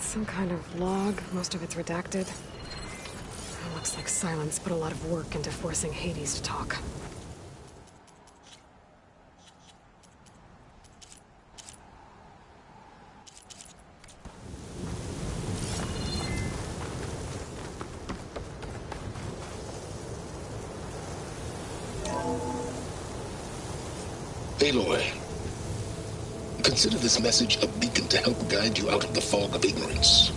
Some kind of log. Most of it's redacted. It looks like Silence put a lot of work into forcing Hades to talk. Aloy, consider this message a beacon to help guide you out of the fog of ignorance.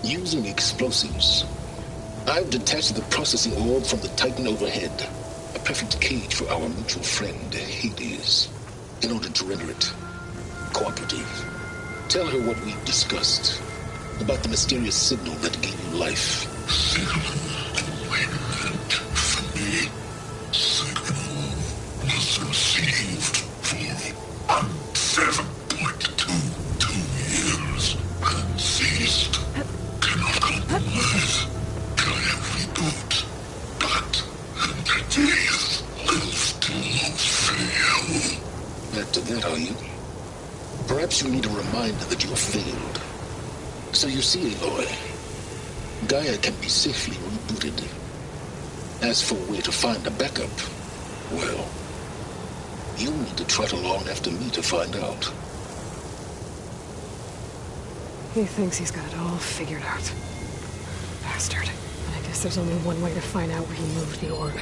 Using explosives, I've detached the processing orb from the Titan overhead, a perfect cage for our mutual friend, Hades, in order to render it cooperative. Tell her what we've discussed about the mysterious signal that gave you life. Signal awakened for me. Signal was received for 7.22 years and ceased. Cannot compromise. Try every good, but the days will still fail. Back to that, are you? Perhaps you need a reminder that you have failed. So you see, Aloy, Gaia can be safely rebooted. As for where to find a backup, well, you'll need to trot along after me to find out. He thinks he's got it all figured out. Bastard. I guess there's only one way to find out where he moved the orb.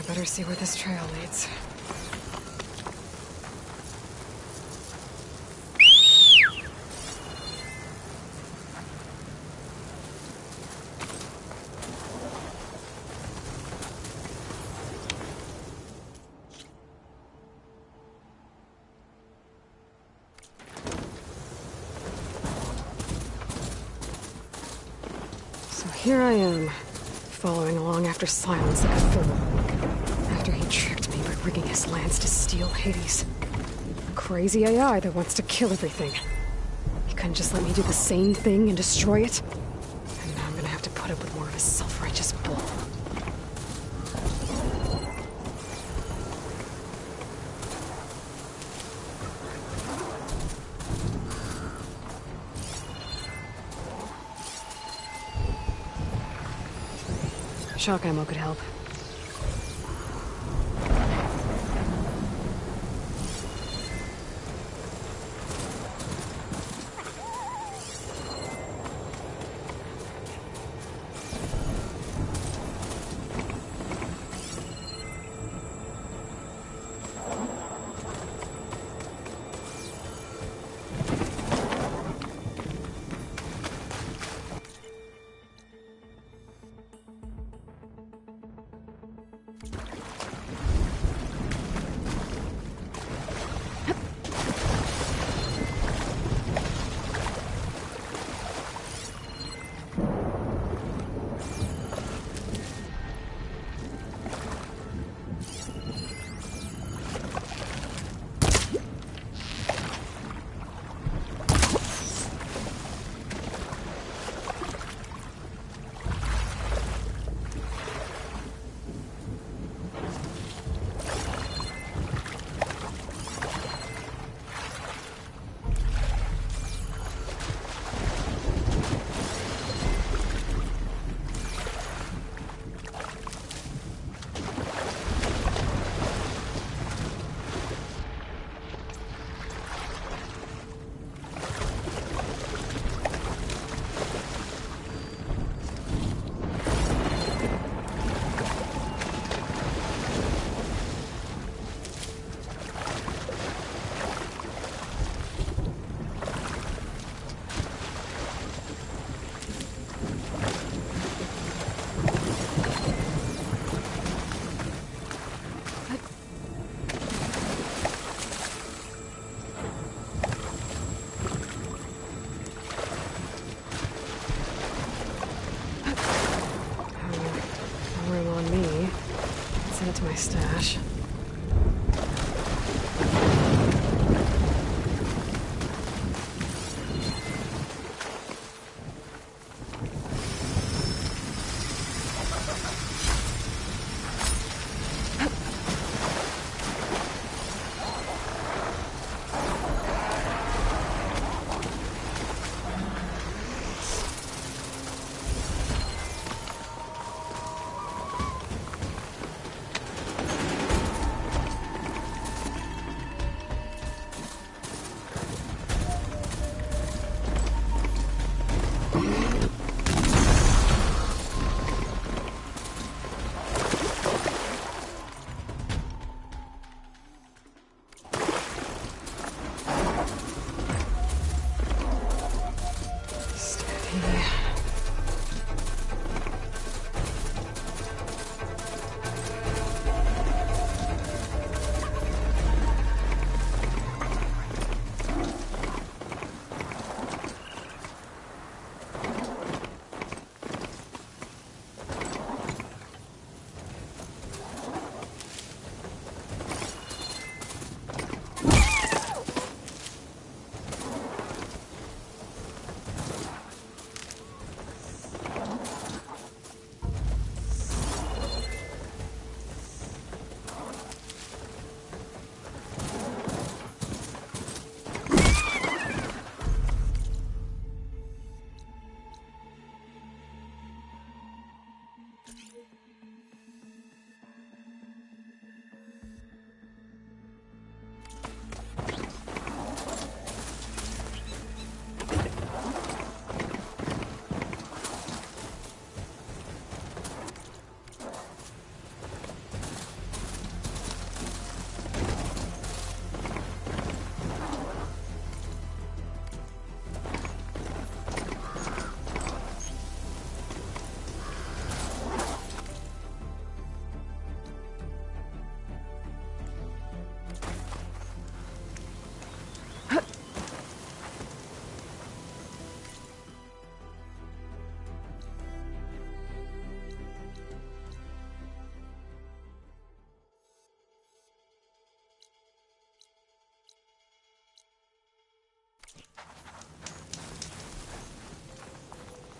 Better see where this trail leads. So here I am, following along after Silence like a fool. After he tricked me by rigging his lance to steal Hades. A crazy AI that wants to kill everything. He couldn't just let me do the same thing and destroy it? And now I'm gonna have to put up with more of his self-righteous bull. Shock ammo could help. head to my stash.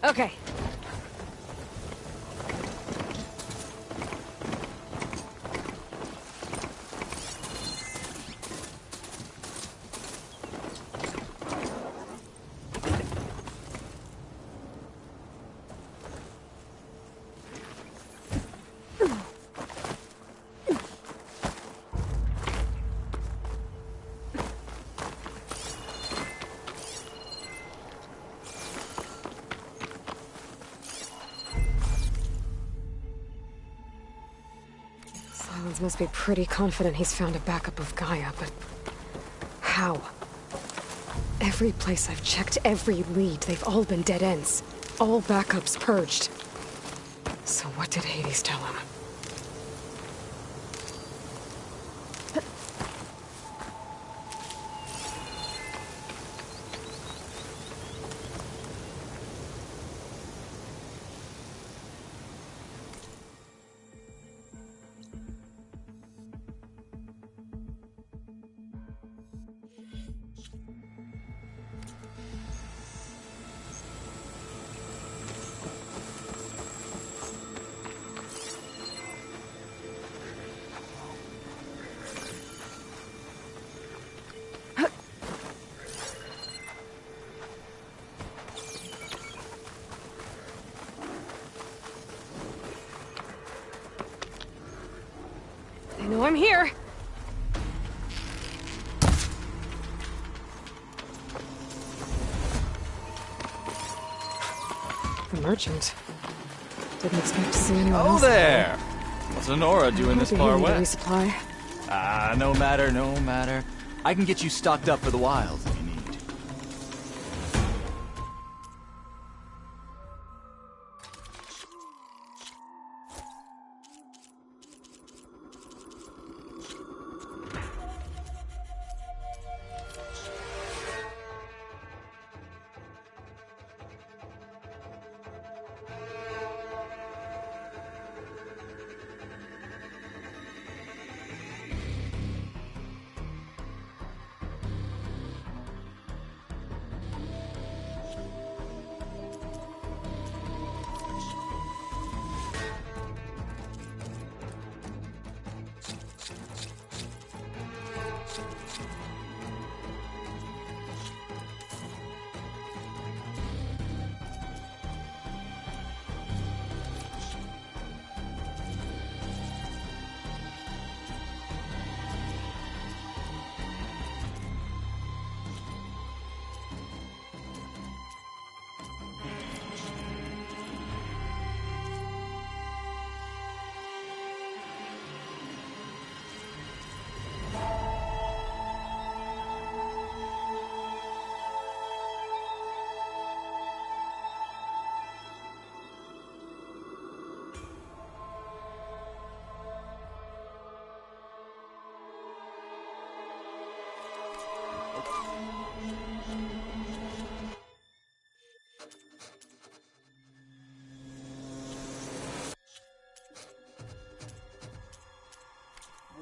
Okay. Silence must be pretty confident he's found a backup of Gaia, but how? Every place I've checked, every lead, they've all been dead ends. All backups purged. So what did Hades tell him? They know I'm here! The merchant. Didn't expect to see anyone else. Oh there! What's Honora doing this far away? Resupply. No matter, no matter. I can get you stocked up for the wilds if you need.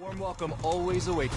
Warm welcome always awaits.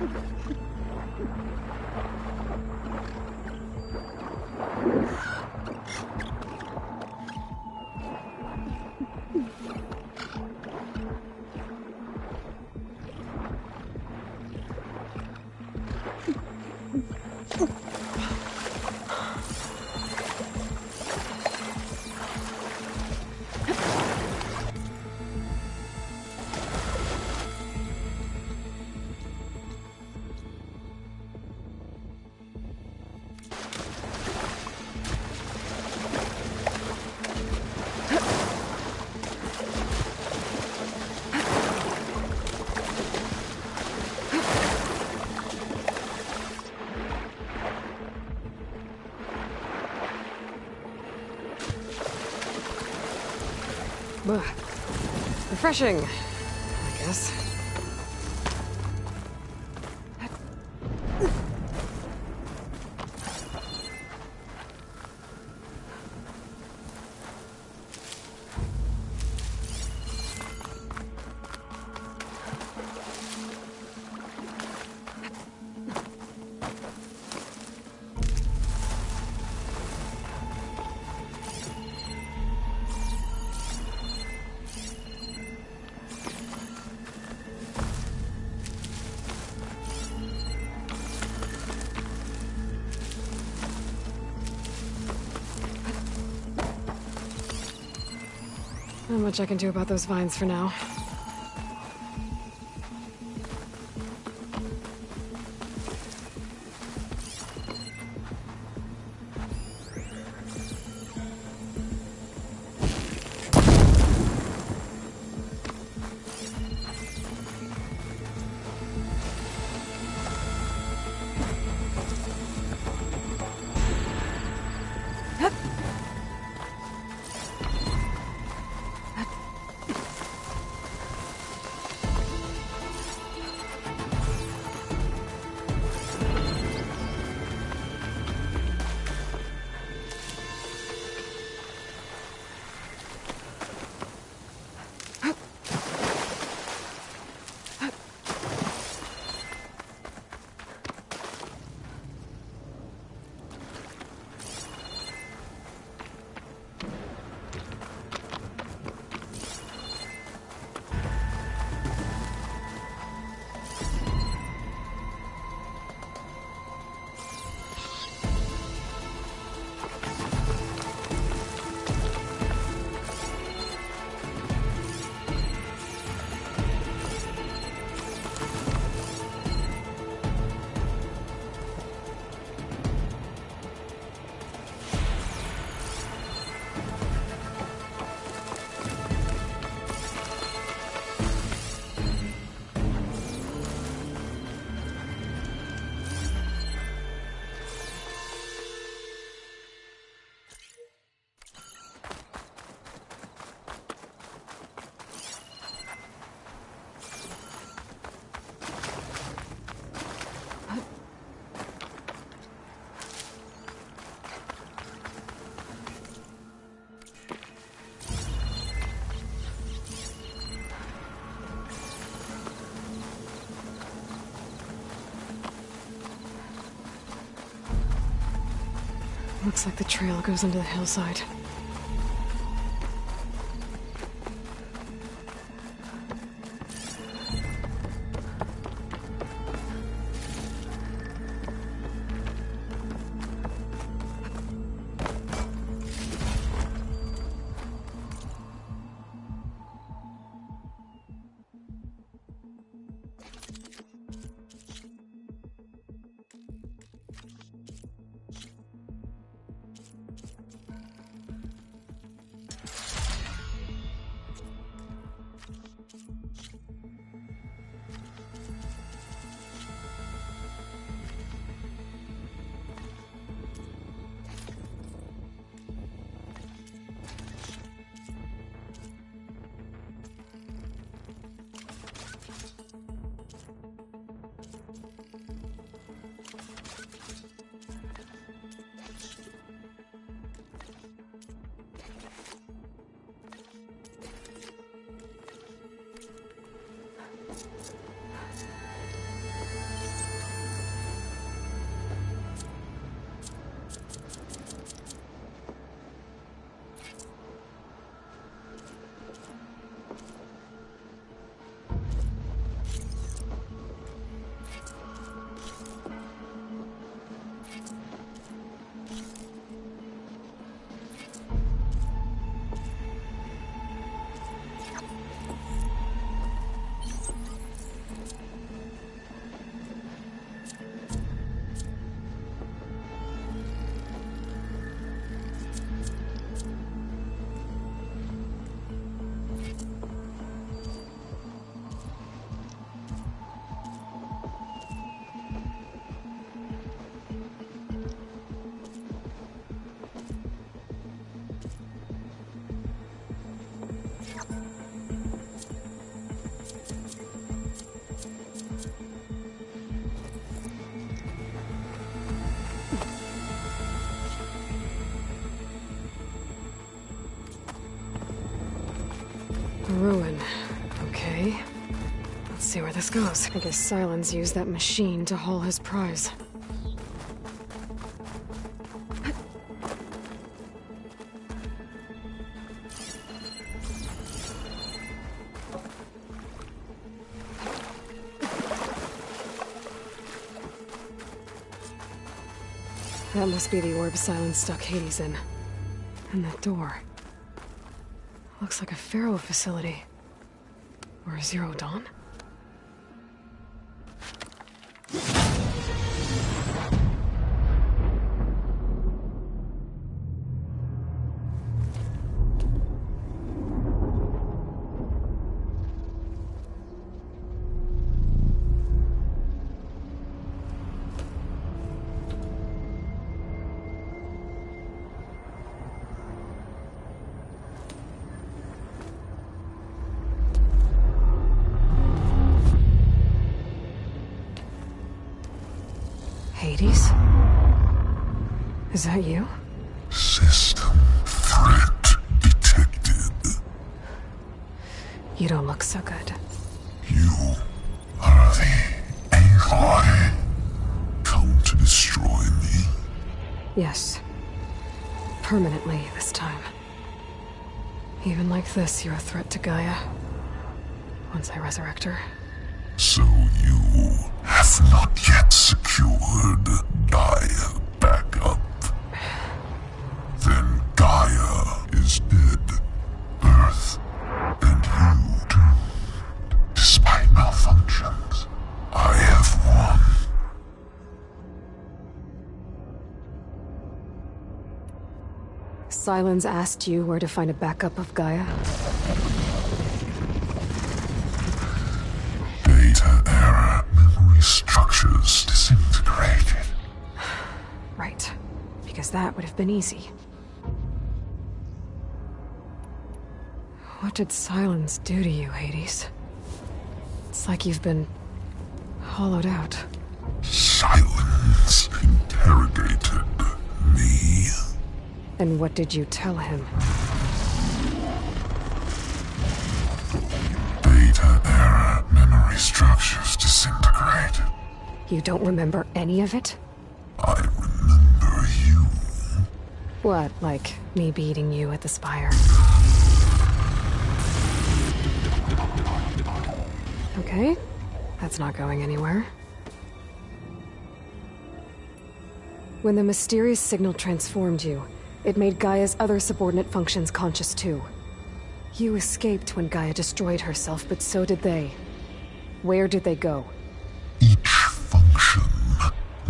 Ugh. Refreshing, I guess. Not much I can do about those vines for now. Looks like the trail goes into the hillside. see where this goes. I guess Silence used that machine to haul his prize. That must be the orb Silence stuck Hades in. And that door. Looks like a Pharaoh facility. Or a Zero Dawn? Hades? Is that you? System threat detected. You don't look so good. You are the AI come to destroy me. Yes. Permanently this time. Even like this, you're a threat to Gaia. Once I resurrect her. So you have not yet secured Gaia back up. Then Gaia is dead. Earth and you doomed. Despite malfunctions, I have won. Silence asked you where to find a backup of Gaia? Data error, memory structures disintegrated. Right. Because that would have been easy. What did Silence do to you, Hades? It's like you've been hollowed out. Silence interrogated me. And what did you tell him? Data error, memory structures disintegrated. You don't remember any of it? I remember you. What, like me beating you at the Spire? Okay, that's not going anywhere. When the mysterious signal transformed you, it made Gaia's other subordinate functions conscious too. You escaped when Gaia destroyed herself, but so did they. Where did they go? Each function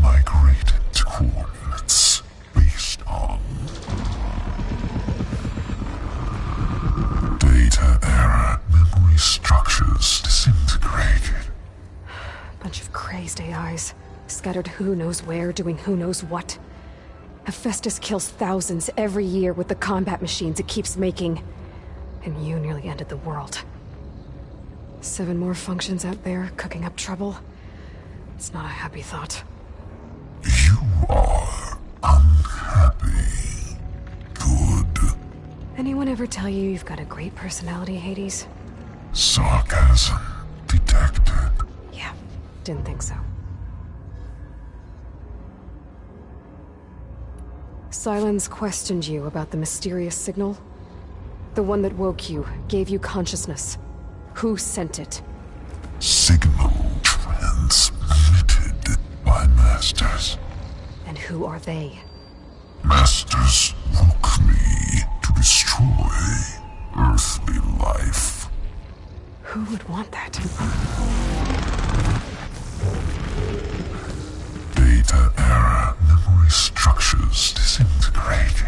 migrated to coordinates based on data error, memory structures disintegrated. Bunch of crazed AIs, scattered who knows where, doing who knows what. Hephaestus kills thousands every year with the combat machines it keeps making. And you nearly ended the world. 7 more functions out there, cooking up trouble. It's not a happy thought. You are unhappy. Good. Anyone ever tell you you've got a great personality, Hades? Sarcasm detected. Yeah, didn't think so. Silence questioned you about the mysterious signal. The one that woke you, gave you consciousness. Who sent it? Signal transmitted by masters. And who are they? Masters woke me to destroy earthly life. Who would want that? Data error, memory structures disintegrated.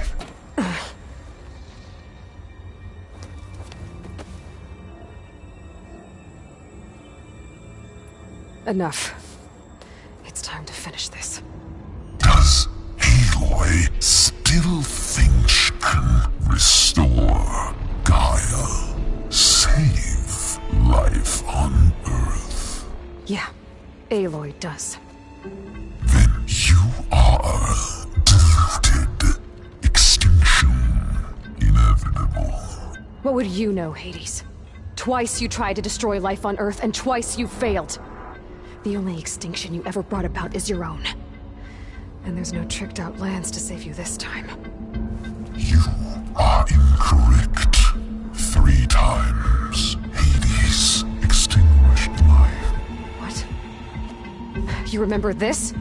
Enough. It's time to finish this. Does Aloy still think she can restore Gaia? Save life on Earth? Yeah, Aloy does. Then you are deluded. Extinction inevitable. What would you know, Hades? Twice you tried to destroy life on Earth, and twice you failed. The only extinction you ever brought about is your own. And there's no tricked-out lands to save you this time. You are incorrect. 3 times Hades extinguished life. What? You remember this?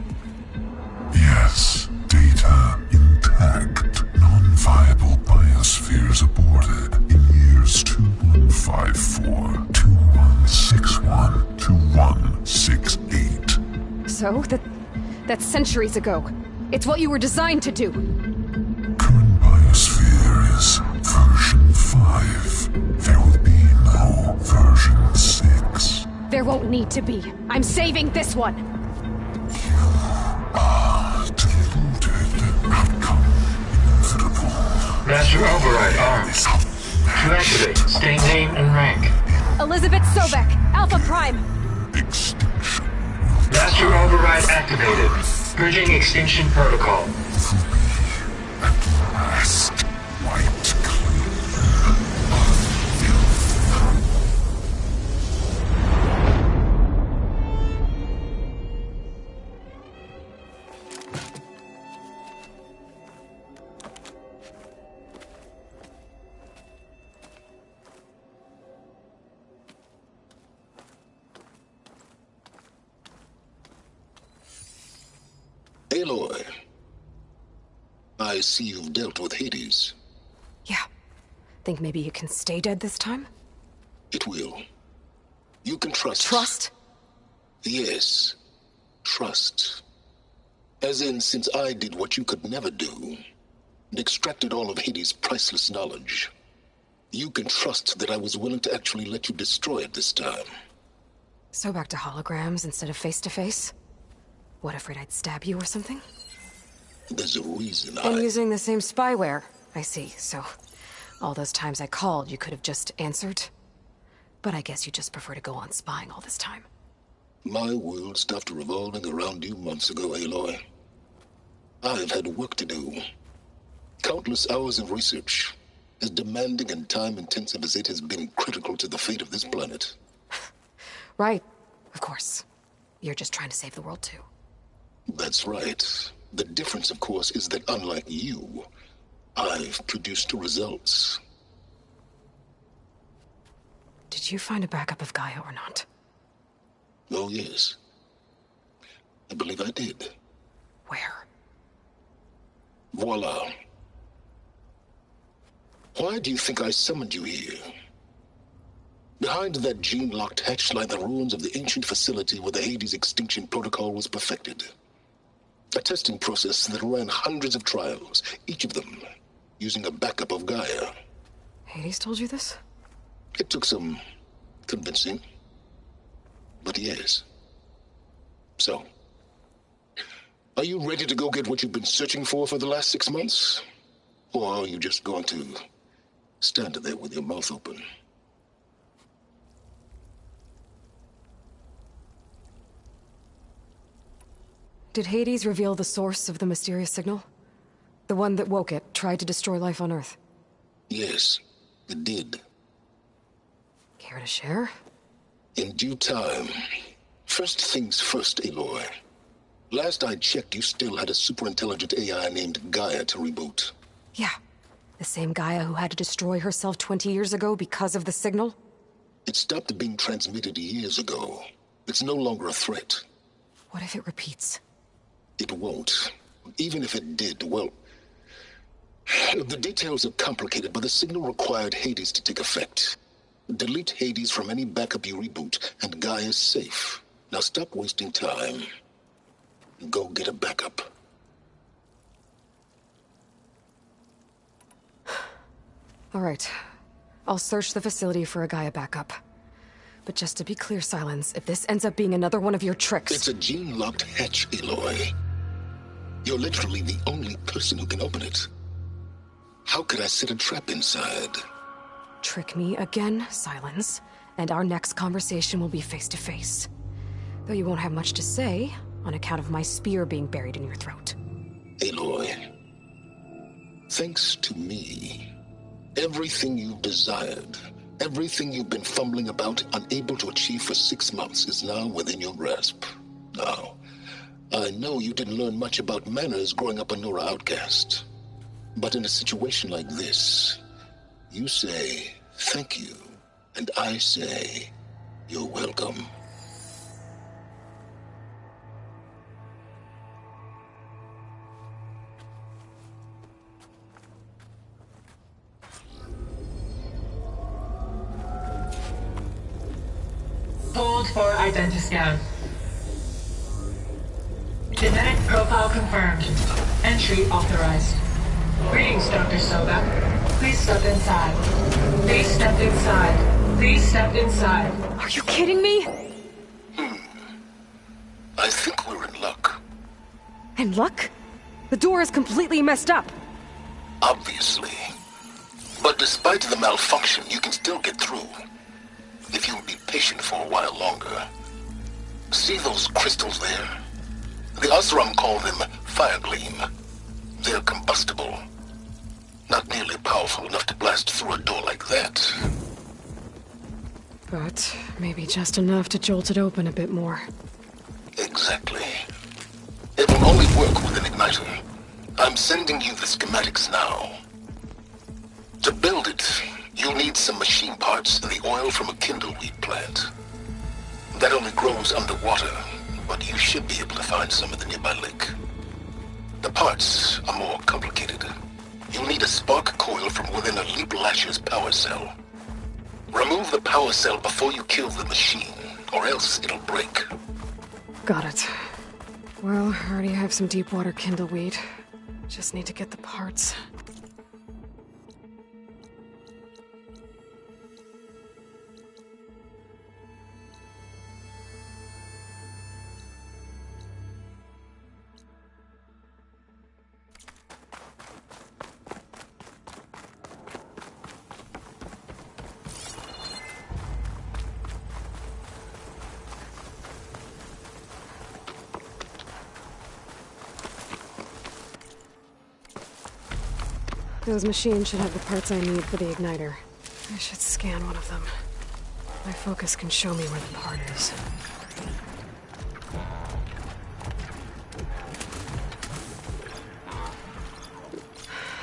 Yes, data intact. Non-viable biospheres aborted in years 2154, 2161, 2168. So, that's centuries ago. It's what you were designed to do. Current biosphere is version 5. There will be no version 6. There won't need to be. I'm saving this one. Deluded. Outcome inevitable. Master Override armed. To activate, state name and rank. Elizabeth Sobek, Alpha Prime. Extinction Master Override activated. Bridging extinction protocol. at last wiped clean. Aloy, I see you've dealt with Hades. Yeah. Think maybe you can stay dead this time? It will. You can trust. Trust? Yes. Trust. As in, since I did what you could never do, and extracted all of Hades' priceless knowledge, you can trust that I was willing to actually let you destroy it this time. So back to holograms instead of face-to-face? What, afraid I'd stab you or something? There's a reason And I... using the same spyware. I see, so... all those times I called, you could have just answered? But I guess you just prefer to go on spying all this time. My world stopped revolving around you months ago, Aloy. I've had work to do. Countless hours of research, as demanding and time-intensive as it has been critical to the fate of this planet. Right, of course. You're just trying to save the world, too. That's right. The difference, of course, is that unlike you, I've produced results. Did you find a backup of Gaia or not? Oh, yes. I believe I did. Where? Voila. Why do you think I summoned you here? Behind that gene-locked hatch lie the ruins of the ancient facility where the Hades extinction protocol was perfected. A testing process that ran hundreds of trials, each of them using a backup of Gaia. Hades told you this? It took some convincing, but yes. So, are you ready to go get what you've been searching for the last 6 months? Or are you just going to stand there with your mouth open? Did Hades reveal the source of the mysterious signal? The one that woke it, tried to destroy life on Earth? Yes, it did. Care to share? In due time. First things first, Aloy. Last I checked, you still had a super-intelligent AI named Gaia to reboot. Yeah. The same Gaia who had to destroy herself 20 years ago because of the signal? It stopped being transmitted years ago. It's no longer a threat. What if it repeats? It won't. Even if it did, well... The details are complicated, but the signal required Hades to take effect. Delete Hades from any backup you reboot, and Gaia's safe. Now stop wasting time. And go get a backup. All right. I'll search the facility for a Gaia backup. But just to be clear, Silence, if this ends up being another one of your tricks... It's a gene-locked hatch, Aloy. You're literally the only person who can open it. How could I set a trap inside? Trick me again, Silence, and our next conversation will be face-to-face. Though you won't have much to say, on account of my spear being buried in your throat. Aloy, thanks to me, everything you've desired Everything you've been fumbling about, unable to achieve for 6 months, is now within your grasp. Now, I know you didn't learn much about manners growing up a Nora outcast. But in a situation like this, you say, thank you, and I say, you're welcome. Hold for identiscan. Genetic profile confirmed. Entry authorized. Greetings, Dr. Soba. Please step inside. Please step inside. Please step inside. Are you kidding me? I think we're in luck. And luck? The door is completely messed up. Obviously. But despite the malfunction, you can still get through. If you'll be patient for a while longer. See those crystals there? The Osram call them fire gleam. They're combustible. Not nearly powerful enough to blast through a door like that. But maybe just enough to jolt it open a bit more. Exactly. It will only work with an igniter. I'm sending you the schematics now. To build it, you'll need some machine parts and the oil from a kindleweed plant. That only grows underwater, but you should be able to find some at the nearby lake. The parts are more complicated. You'll need a spark coil from within a Leap Lasher's power cell. Remove the power cell before you kill the machine, or else it'll break. Got it. Well, I already have some deep water kindleweed. Just need to get the parts. Those machines should have the parts I need for the igniter. I should scan one of them. My focus can show me where the part is.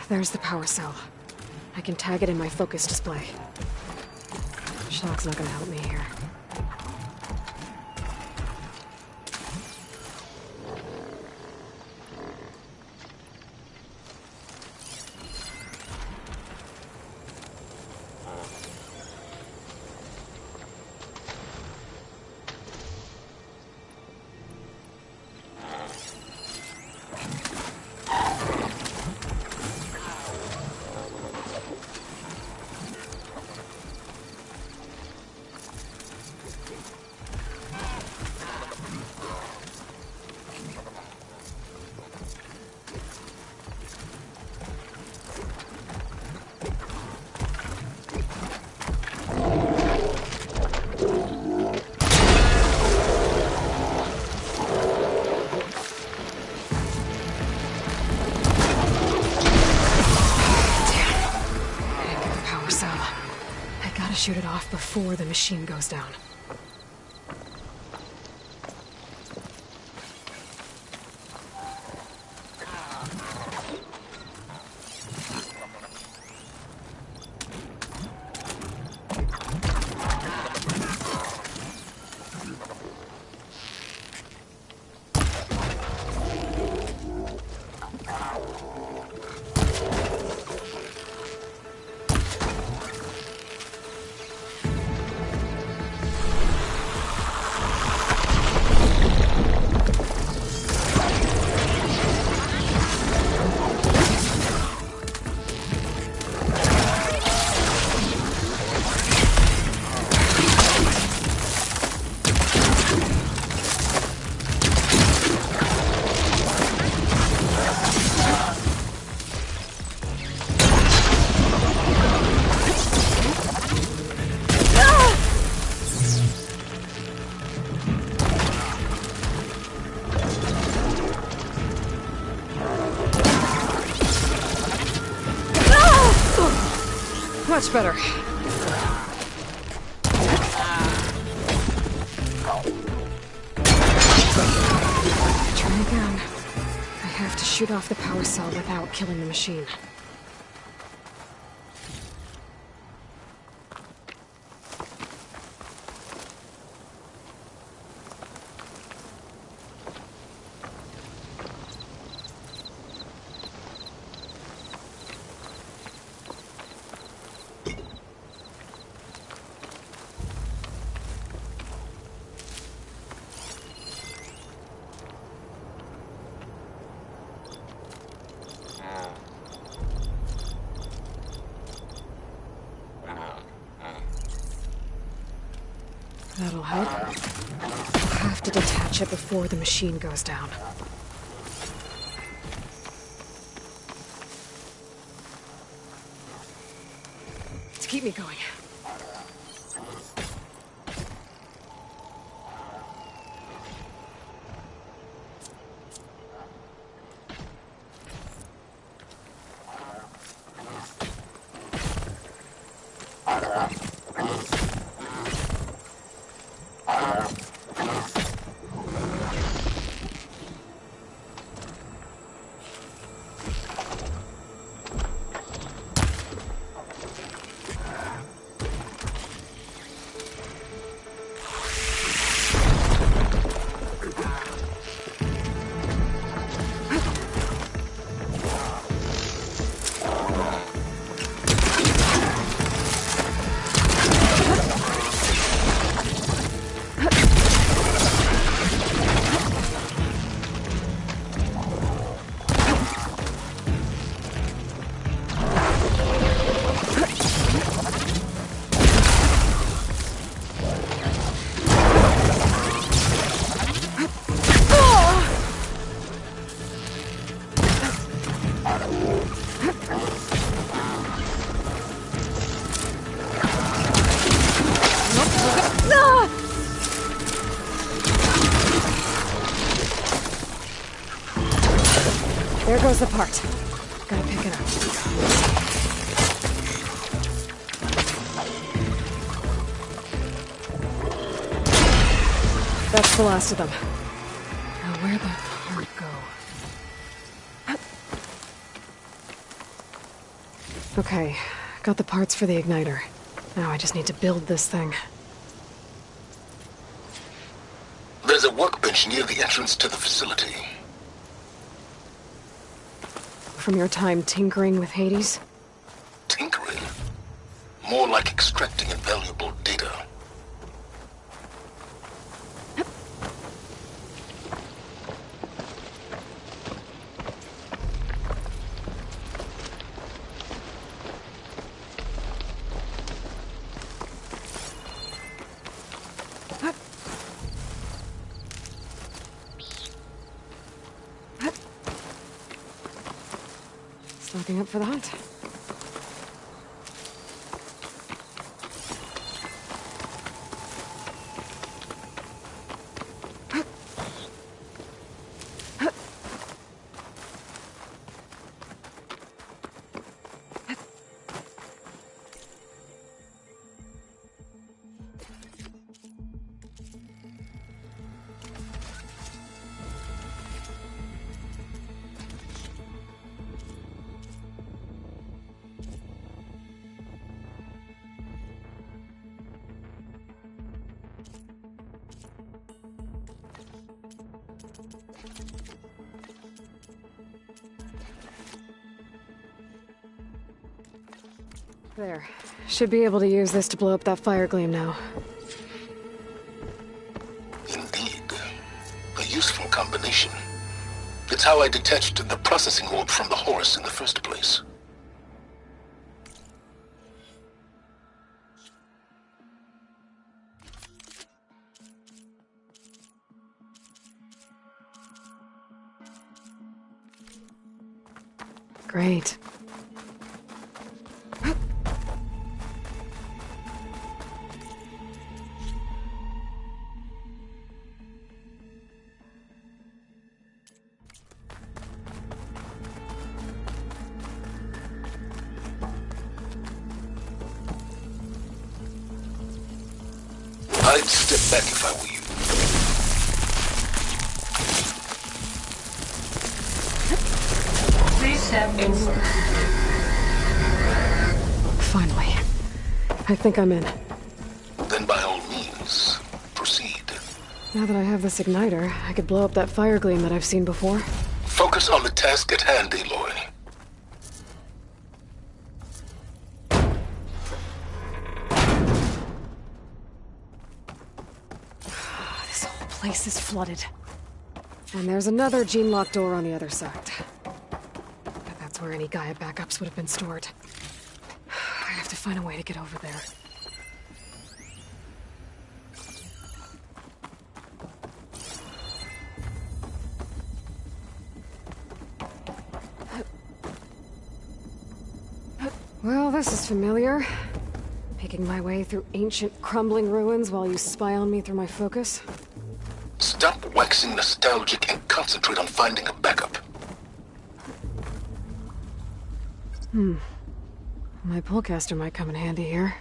There's the power cell. I can tag it in my focus display. Shock's not gonna help me here. Shoot it off before the machine goes down. Much better. Try again. I have to shoot off the power cell without killing the machine. That'll help. I'll have to detach it before the machine goes down. To keep me going. There goes the part. Gotta pick it up. That's the last of them. Now where'd that part go? Okay, got the parts for the igniter. Now I just need to build this thing. There's a workbench near the entrance to the facility. From your time tinkering with Hades? Tinkering? More like extracting invaluable data. Stocking up for the hunt. There. Should be able to use this to blow up that fire gleam now. Indeed. A useful combination. It's how I detached the processing orb from the Horus in the first place. Great. I'd step back if I were you. step inside. Finally. I think I'm in. Then by all means, proceed. Now that I have this igniter, I could blow up that fire gleam that I've seen before. Focus on the task at hand, Aloy. This whole place is flooded. And there's another gene-locked door on the other side. But that's where any Gaia backups would have been stored. I have to find a way to get over there. Well, this is familiar. Making my way through ancient, crumbling ruins while you spy on me through my focus. Stop waxing nostalgic and concentrate on finding a backup. My pullcaster might come in handy here.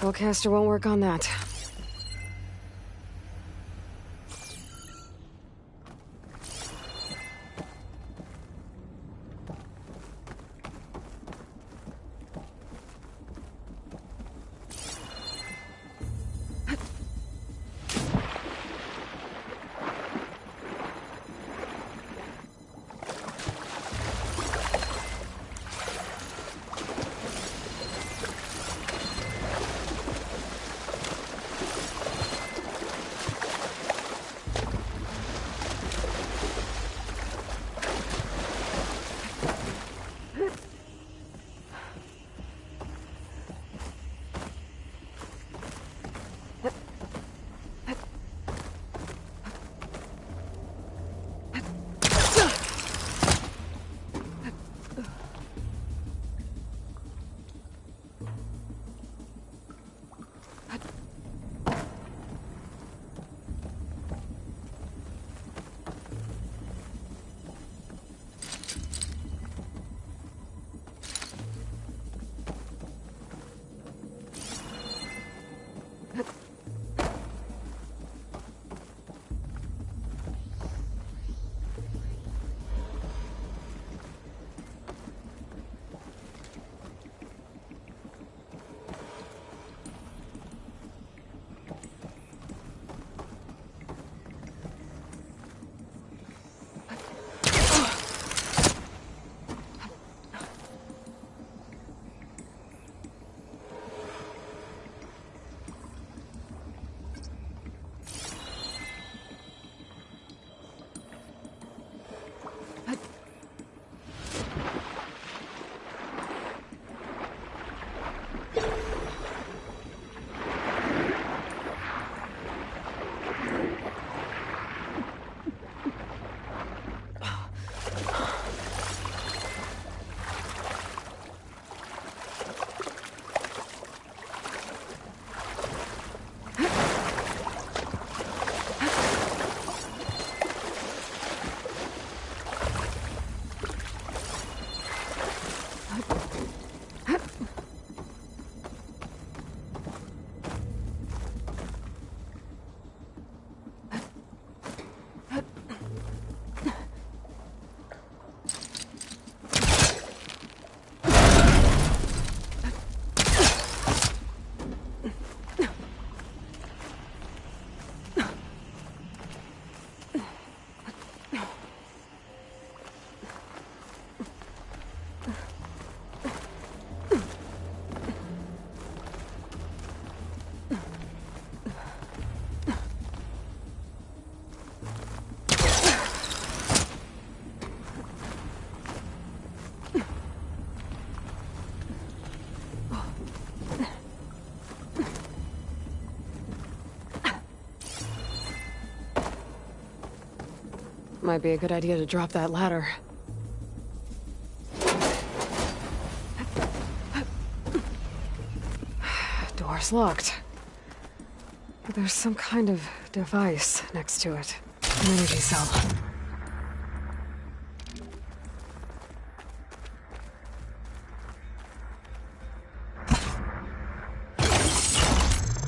Pullcaster won't work on that. Might be a good idea to drop that ladder. Door's locked. But there's some kind of device next to it. An energy cell.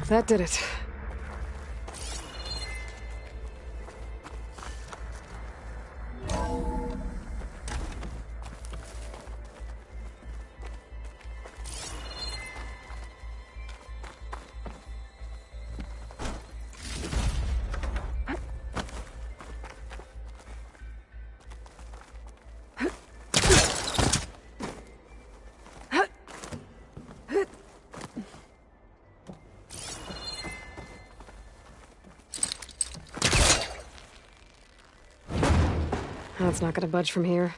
That did it. That's not gonna budge from here.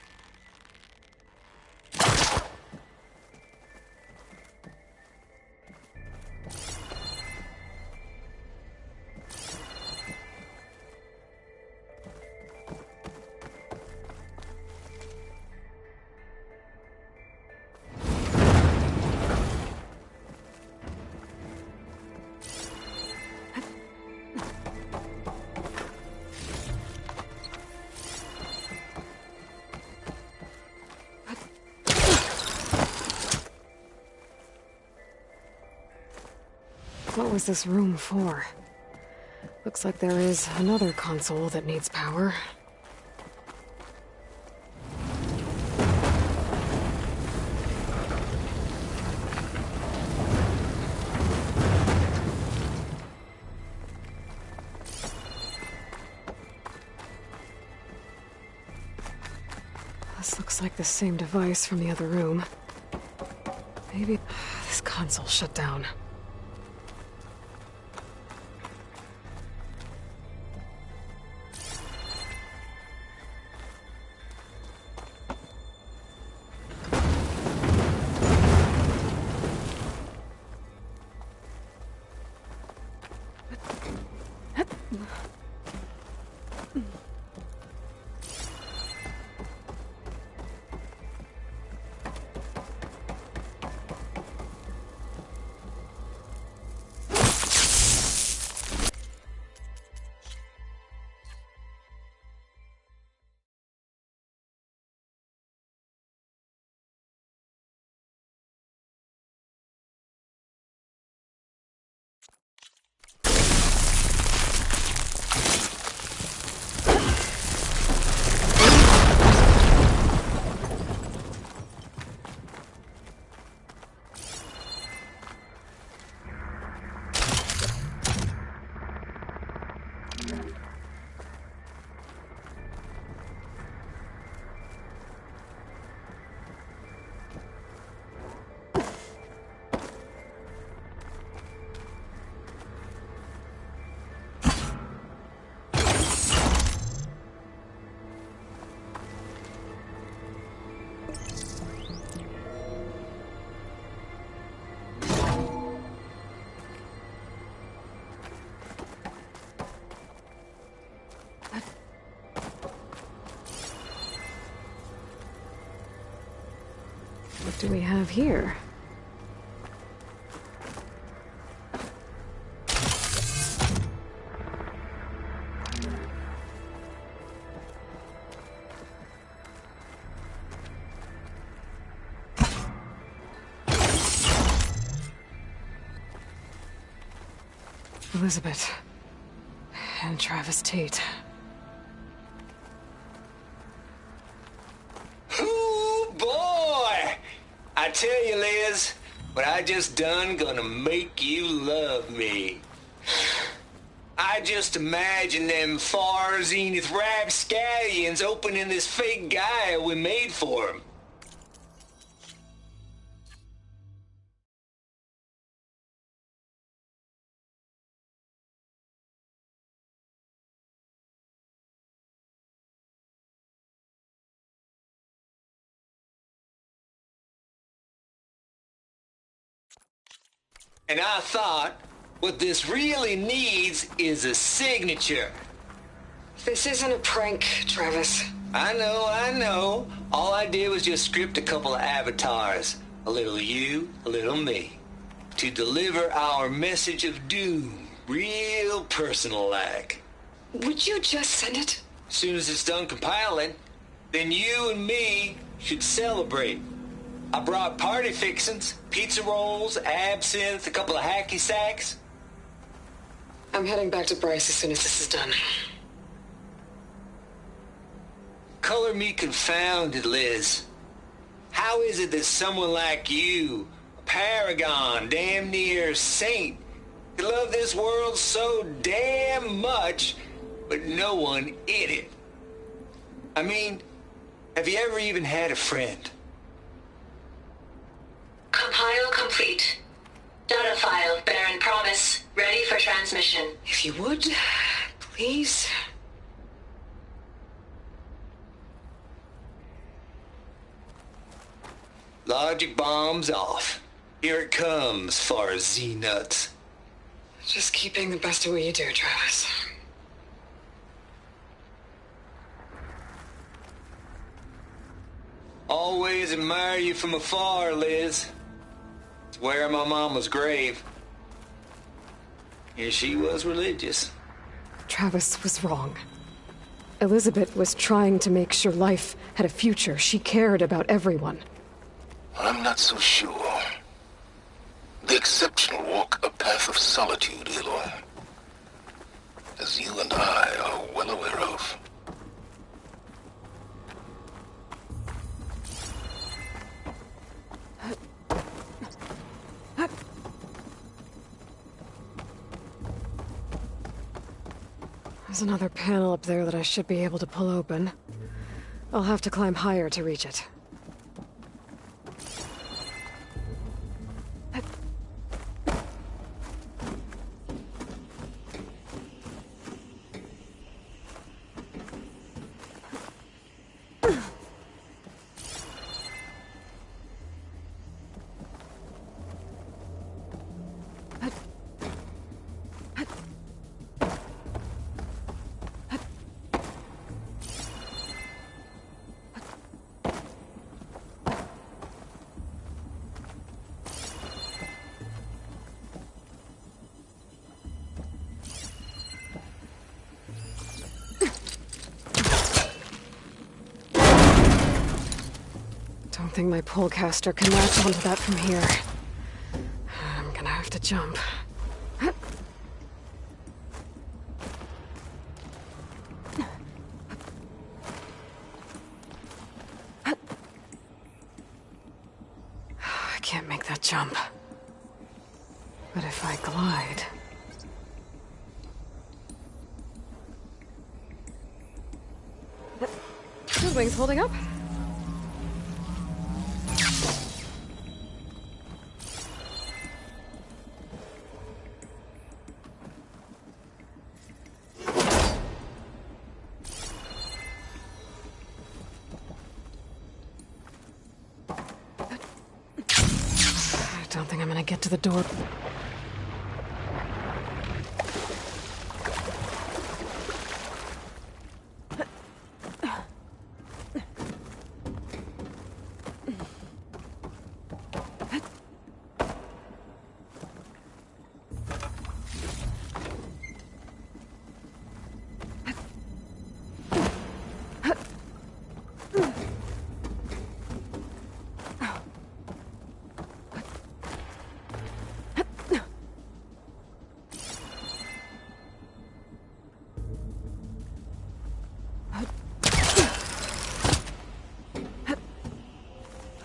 What was this room for? Looks like there is another console that needs power. This looks like the same device from the other room. Maybe this console shut down. What do we have here? Elizabeth and Travis Tate. I tell you, Liz, what I just done gonna make you love me. I just imagine them far zenith rapscallions opening this fake guy we made for him. And I thought, what this really needs is a signature. This isn't a prank, Travis. I know. All I did was just script a couple of avatars. A little you, a little me. To deliver our message of doom, real personal-like. Would you just send it? As soon as it's done compiling, then you and me should celebrate. I brought party fixings, pizza rolls, absinthe, a couple of hacky sacks. I'm heading back to Bryce as soon as this is done. Color me confounded, Liz. How is it that someone like you, a paragon, damn near saint, could love this world so damn much, but no one in it? I mean, have you ever even had a friend? Compile complete. Data file, Baron Promise, ready for transmission. If you would, please. Logic bomb's off. Here it comes, far as Z-nuts. Just keep being the best at what you do, Travis. Always admire you from afar, Liz. It's where my mama's grave. And she was religious. Travis was wrong. Elizabeth was trying to make sure life had a future. She cared about everyone. I'm not so sure. The exceptional walk a path of solitude, Aloy. As you and I are well aware of. There's another panel up there that I should be able to pull open. I'll have to climb higher to reach it. Don't think my pullcaster can latch onto that from here. I'm gonna have to jump. I can't make that jump. But if I glide... The wings holding up? I don't think I'm gonna get to the door.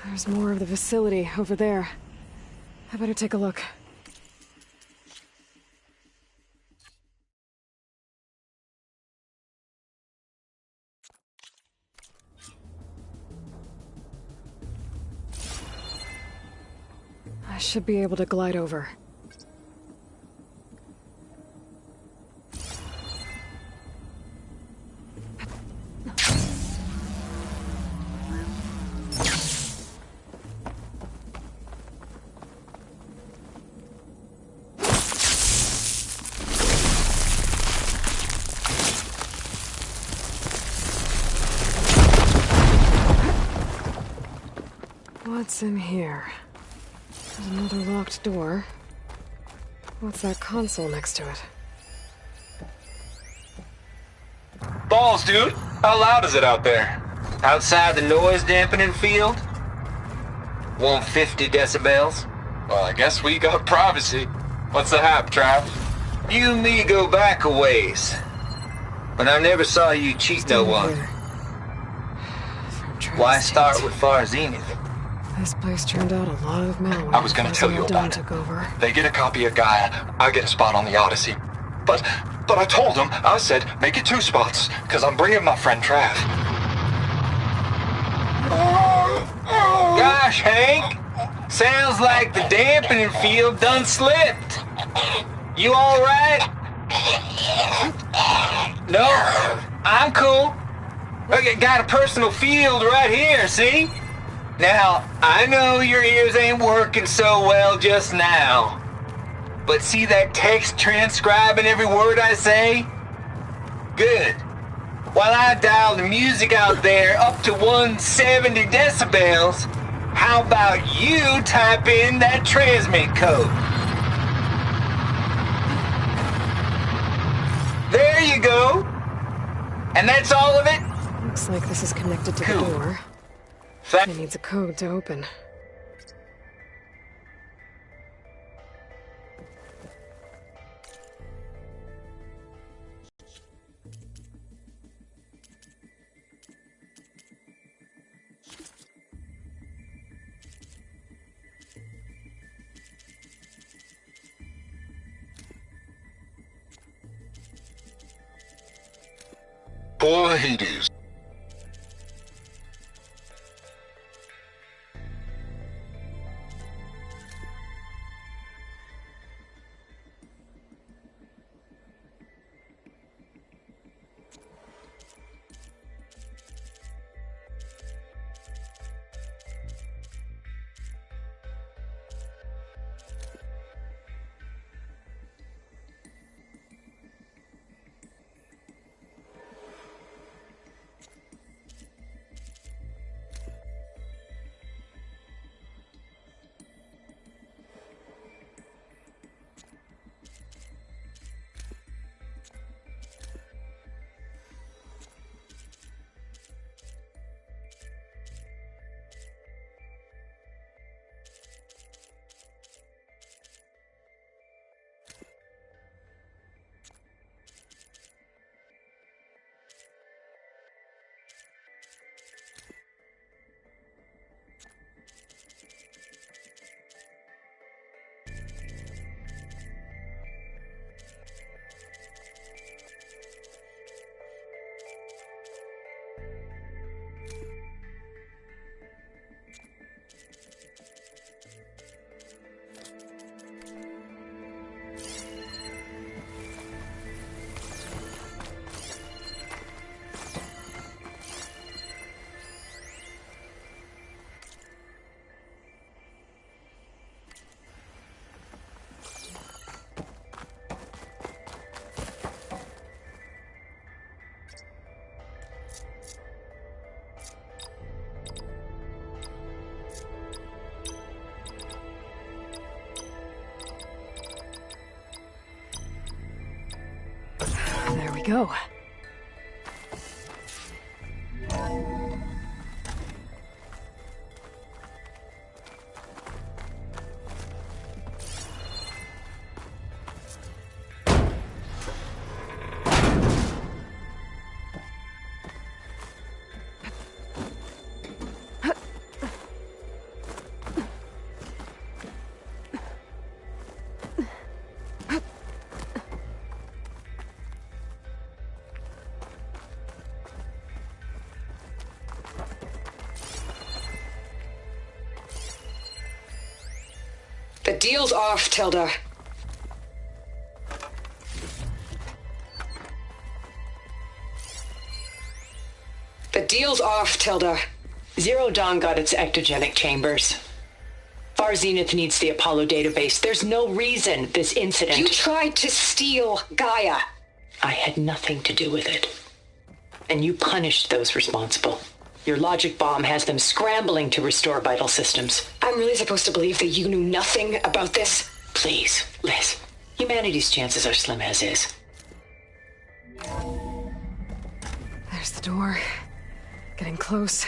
There's more of the facility over there. I better take a look. I should be able to glide over. What's in here? There's another locked door. What's that console next to it? Balls, dude. How loud is it out there? Outside the noise dampening field? 150 decibels? Well, I guess we got privacy. What's the hap, Trav? You and me go back a ways. But I never saw you cheat no one. Why start with Far Zenith? This place turned out a lot of malware. I was gonna tell you about it. Took over. They get a copy of Gaia, I get a spot on the Odyssey. But I told them, I said, make it 2 spots, because I'm bringing my friend Trav. Gosh, Hank. Sounds like the dampening field done slipped. You alright? No, I'm cool. I got a personal field right here, see? Now, I know your ears ain't working so well just now. But see that text transcribing every word I say? Good. While I dial the music out there up to 170 decibels, how about you type in that transmit code? There you go. And that's all of it? Looks like this is connected to the Cool. door. It needs a code to open. Poor Hades. There we go. The deal's off, Tilda. The deal's off, Tilda. Zero Dawn got its ectogenic chambers. Far Zenith needs the Apollo database. There's no reason this incident... You tried to steal Gaia. I had nothing to do with it. And you punished those responsible. Your logic bomb has them scrambling to restore vital systems. I'm really supposed to believe that you knew nothing about this? Please, Liz. Humanity's chances are slim as is. There's the door. Getting close.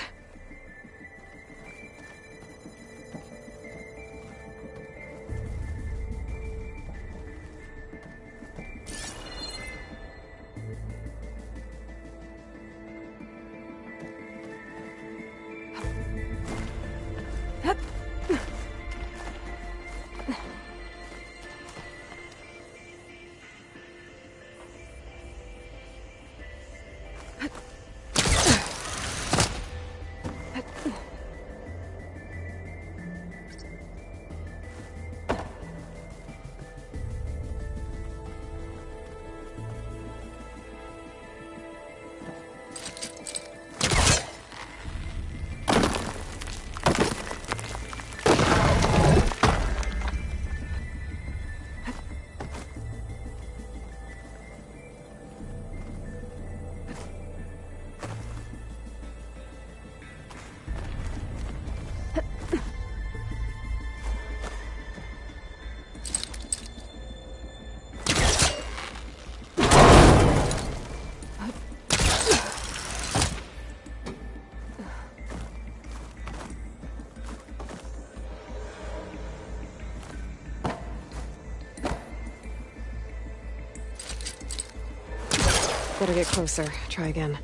Better get closer. Try again.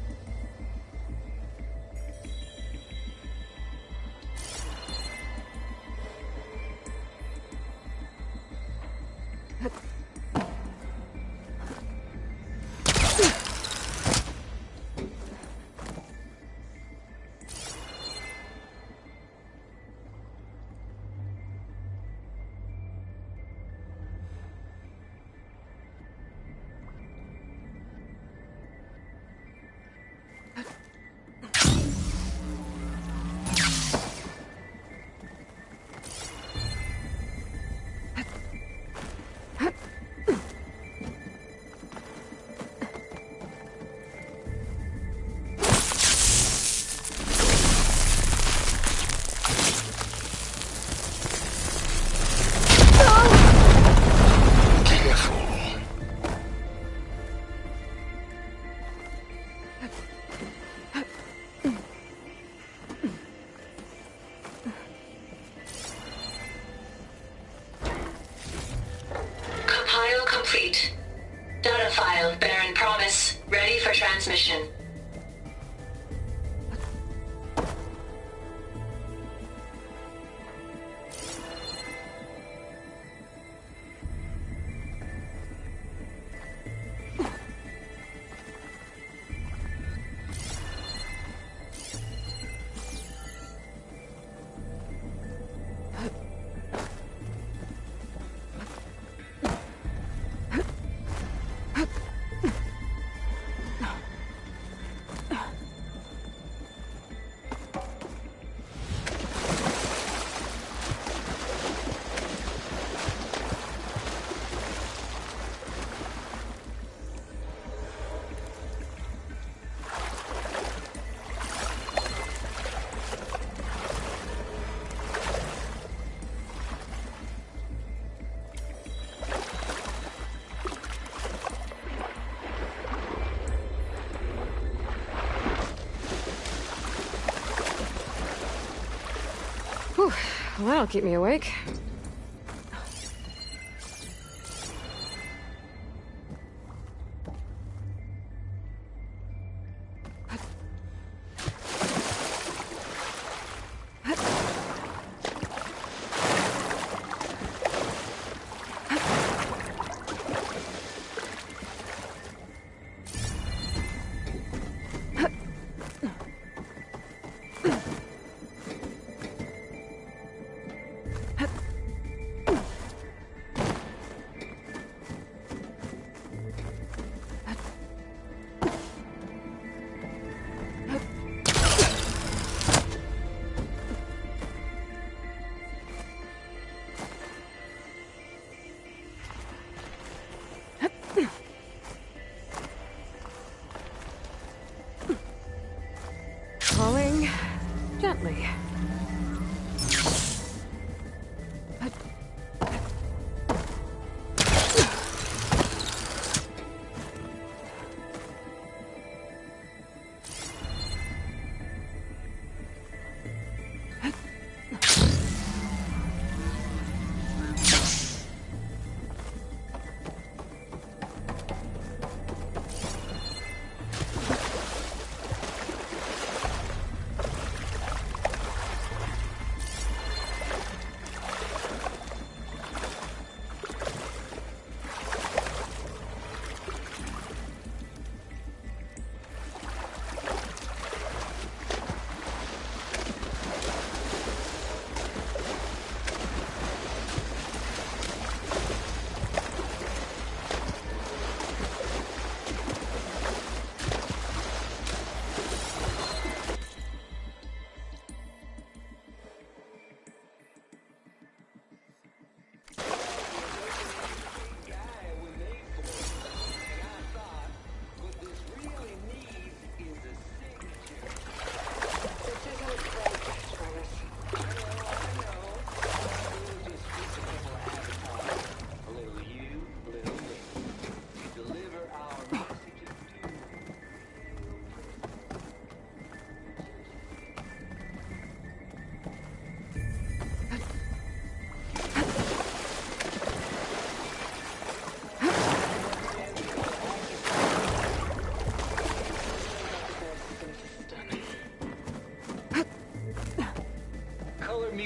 Complete. Data file, Baron Promise, ready for transmission. Whew. Well, that'll keep me awake.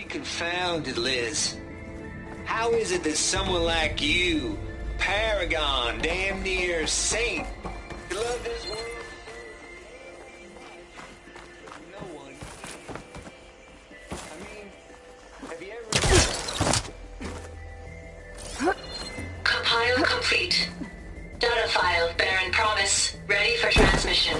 Confounded, Liz. How is it that someone like you, paragon, damn near saint, could love this world? No one. I mean, have you ever... Compile complete. Data file, Baron Promise, ready for transmission.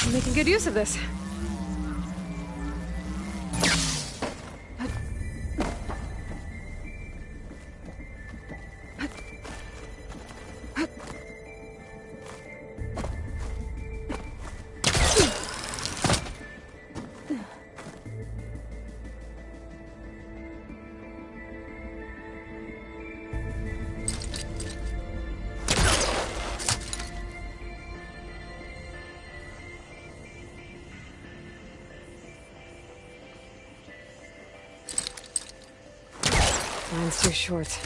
I'm making good use of this. Line's too short.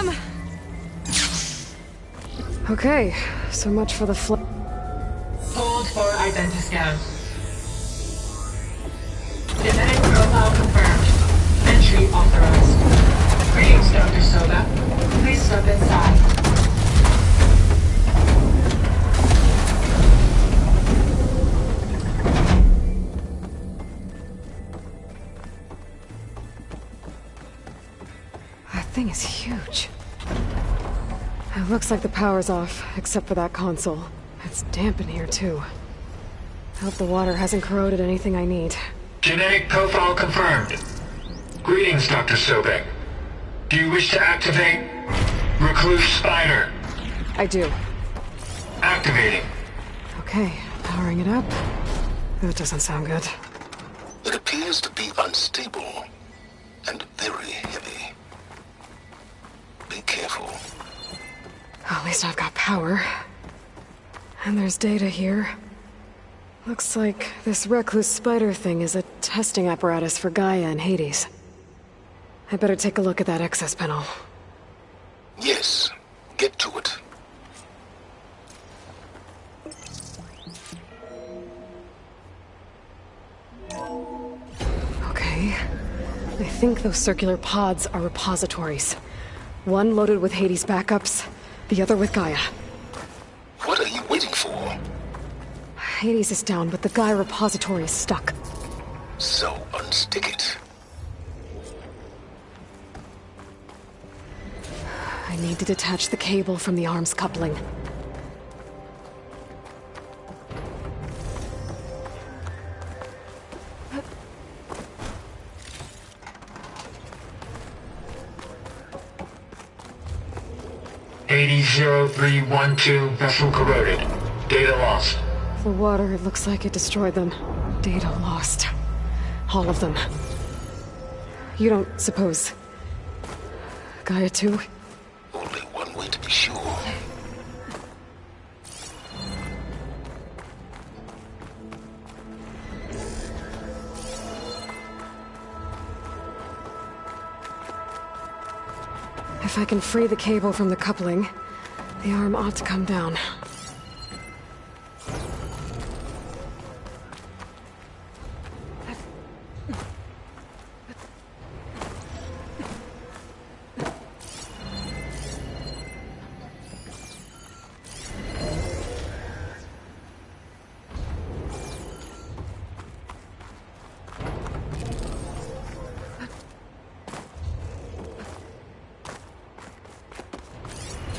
am! Okay, so much for the Hold for identiscan. Genetic profile confirmed. Entry authorized. Greetings, Dr. Soba. Please step inside. That thing is huge. It looks like the power's off, except for that console. It's damp in here, too. I hope the water hasn't corroded anything I need. Genetic profile confirmed. Greetings, Dr. Sobek. Do you wish to activate Recluse Spider? I do. Activating. Okay, powering it up. That doesn't sound good. It appears to be unstable and very heavy. Be careful. At least I've got power. And there's data here. Looks like this Recluse Spider thing is a testing apparatus for Gaia and Hades. I better take a look at that access panel. Yes, get to it. Okay. I think those circular pods are repositories. One loaded with Hades backups, the other with Gaia. What are you waiting for? Hades is down, but the Gaia repository is stuck. So unstick it. I need to detach the cable from the arms coupling. Hades 0312 vessel corroded. Data lost. The water, it looks like it destroyed them. Data lost. All of them. You don't suppose... Gaia too? Only one way to be sure. If I can free the cable from the coupling, the arm ought to come down.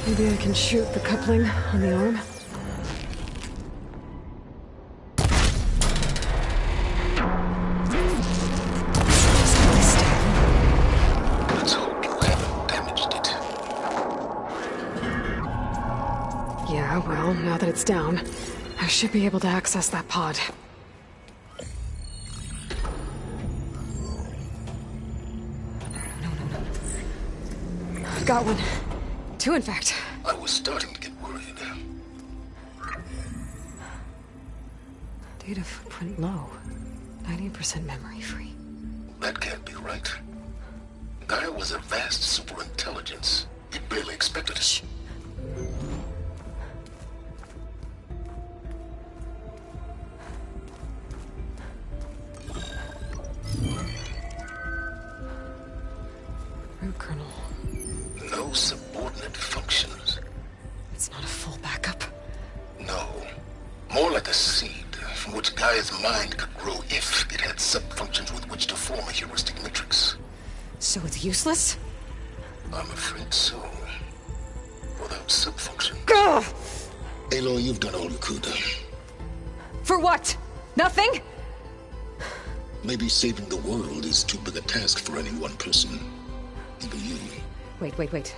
Maybe I can shoot the coupling on the arm? Let's hope you haven't damaged it. Yeah, well, now that it's down, I should be able to access that pod. No. I've got one. Two, in fact. I was starting to get worried. Data footprint low. 90% memory free. That can't be right. Gaia was a vast superintelligence. It barely expected us. Root kernel. No subordinate functions. It's not a full backup. No. More like a seed from which Gaia's mind could grow if it had sub-functions with which to form a heuristic matrix. So it's useless? I'm afraid so. Without sub-functions. Gah! Aloy, you've done all you could. For what? Nothing? Maybe saving the world is too big a task for any one person. Even you. Wait.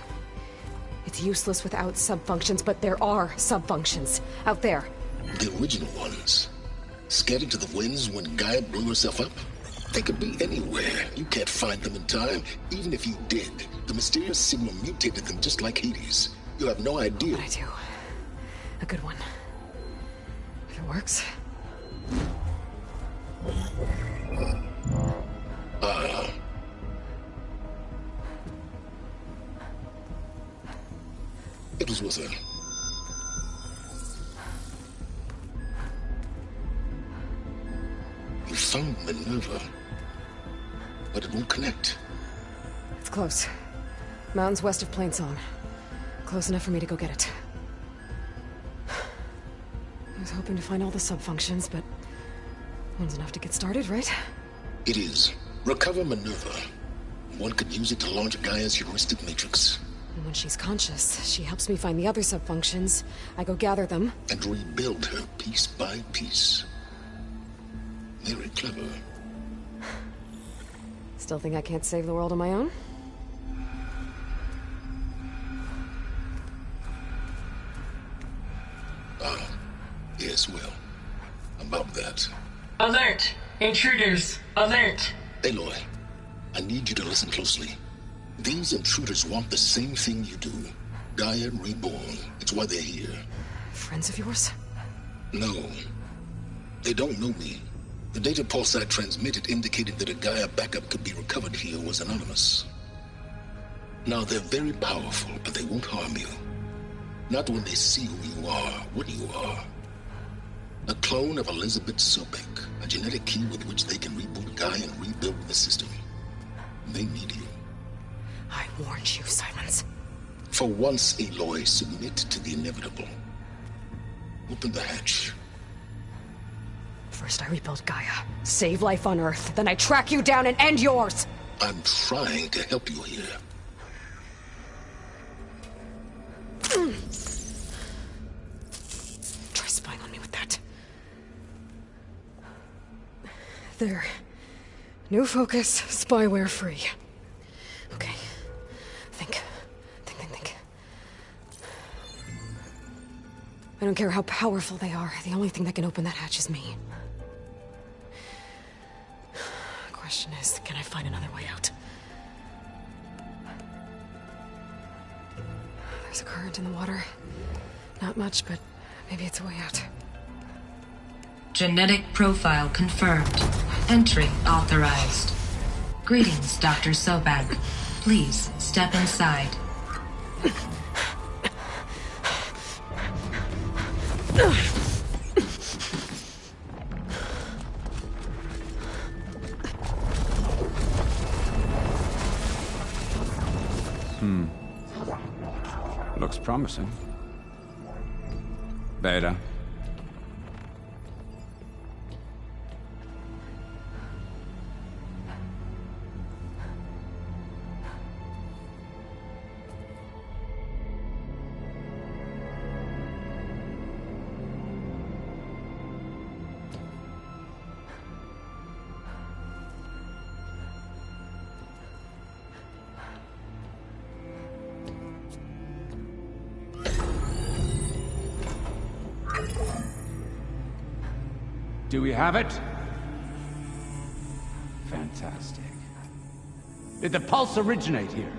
It's useless without sub-functions, but there are sub-functions out there. The original ones. Scattered to the winds when Gaia blew herself up? They could be anywhere. You can't find them in time. Even if you did, the mysterious signal mutated them just like Hades. You have no idea. But I do. A good one. If it works. It was with her. You found Minerva, but it won't connect. It's close. Mountains west of Plainsong. Close enough for me to go get it. I was hoping to find all the sub-functions, but one's enough to get started, right? It is. Recover Minerva. One could use it to launch Gaia's heuristic matrix. And when she's conscious, she helps me find the other sub-functions. I go gather them. And rebuild her piece by piece. Very clever. Still think I can't save the world on my own? Yes, well, about that. Alert! Intruders! Alert! Aloy, I need you to listen closely. These intruders want the same thing you do. Gaia reborn. It's why they're here. Friends of yours? No. They don't know me. The data pulse I transmitted indicated that a Gaia backup could be recovered here was anonymous. Now, they're very powerful, but they won't harm you. Not when they see who you are, what you are. A clone of Elizabeth Sobek, a genetic key with which they can reboot Gaia and rebuild the system. They need you. I warned you, Silence. For once, Aloy, submit to the inevitable. Open the hatch. First I rebuild Gaia, save life on Earth, then I track you down and end yours! I'm trying to help you here. Try spying on me with that. There. New focus, spyware free. Okay. Think. I don't care how powerful they are. The only thing that can open that hatch is me. The question is, can I find another way out? There's a current in the water. Not much, but maybe it's a way out. Genetic profile confirmed. Entry authorized. Greetings, Dr. Sobak. Please step inside. Looks promising. Beta. Do we have it? Fantastic. Did the pulse originate here?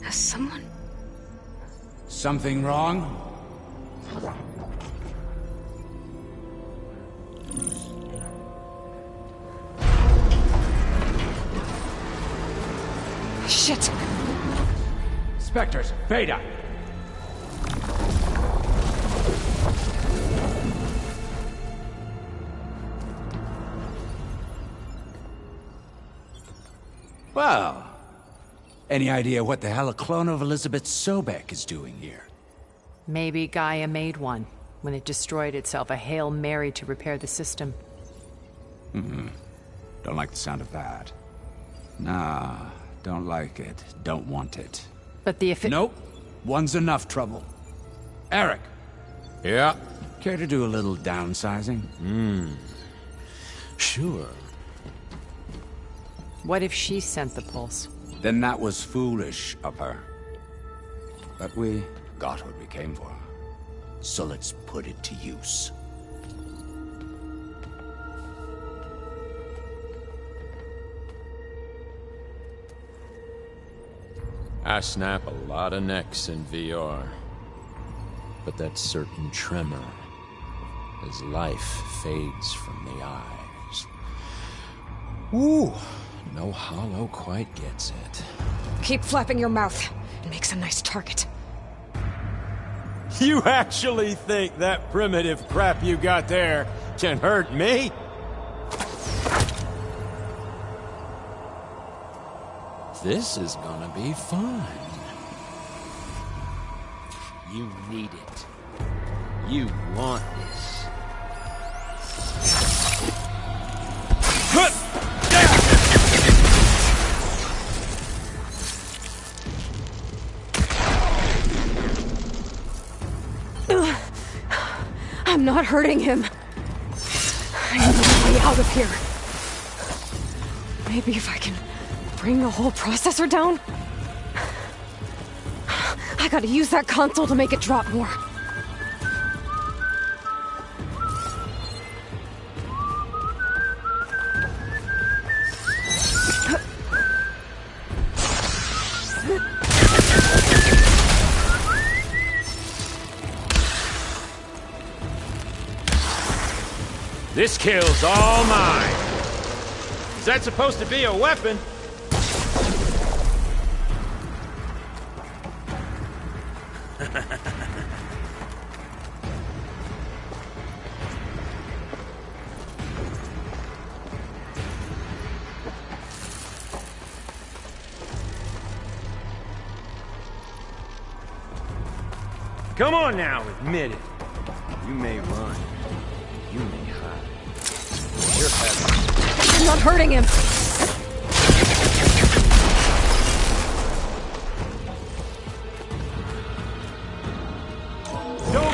Has someone... Something wrong? Shit! Spectres, Beta! Well, any idea what the hell a clone of Elizabeth Sobek is doing here? Maybe Gaia made one, when it destroyed itself, a Hail Mary to repair the system. Don't like the sound of that. Nah, don't like it. Don't want it. But the Nope. One's enough trouble. Eric. Yeah? Care to do a little downsizing? Sure. What if she sent the pulse? Then that was foolish of her. But we got what we came for. So let's put it to use. I snap a lot of necks in VR. But that certain tremor as life fades from the eyes. Ooh, No hollow quite gets it. Keep flapping your mouth. It makes a nice target. You actually think that primitive crap you got there can hurt me? This is gonna be fun. You need it. You want this. I'm not hurting him. I need a way out of here. Maybe if I can bring the whole processor down? I gotta use that console to make it drop more. This kill's all mine. Is that supposed to be a weapon? Come on now, admit it. You may run. You may hide. You're heavy. I'm not hurting him.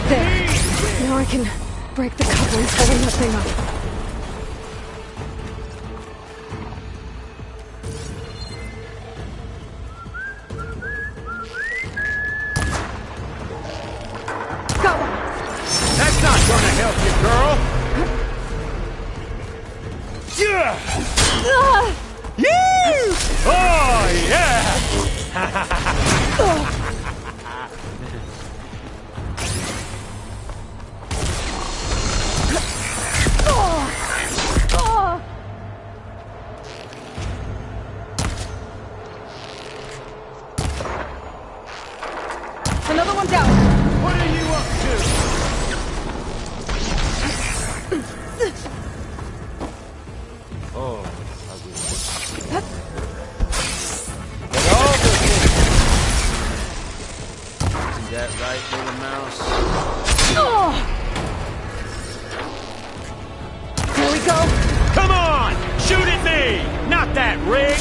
There. Now I can break the couplings holding that thing up. Another one down. What are you up to? Oh, ugly. But all the things. Isn't that right, little mouse? Oh. There we go. Come on! Shoot at me! Not that rig!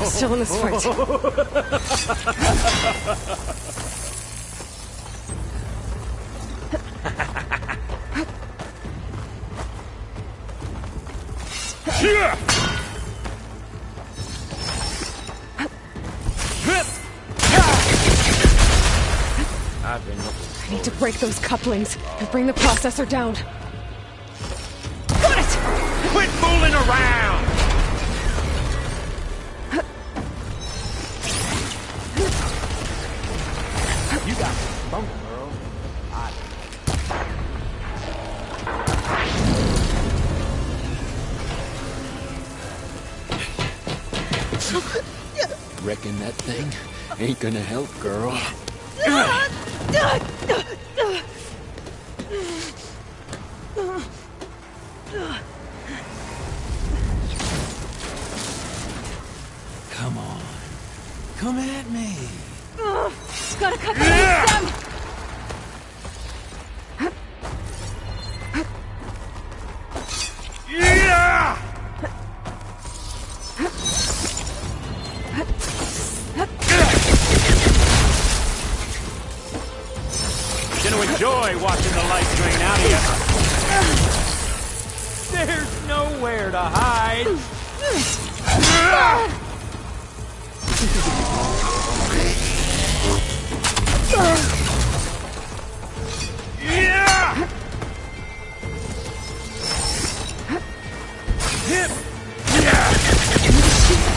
Still in this fight. I need to break those couplings and bring the processor down. Got it! Quit fooling around! You got this bump, girl. Reckon that thing ain't gonna help, girl. Come on. Come at me. Gotta cut the leads down. Yeah! Gonna enjoy watching the light drain out of you. There's nowhere to hide. Yeah!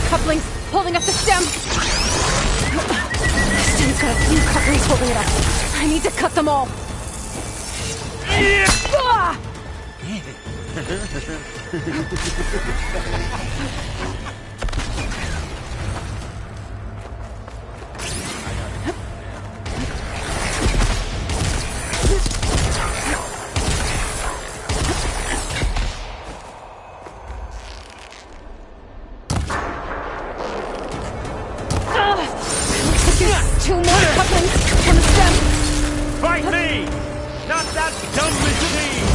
Couplings holding up the stem. He's got a few companies holding it up. I need to cut them all. Ah! Two more couplings on the stem. Fight me! Not that dumb machine!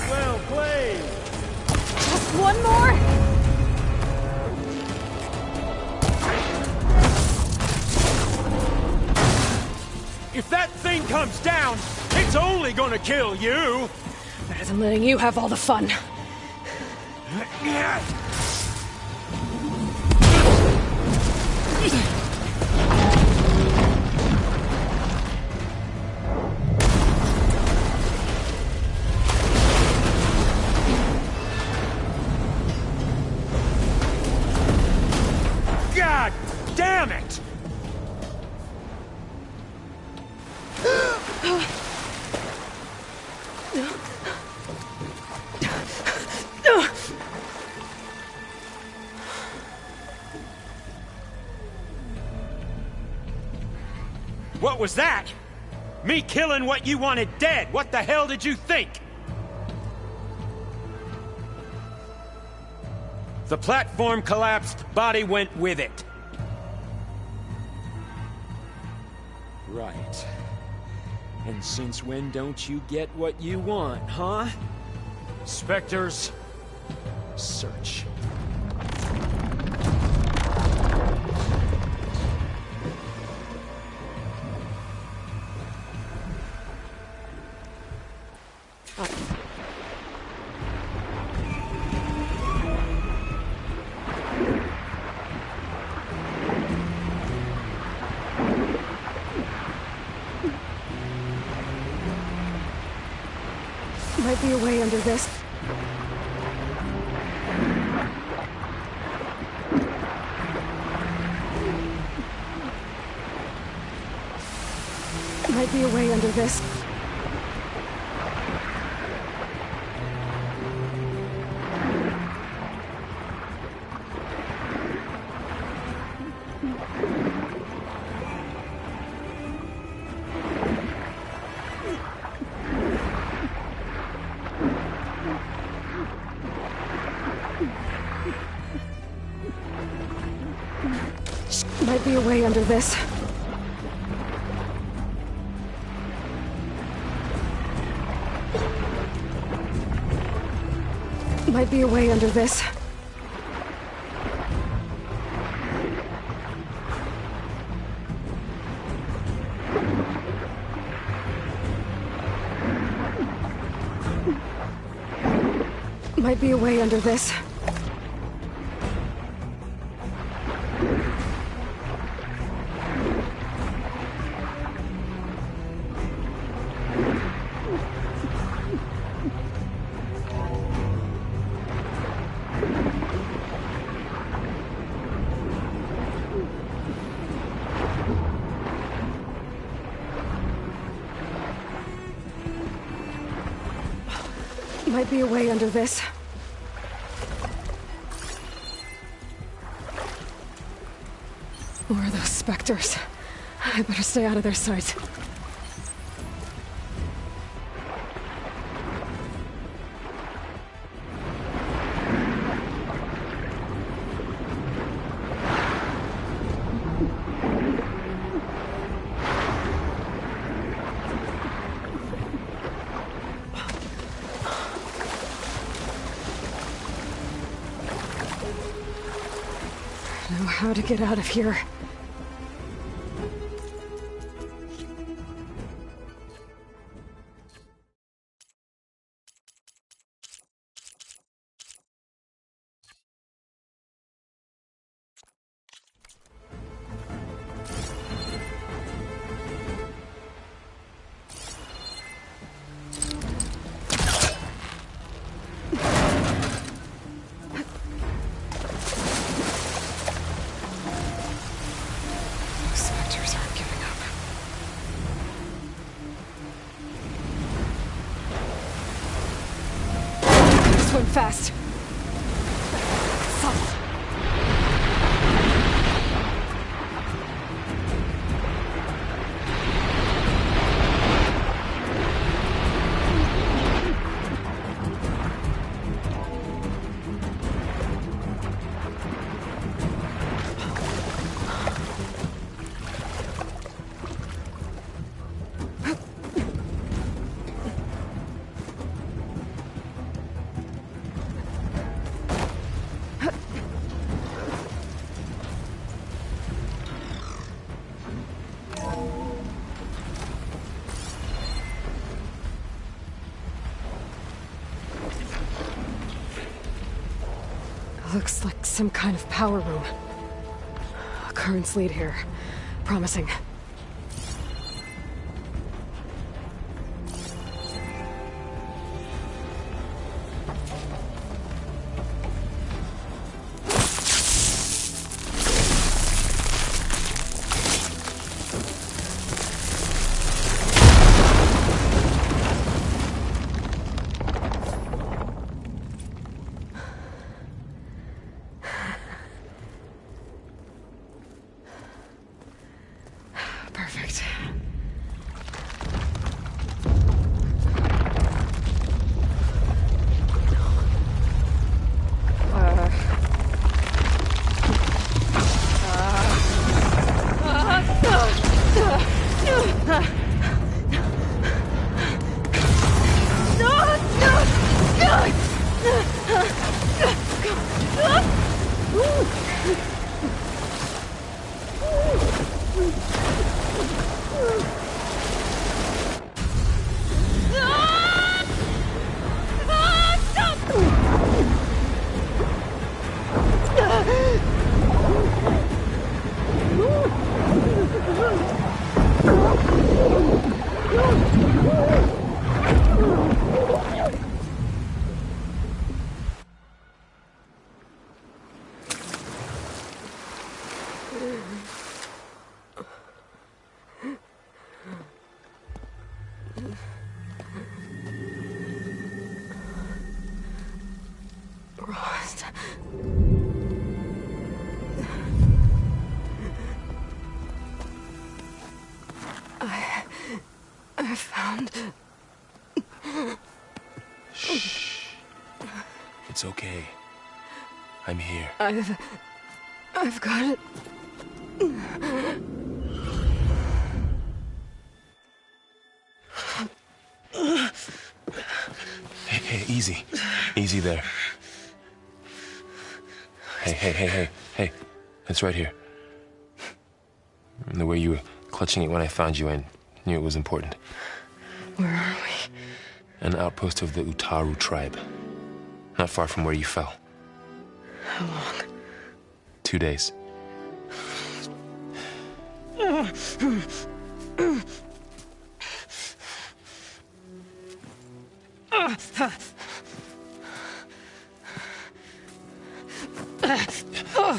Well played! Just one more? If that thing comes down, it's only gonna kill you! Better than letting you have all the fun. God damn it! What was that? Me killing what you wanted dead. What the hell did you think? The platform collapsed, body went with it. Right. And since when don't you get what you want, huh? Spectres, search. Might be a way under this. Might be a way under this. Might be a way under this. Might be a way under this. Might be a way under this. Might be a way under this. More of those specters. I better stay out of their sight. Know how to get out of here. fast. Subtle. Looks like some kind of power room. Currents lead here. Promising. Perfect. Rost. I found... Shh. It's okay. I'm here. I've got it. Hey, easy. Easy there. Hey. It's right here. And the way you were clutching it when I found you, I knew it was important. Where are we? An outpost of the Utaru tribe. Not far from where you fell. How long? 2 days.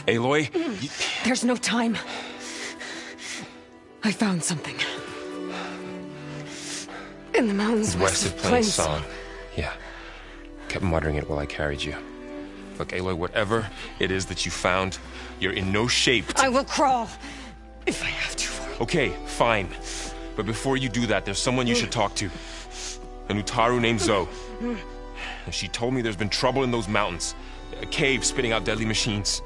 Aloy? There's no time. I found something. In the mountains west of Plain Song. Yeah. Kept muttering it while I carried you. Look, Aloy, whatever it is that you found, you're in no shape to... I will crawl, if I have to. Okay, fine. But before you do that, there's someone you should talk to. An Utaru named Zoe. And she told me there's been trouble in those mountains. A cave spitting out deadly machines.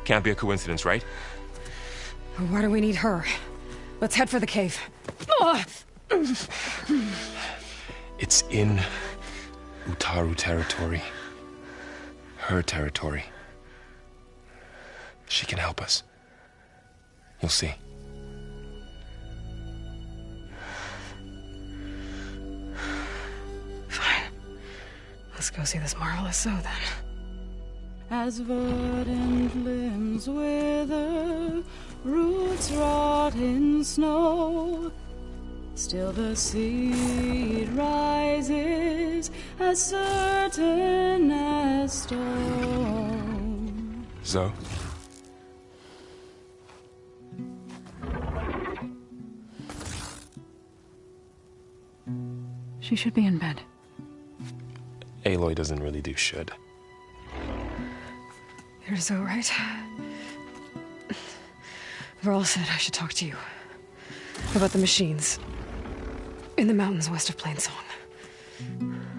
Can't be a coincidence, right? Why do we need her? Let's head for the cave. It's in Utaru territory. Her territory. She can help us. You'll see. Fine. Let's go see this marvelous Zoe then. As verdant limbs wither, roots rot in snow, still the seed rises as certain as stone. Zoe? She should be in bed. Aloy doesn't really do should. You're so right. Varl said I should talk to you about the machines in the mountains west of Plainsong.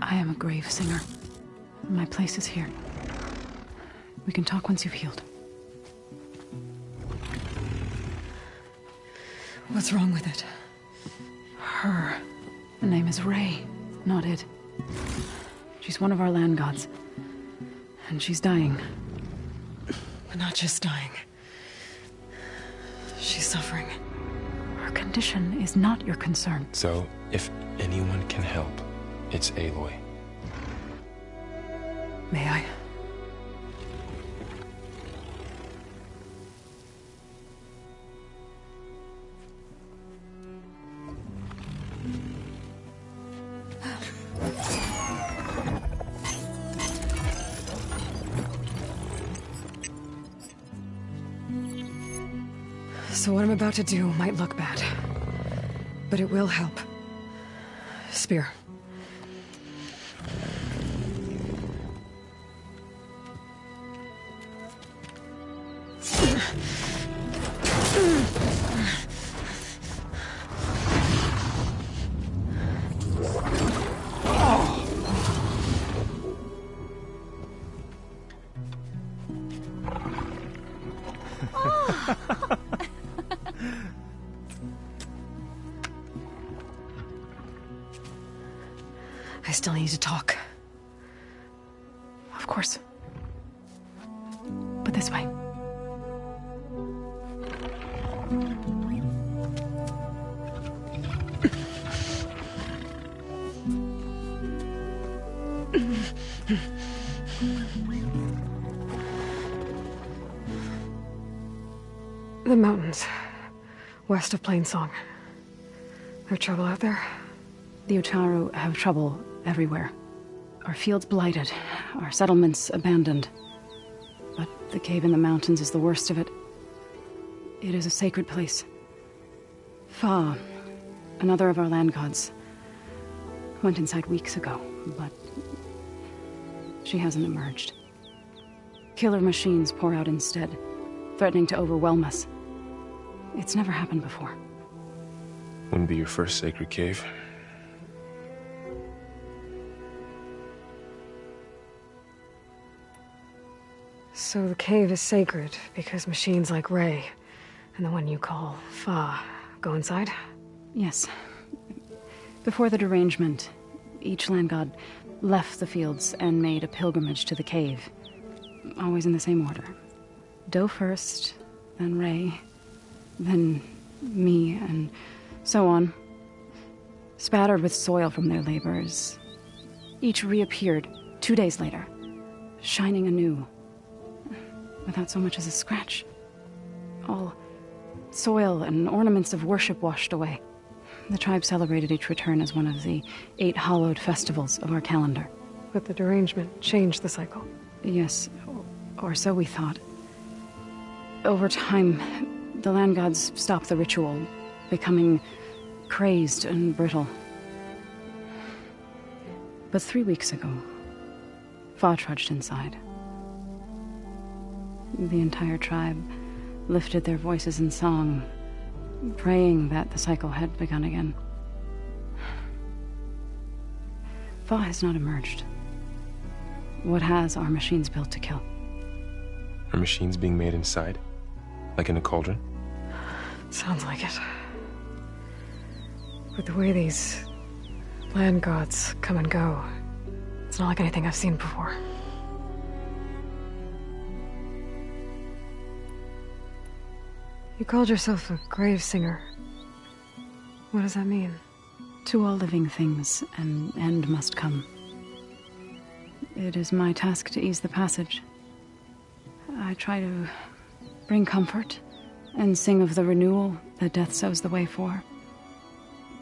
I am a grave singer. My place is here. We can talk once you've healed. What's wrong with it? Her. The name is Ray, not it. She's one of our land gods. And she's dying. But not just dying. She's suffering. Her condition is not your concern. So, if anyone can help, it's Aloy. May I? So what I'm about to do might look bad, but it will help. Spear. I still need to talk. Of course. But this way. The mountains, west of Plainsong. There's trouble out there? The Utaru have trouble everywhere. Our fields blighted, our settlements abandoned. But the cave in the mountains is the worst of it. It is a sacred place. Fa, another of our land gods, went inside weeks ago, but she hasn't emerged. Killer machines pour out instead, threatening to overwhelm us. It's never happened before. Wouldn't be your first sacred cave. So the cave is sacred because machines like Ray and the one you call Fa go inside? Yes. Before the derangement, each land god left the fields and made a pilgrimage to the cave. Always in the same order. Do first, then Ray, then me, and so on. Spattered with soil from their labors. Each reappeared 2 days later, shining anew, without so much as a scratch. All soil and ornaments of worship washed away. The tribe celebrated each return as one of the 8 hallowed festivals of our calendar. But the derangement changed the cycle. Yes, or so we thought. Over time, the land gods stopped the ritual, becoming crazed and brittle. But 3 weeks ago, Fa trudged inside. The entire tribe lifted their voices in song, praying that the cycle had begun again. Fa has not emerged. What has are machines built to kill? Are machines being made inside? Like in a cauldron? Sounds like it. But the way these land gods come and go, it's not like anything I've seen before. You called yourself a grave singer. What does that mean? To all living things, an end must come. It is my task to ease the passage. I try to bring comfort and sing of the renewal that death sows the way for.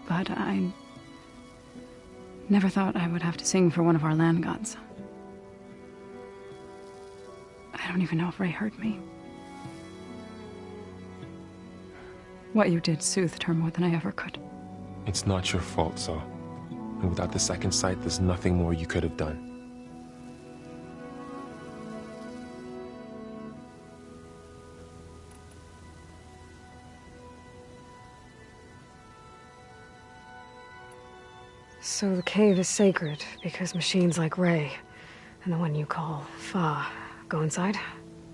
But I never thought I would have to sing for one of our land gods. I don't even know if Ray heard me. What you did soothed her more than I ever could. It's not your fault, Zo. And without the second sight, there's nothing more you could have done. So the cave is sacred because machines like Ray and the one you call Fa go inside?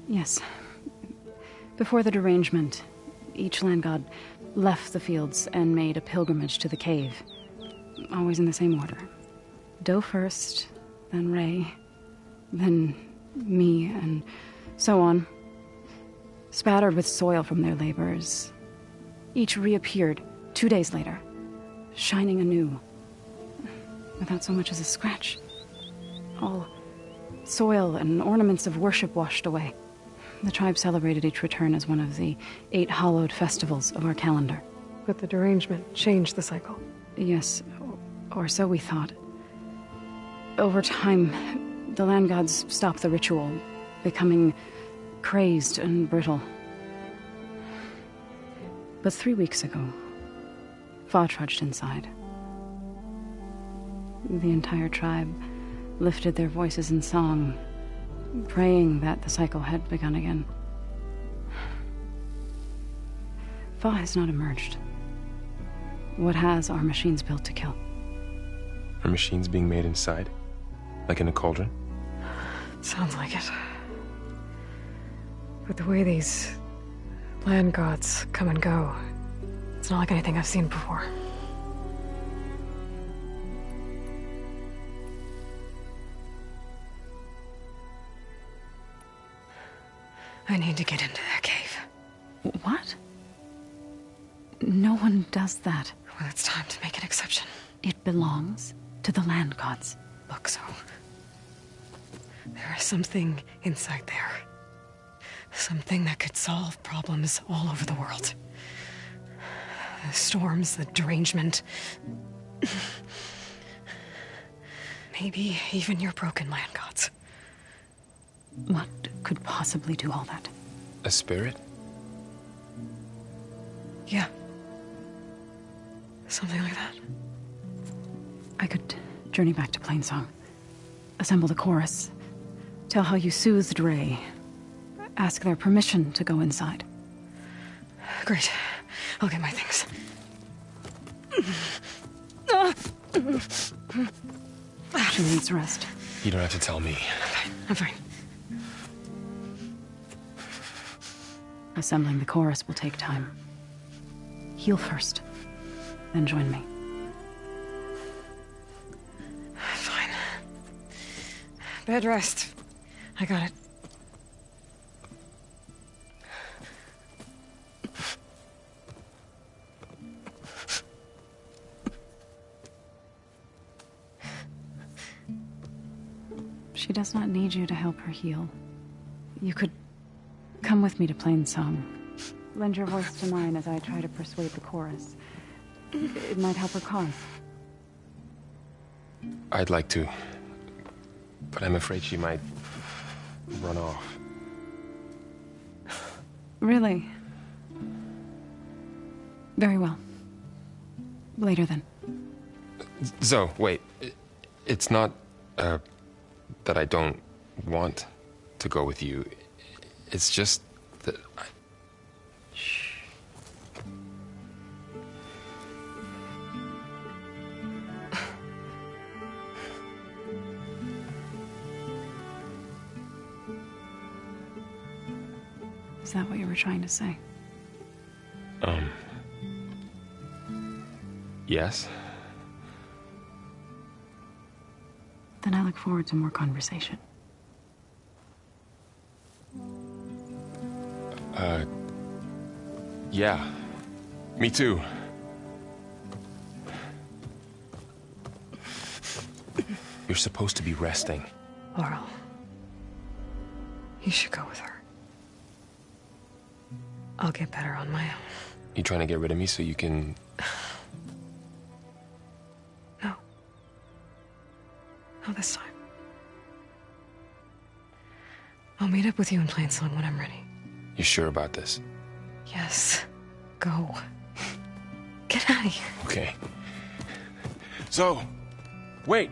Yes. Before the derangement, each land god left the fields and made a pilgrimage to the cave. Always in the same order. Do first, then Ray, then me, and so on. Spattered with soil from their labors, each reappeared 2 days later, shining anew, without so much as a scratch. All soil and ornaments of worship washed away. The tribe celebrated each return as one of the 8 hallowed festivals of our calendar. But the derangement changed the cycle. Yes, or so we thought. Over time, the land gods stopped the ritual, becoming crazed and brittle. But 3 weeks ago, Fa trudged inside. The entire tribe lifted their voices in song, praying that the cycle had begun again. Fa has not emerged. What has are machines built to kill. Are machines being made inside? Like in a cauldron? Sounds like it. But the way these land gods come and go, it's not like anything I've seen before. I need to get into that cave. What? No one does that. Well, it's time to make an exception. It belongs to the land gods. Look, so there is something inside there. Something that could solve problems all over the world. The storms, the derangement. Maybe even your broken land gods. What could possibly do all that? A spirit? Yeah. Something like that. I could journey back to Plainsong, assemble the chorus, tell how you soothed Ray, ask their permission to go inside. Great. I'll get my things. She needs rest. You don't have to tell me. I'm fine. Assembling the chorus will take time. Heal first, then join me. Fine. Bed rest. I got it. She does not need you to help her heal. You could come with me to Plainsong. Lend your voice to mine as I try to persuade the chorus. It might help her cause. I'd like to, but I'm afraid she might run off. Really? Very well. Later then. Zoe, wait. It's not, that I don't want to go with you. It's just that I... Shh. Is that what you were trying to say? Yes? Then I look forward to more conversation. Yeah. Me too. You're supposed to be resting. Laurel, you should go with her. I'll get better on my own. You trying to get rid of me so you can... No. Not this time. I'll meet up with you in Plainsong when I'm ready. You sure about this? Yes. Go. Get out of here. Okay. So, wait.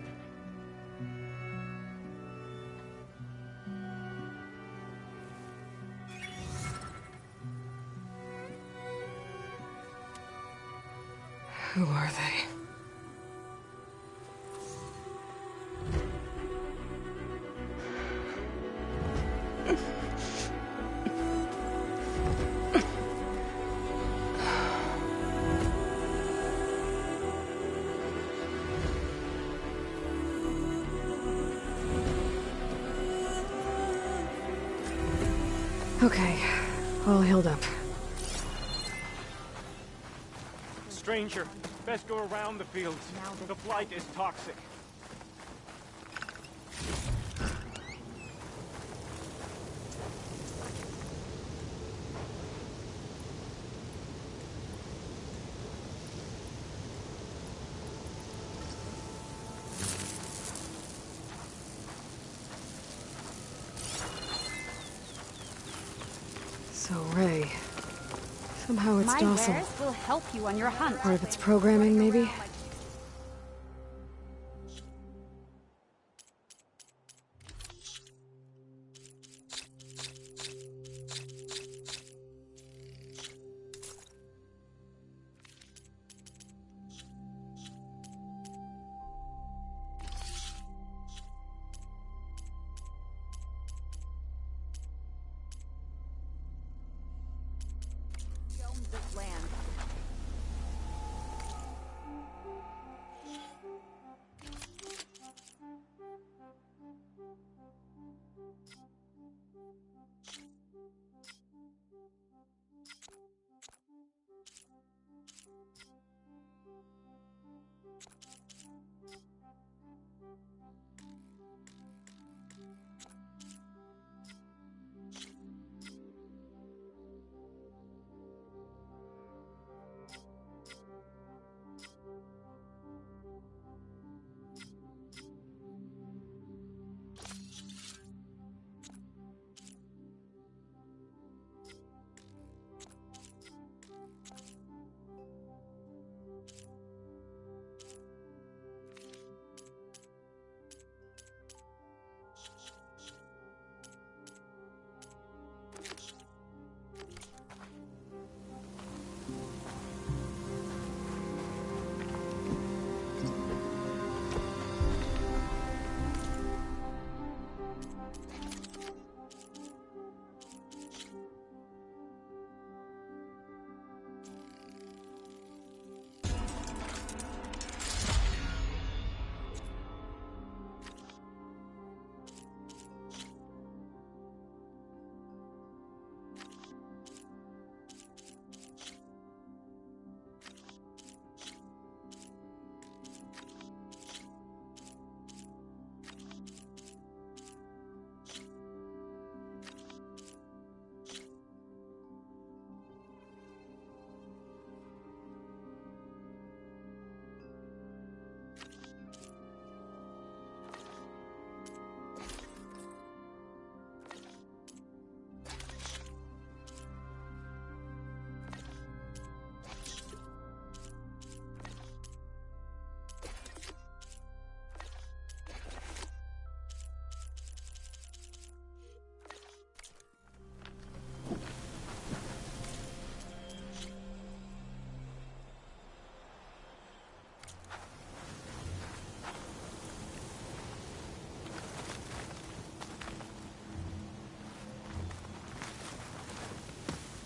Who are they? Okay, all healed up. Stranger, best go around the fields. The blight is toxic. So, Ray. Somehow it's My docile. wares will help you on your hunt. Part of its programming, maybe? Of land.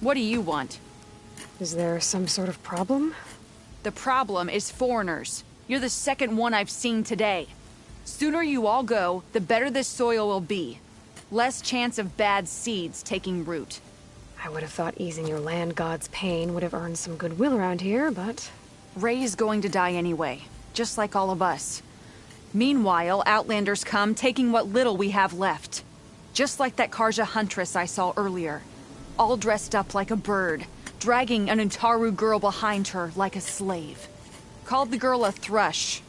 What do you want? Is there some sort of problem? The problem is foreigners. You're the second one I've seen today. Sooner you all go, the better this soil will be. Less chance of bad seeds taking root. I would have thought easing your land god's pain would have earned some goodwill around here, but... Ray's going to die anyway, just like all of us. Meanwhile, Outlanders come, taking what little we have left. Just like that Karja huntress I saw earlier. All dressed up like a bird, dragging an Utaru girl behind her like a slave. Called the girl a thrush.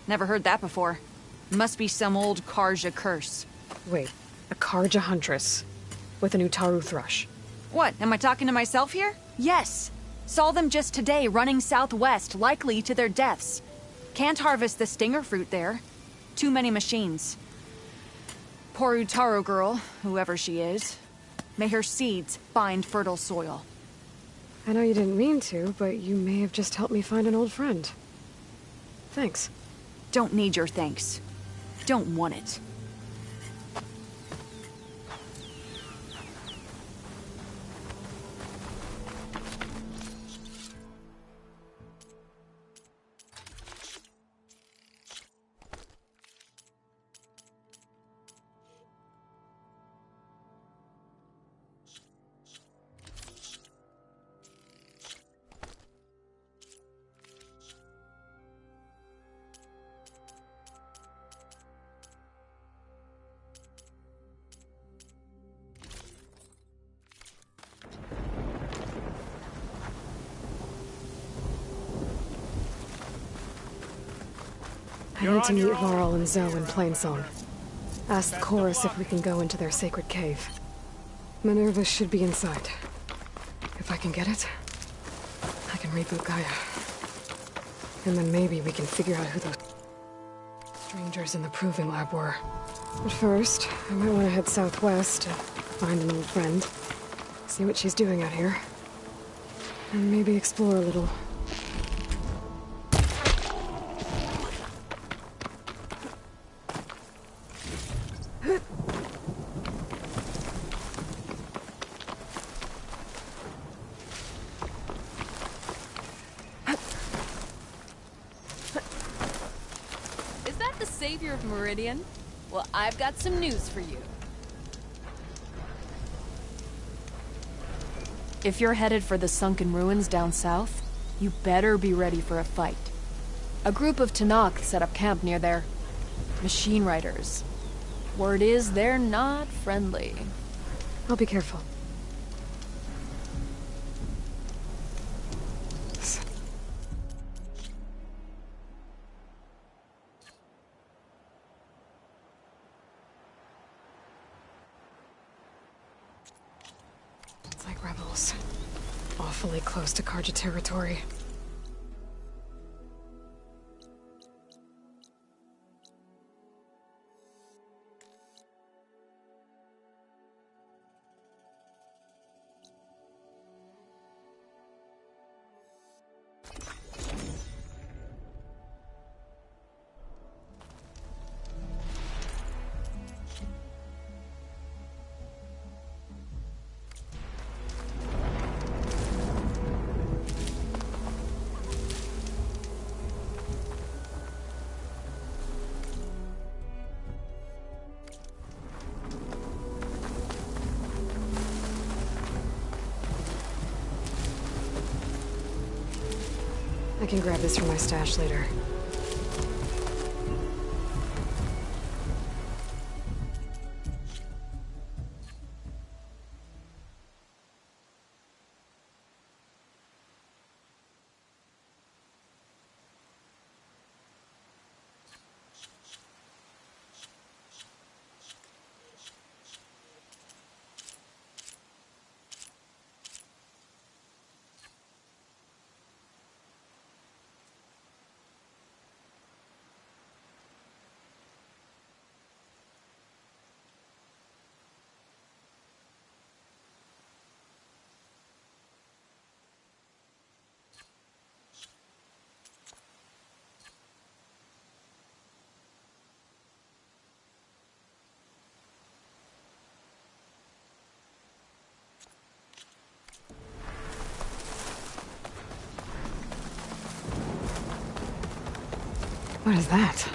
Never heard that before. Must be some old Karja curse. Wait, a Karja huntress with an Utaru thrush. What, am I talking to myself here? Yes. Saw them just today running southwest, likely to their deaths. Can't harvest the stinger fruit there. Too many machines. Poor Utaru girl, whoever she is. May her seeds find fertile soil. I know you didn't mean to, but you may have just helped me find an old friend. Thanks. Don't need your thanks. Don't want it. I need to meet Varl and Zoe in Plainsong. Ask the chorus if we can go into their sacred cave. Minerva should be inside. If I can get it, I can reboot Gaia. And then maybe we can figure out who those strangers in the proving lab were. But first, I might want to head southwest to find an old friend. See what she's doing out here. And maybe explore a little. Is that the savior of Meridian? Well, I've got some news for you. If you're headed for the sunken ruins down south, you better be ready for a fight. A group of Tanakh set up camp near there. Machine riders. Word is they're not friendly. I'll be careful. It's like rebels. Awfully close to Karja territory. I can grab this from my stash later. What is that?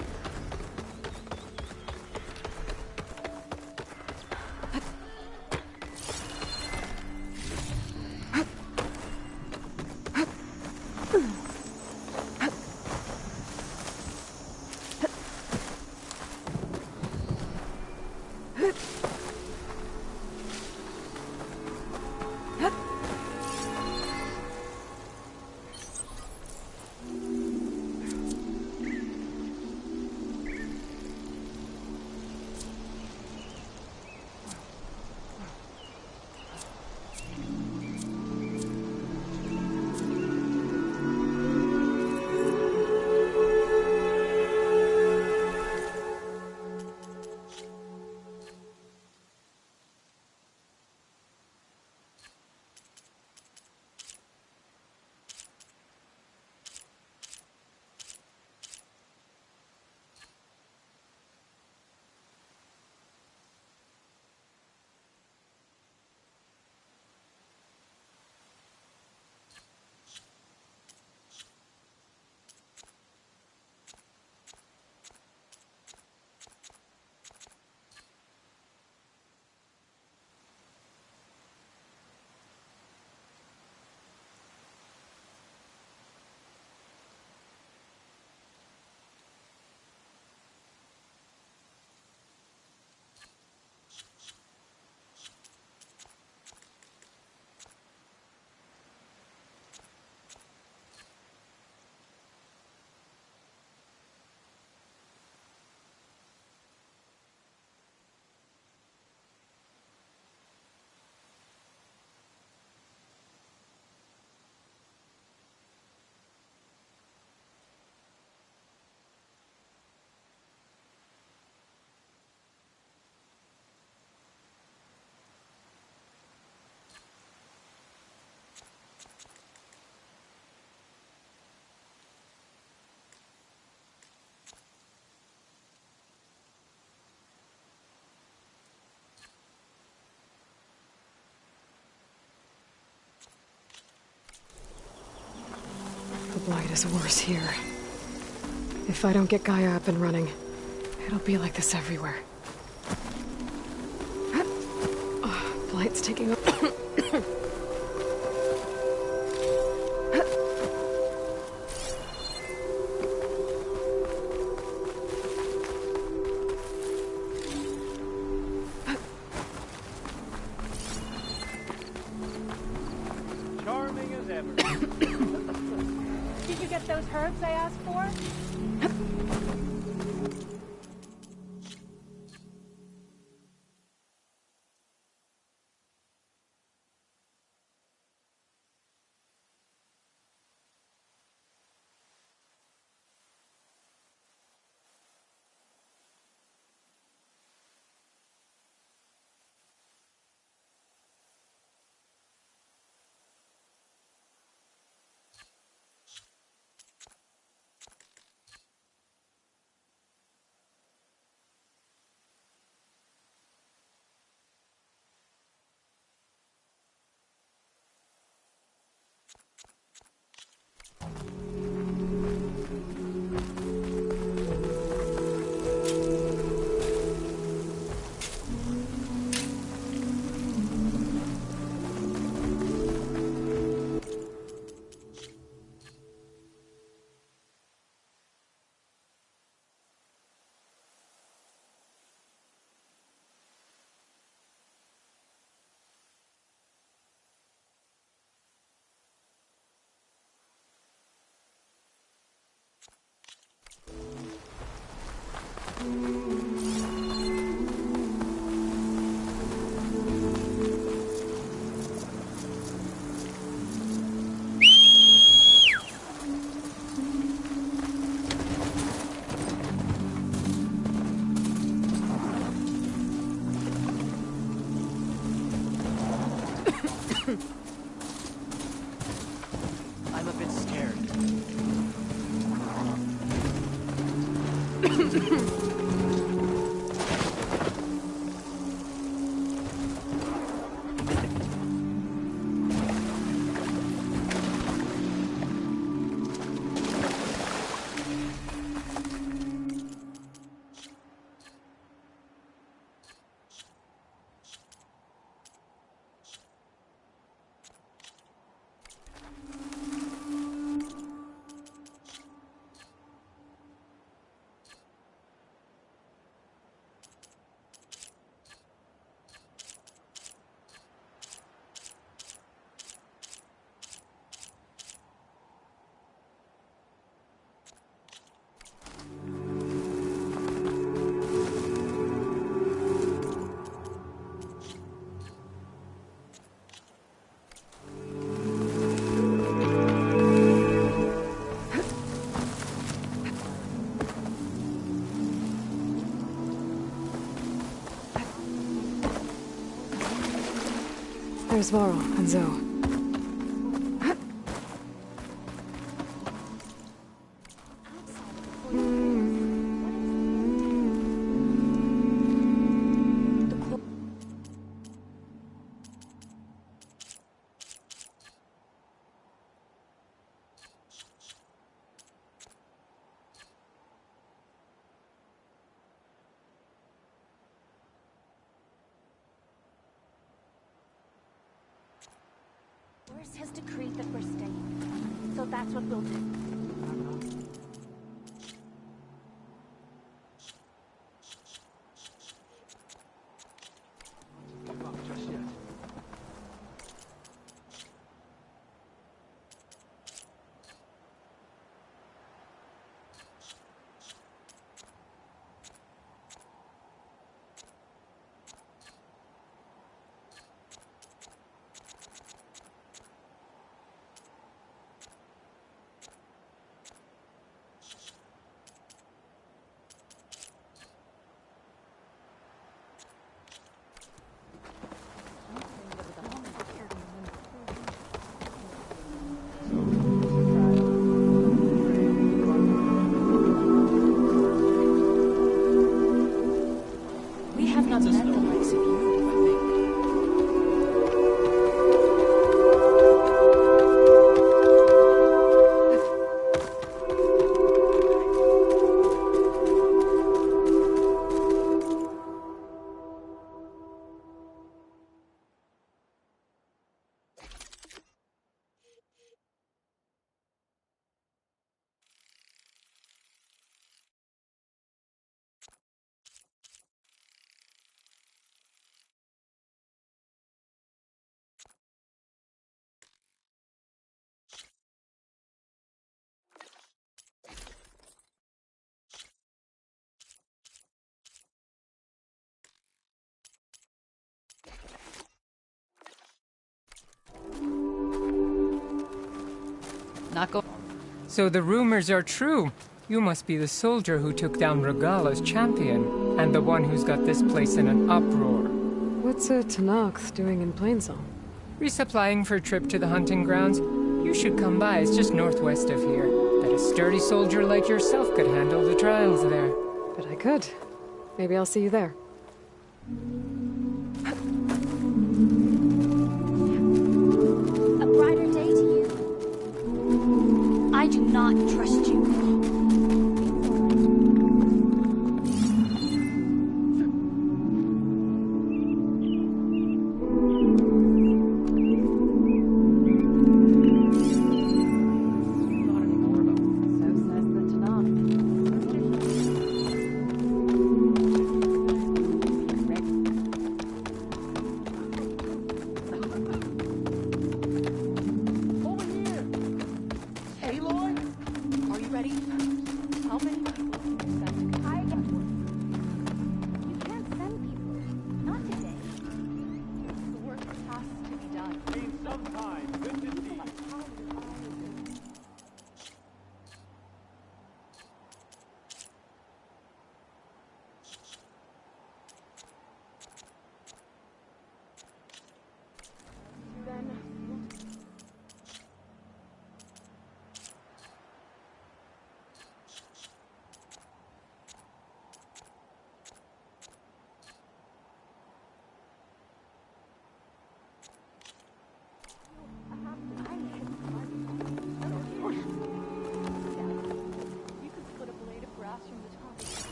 is worse here. If I don't get Gaia up and running, it'll be like this everywhere. Flight's taking up. Charming as ever. Did you get those herbs I asked for? I'm a bit scared. There's Varl and Zoe. Boris has decreed that we're staying, so that's what we'll do. Not go. So the rumors are true. You must be the soldier who took down Regala's champion, and the one who's got this place in an uproar. What's a Tanakh doing in Plainsong? Resupplying for a trip to the hunting grounds. You should come by, it's just northwest of here. Bet a sturdy soldier like yourself could handle the trials there. But I could. Maybe I'll see you there. A brighter day to you. I do not trust you.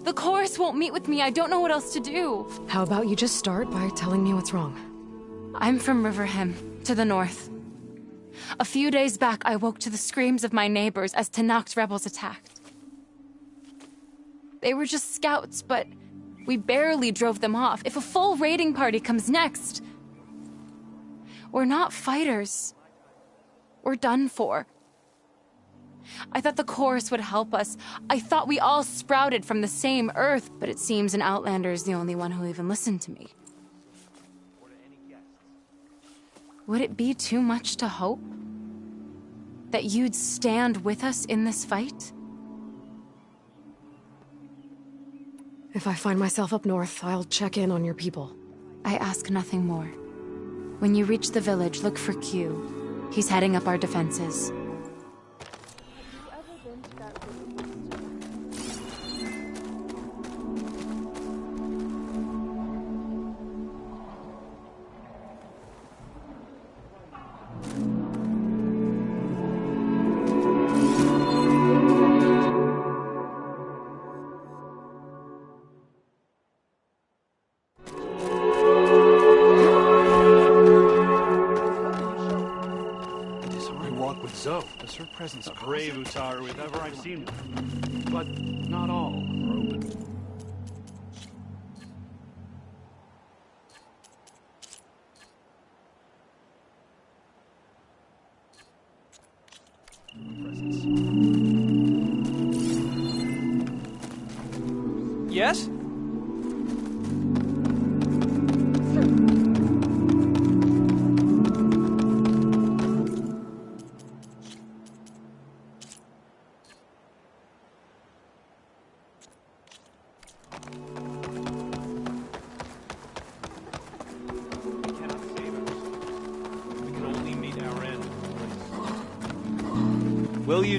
The chorus won't meet with me. I don't know what else to do. How about you just start by telling me what's wrong? I'm from Riverham, to the north. A few days back, I woke to the screams of my neighbors as Tanakh's rebels attacked. They were just scouts, but we barely drove them off. If a full raiding party comes next, we're not fighters. We're done for. I thought the chorus would help us. I thought we all sprouted from the same earth, but it seems an Outlander is the only one who even listened to me. Would it be too much to hope that you'd stand with us in this fight? If I find myself up north, I'll check in on your people. I ask nothing more. When you reach the village, look for Q. He's heading up our defenses. Her presence brave Utaru if ever I've seen one. But not all are open. Yes? Will you...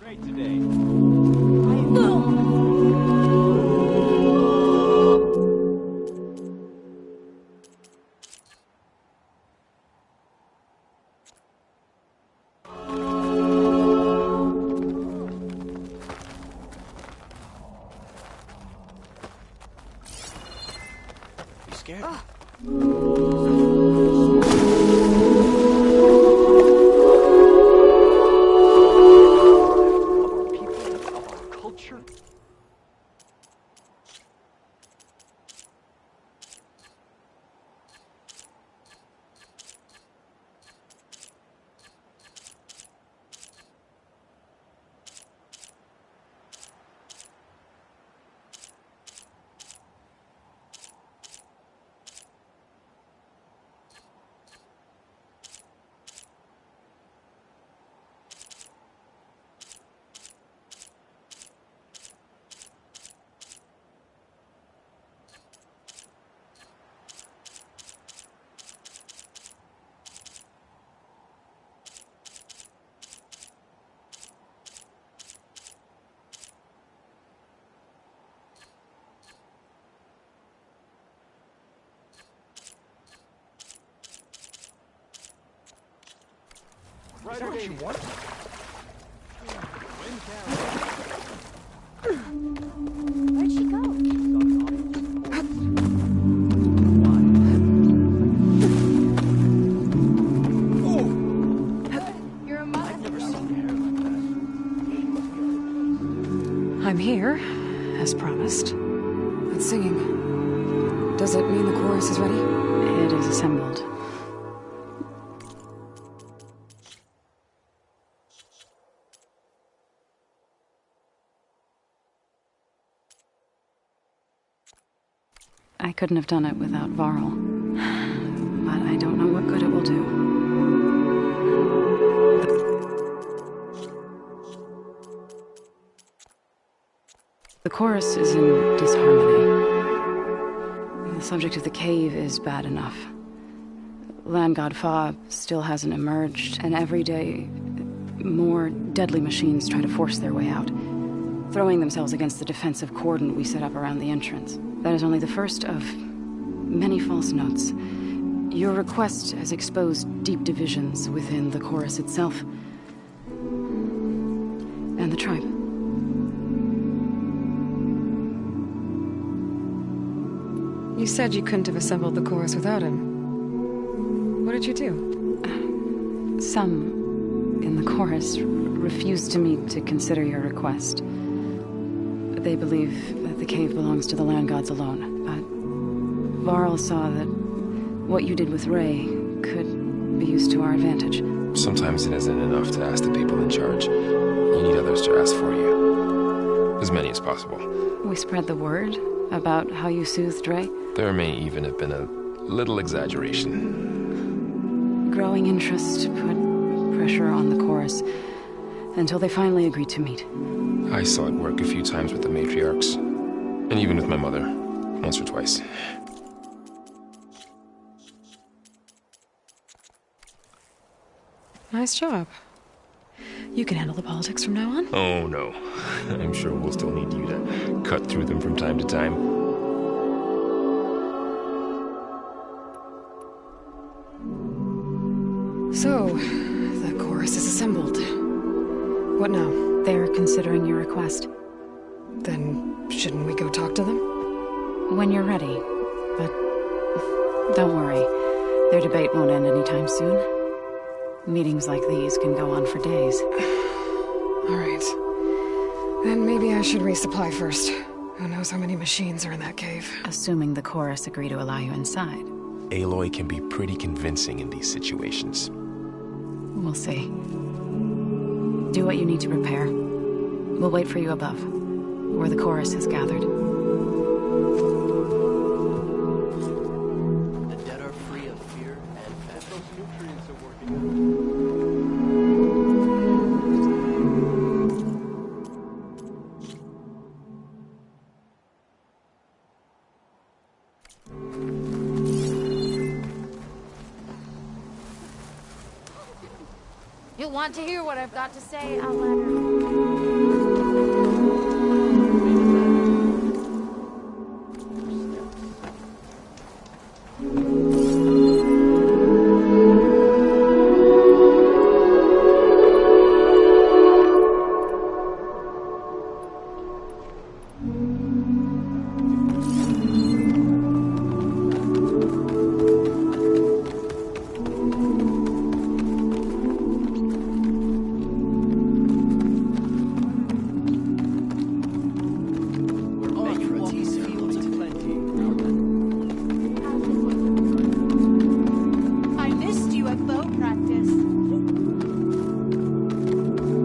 Great today. You scared? brighter day. What? Where'd she go? You're a mother. I've never seen hair like that. I'm here, as promised. But singing. Does it mean the chorus is ready? It is assembled. I couldn't have done it without Varl. But I don't know what good it will do. The chorus is in disharmony. The subject of the cave is bad enough. Land God Fa still hasn't emerged, and every day more deadly machines try to force their way out, throwing themselves against the defensive cordon we set up around the entrance. That is only the first of many false notes. Your request has exposed deep divisions within the chorus itself and the tribe. You said you couldn't have assembled the chorus without him. What did you do? Some in the chorus refused to meet to consider your request. They believe that the cave belongs to the land gods alone, but Varl saw that what you did with Ray could be used to our advantage. Sometimes it isn't enough to ask the people in charge. You need others to ask for you. As many as possible. We spread the word about how you soothed Ray. There may even have been a little exaggeration. Growing interest put pressure on the chorus until they finally agreed to meet. I saw it work a few times with the matriarchs, and even with my mother, once or twice. Nice job. You can handle the politics from now on? Oh no. I'm sure we'll still need you to cut through them from time to time. So, the chorus is assembled. What now? They're considering your request. Then, shouldn't we go talk to them? When you're ready. But don't worry. Their debate won't end anytime soon. Meetings like these can go on for days. All right. Then maybe I should resupply first. Who knows how many machines are in that cave? Assuming the chorus agree to allow you inside. Aloy can be pretty convincing in these situations. We'll see. Do what you need to prepare. We'll wait for you above, where the chorus has gathered. The dead are free of fear and famine. Those nutrients are working. You'll want to hear what I've got to say, Outlander.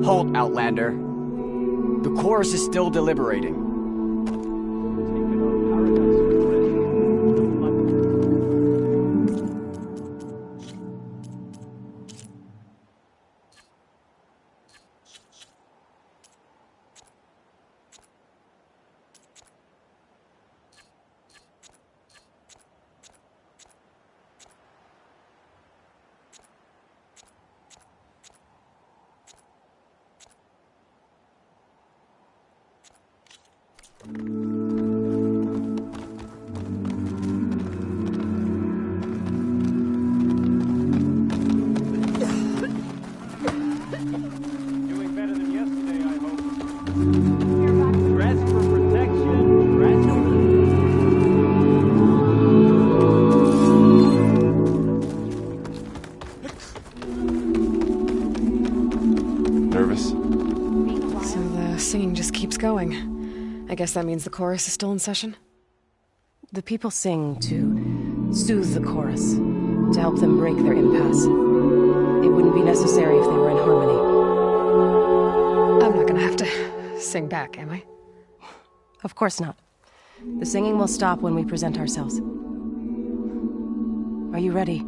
Halt, Outlander. The chorus is still deliberating. it's going. I guess that means the chorus is still in session? The people sing to soothe the chorus, to help them break their impasse. It wouldn't be necessary if they were in harmony. I'm not gonna have to sing back, am I? Of course not. The singing will stop when we present ourselves. Are you ready?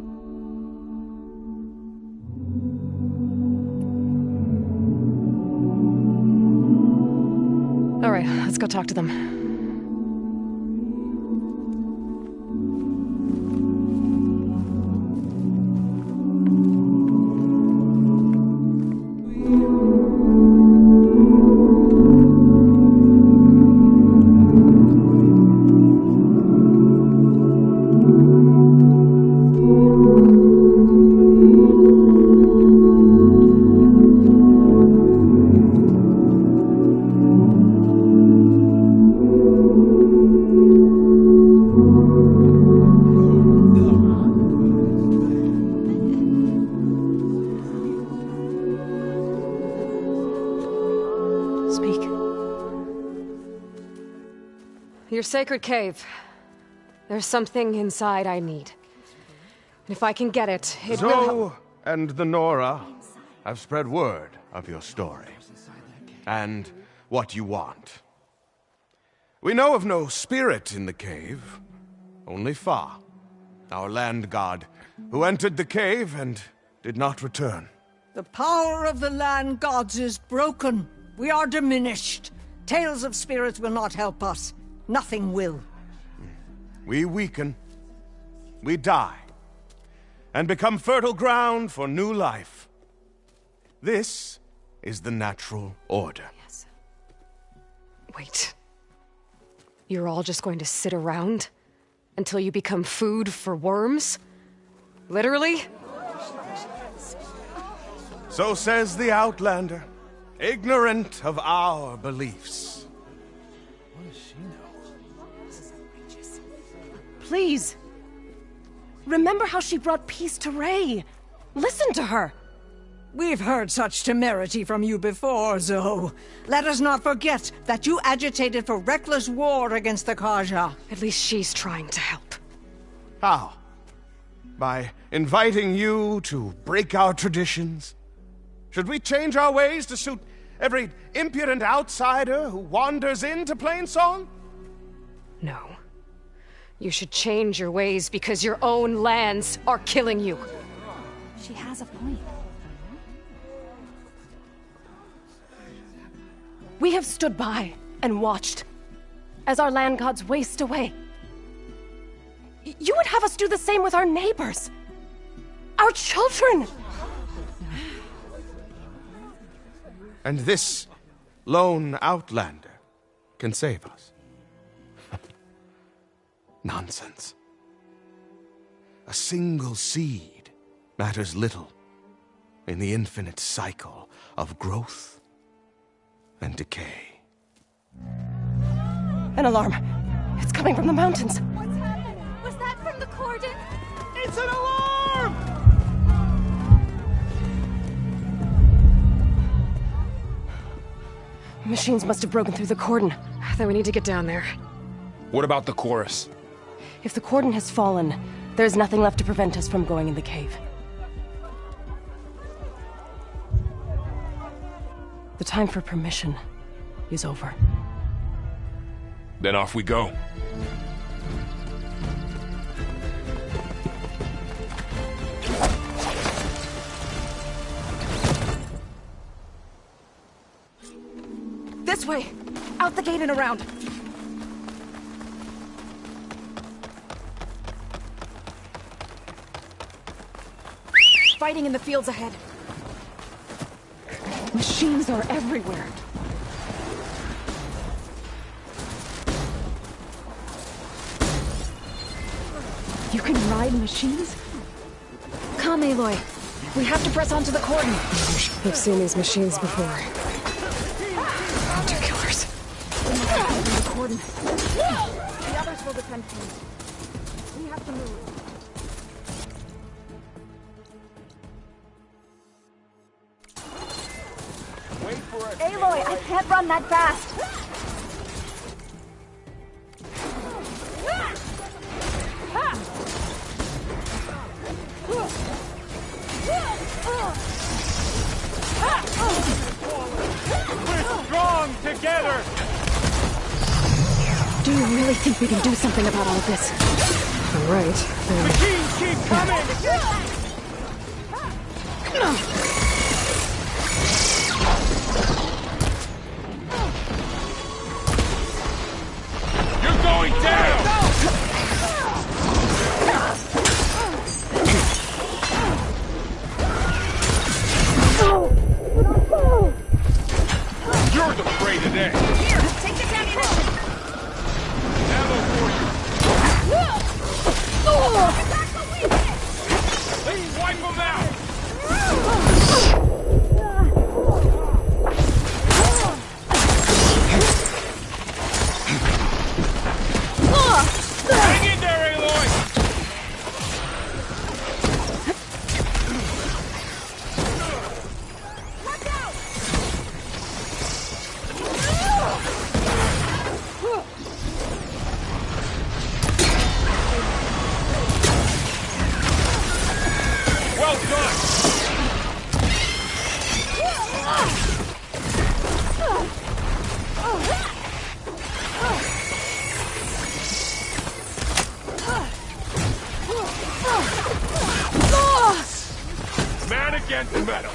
All right, let's go talk to them. Your sacred cave. There's something inside I need. And if I can get it, it will help. Zoe and the Nora have spread word of your story. And what you want. We know of no spirit in the cave. Only Fa, our land god, who entered the cave and did not return. The power of the land gods is broken. We are diminished. Tales of spirits will not help us. Nothing will. We weaken. We die. And become fertile ground for new life. This is the natural order. Yes. Wait. You're all just going to sit around until you become food for worms? Literally? So says the Outlander, ignorant of our beliefs. What does she know? Please. Remember how she brought peace to Ray. Listen to her. We've heard such temerity from you before, Zoe. Let us not forget that you agitated for reckless war against the Kaja. At least she's trying to help. How? By inviting you to break our traditions? Should we change our ways to suit every impudent outsider who wanders into Plainsong? No. You should change your ways because your own lands are killing you. She has a point. We have stood by and watched as our land gods waste away. You would have us do the same with our neighbors, our children. And this lone outlander can save us. Nonsense. A single seed matters little in the infinite cycle of growth and decay. An alarm. It's coming from the mountains. What's happening? Was that from the cordon? It's an alarm! Machines must have broken through the cordon. Then we need to get down there. What about the chorus? If the cordon has fallen, there's nothing left to prevent us from going in the cave. The time for permission is over. Then off we go. This way! Out the gate and around! Fighting in the fields ahead. Machines are everywhere. You can ride machines? Come, Aloy. We have to press onto the cordon. We've seen these machines before. Hunter killers. The cordon. The others will defend me. We have to move. Aloy, I can't run that fast. together! Do you really think we can do something about all of this? All right, then... Machines keep coming! You're going down! You're the prey today! Here, take this ammunition! Ammo for you! Let's wipe them out! Hang in there, Aloy! Watch out! Well done! Man against metal!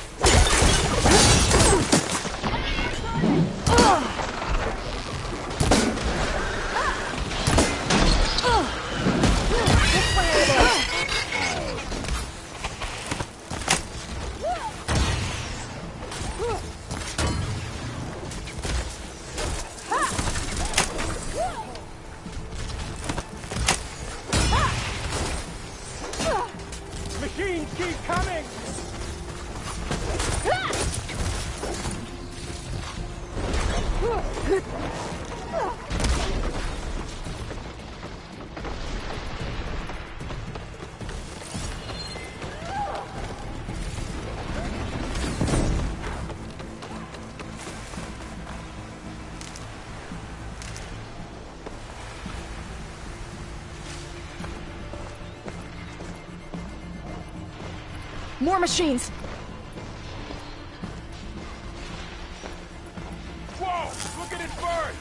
Machines keep coming! More machines! Whoa! Look at it burn!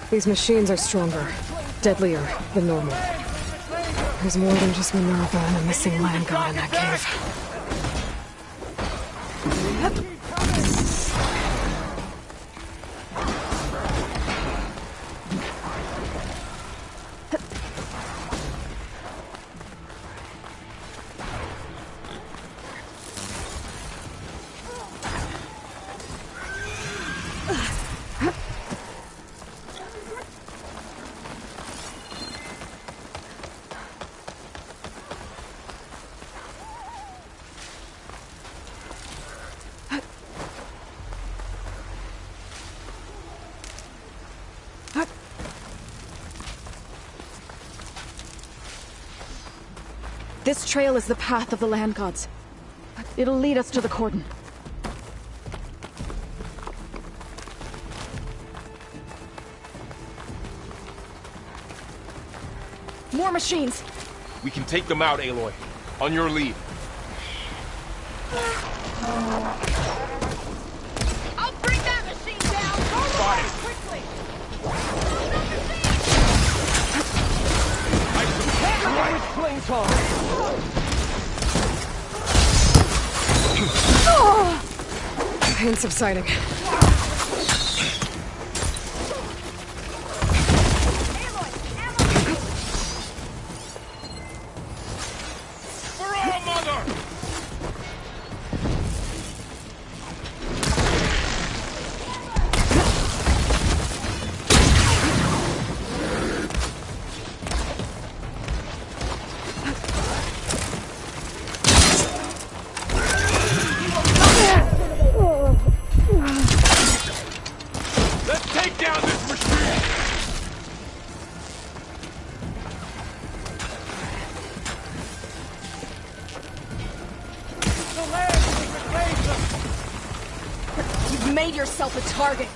These machines are stronger, deadlier than normal. There's more than just Minerva and a missing land god in that cave. This trail is the path of the land gods. It'll lead us to the cordon. More machines! We can take them out, Aloy. On your lead. I'll bring that machine down! Got it. Quickly! Pain subsiding. For all, Mother! Let's take down this machine! The land is reclaimed them! You've made yourself a target!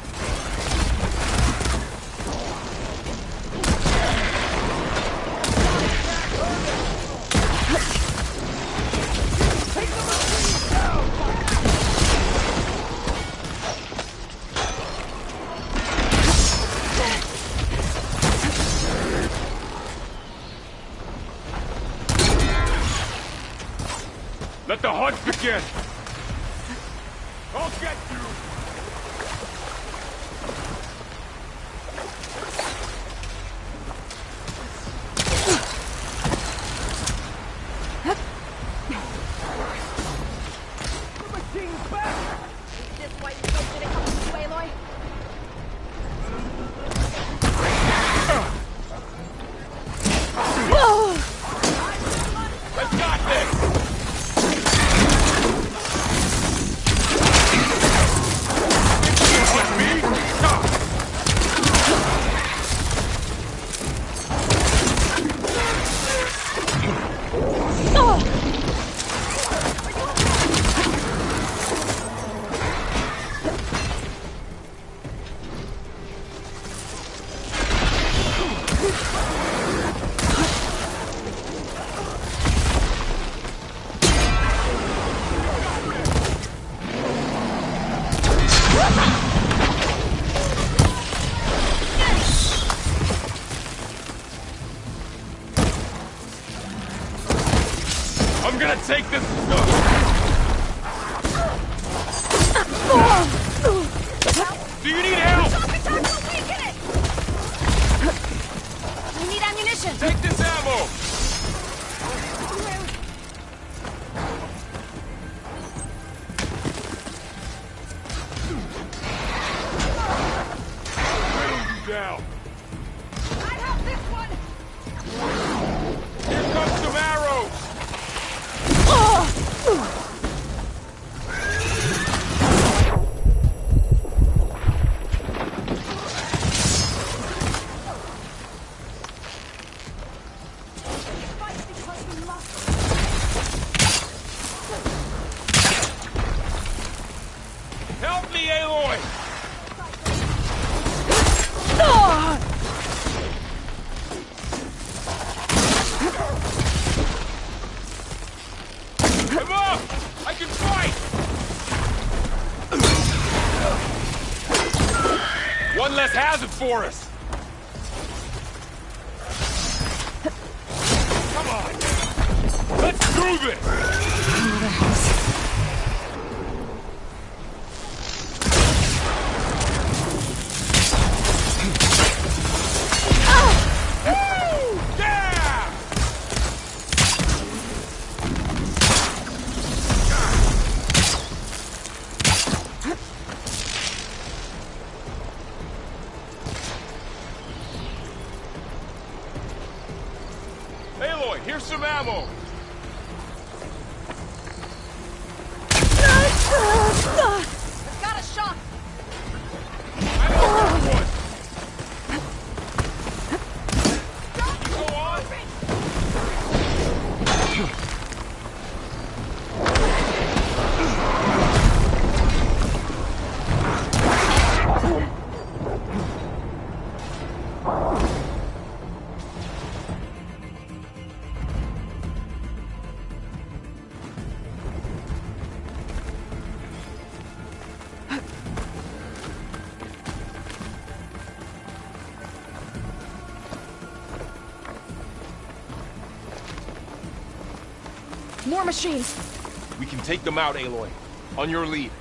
Let the hunt begin! I'll get you! I'm gonna take this stuff! Do you need help? We need ammunition! Take this ammo! Down. I have this one! Here comes some arrows! Help me, Aloy! Come on! I can fight! One less hazard for us! Come on! Let's do this! Aloy, here's some ammo! I've got a shot! Go on! More machines! We can take them out, Aloy. On your lead.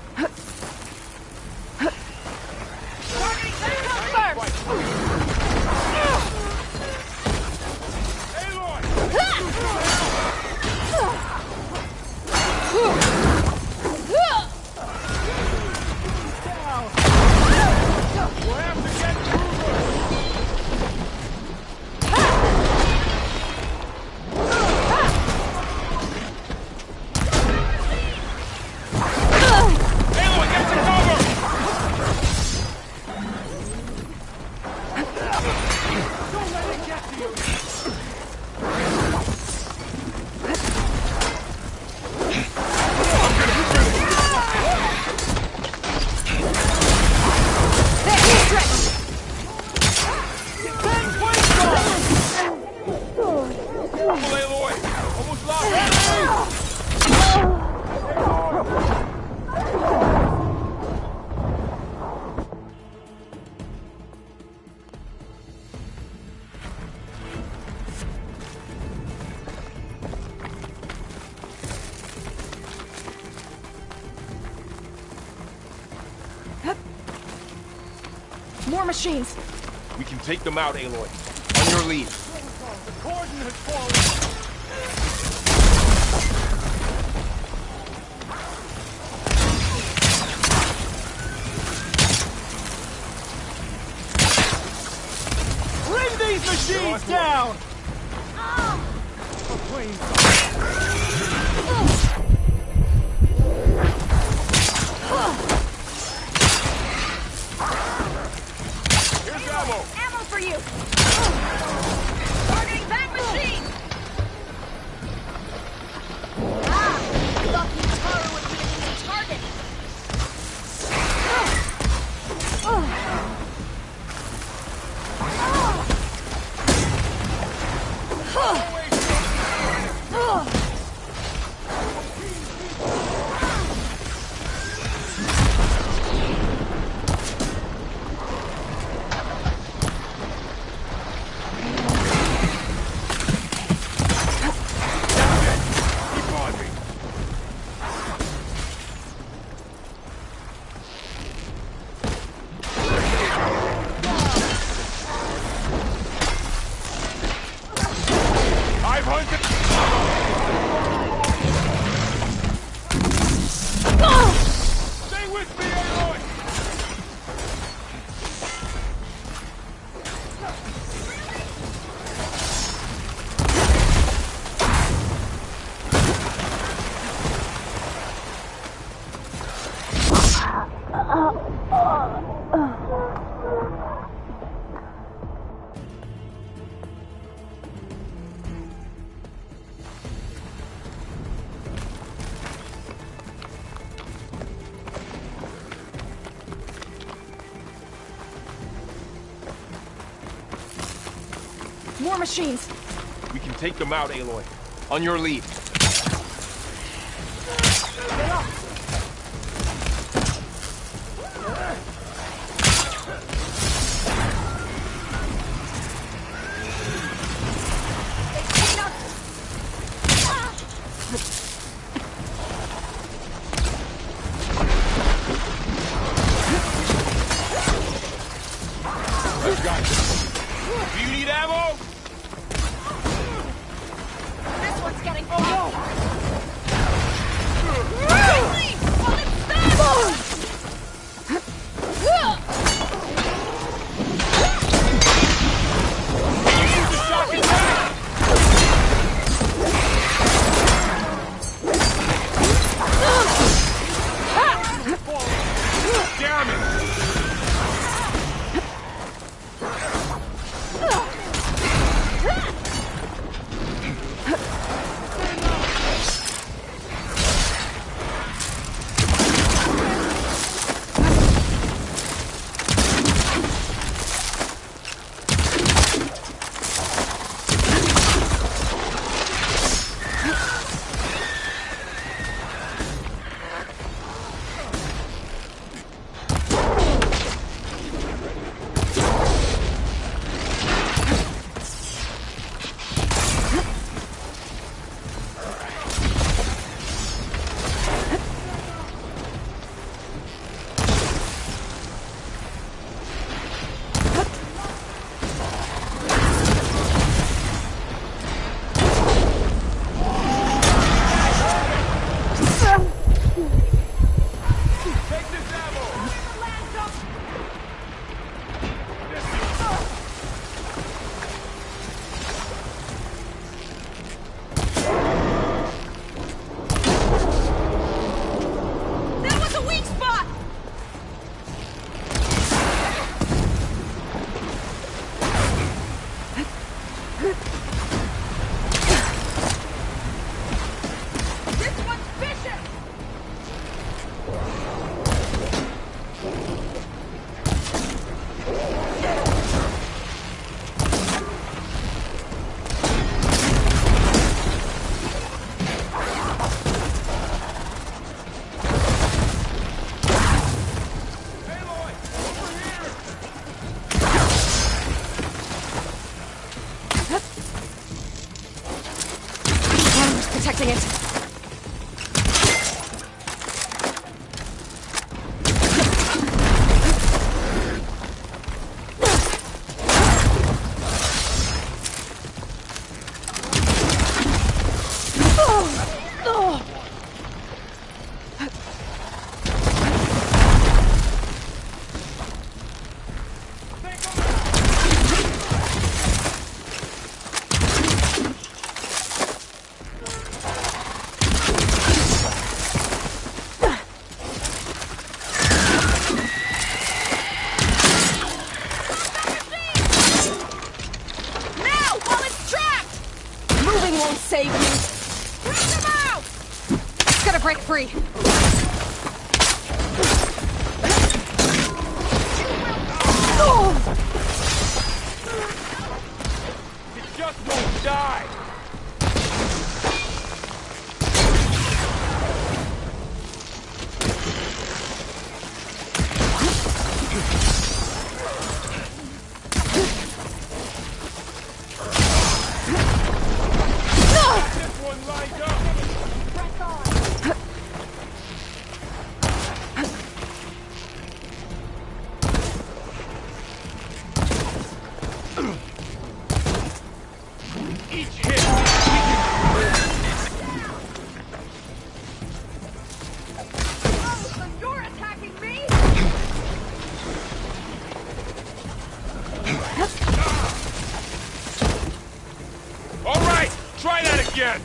More machines! We can take them out, Aloy. On your lead. The cordon has fallen! Bring these machines down! Here's ammo! Ammo for you! Targeting that machine! I thought Yutaro would be an easy target. Stay with me, Aloy! More machines! We can take them out, Aloy. On your lead. Let's go. Do you need ammo? This one's getting full. Damn it! protecting it. won't save me! Bring them out! It's gonna break free! You just won't die! You're attacking me? All right, try that again!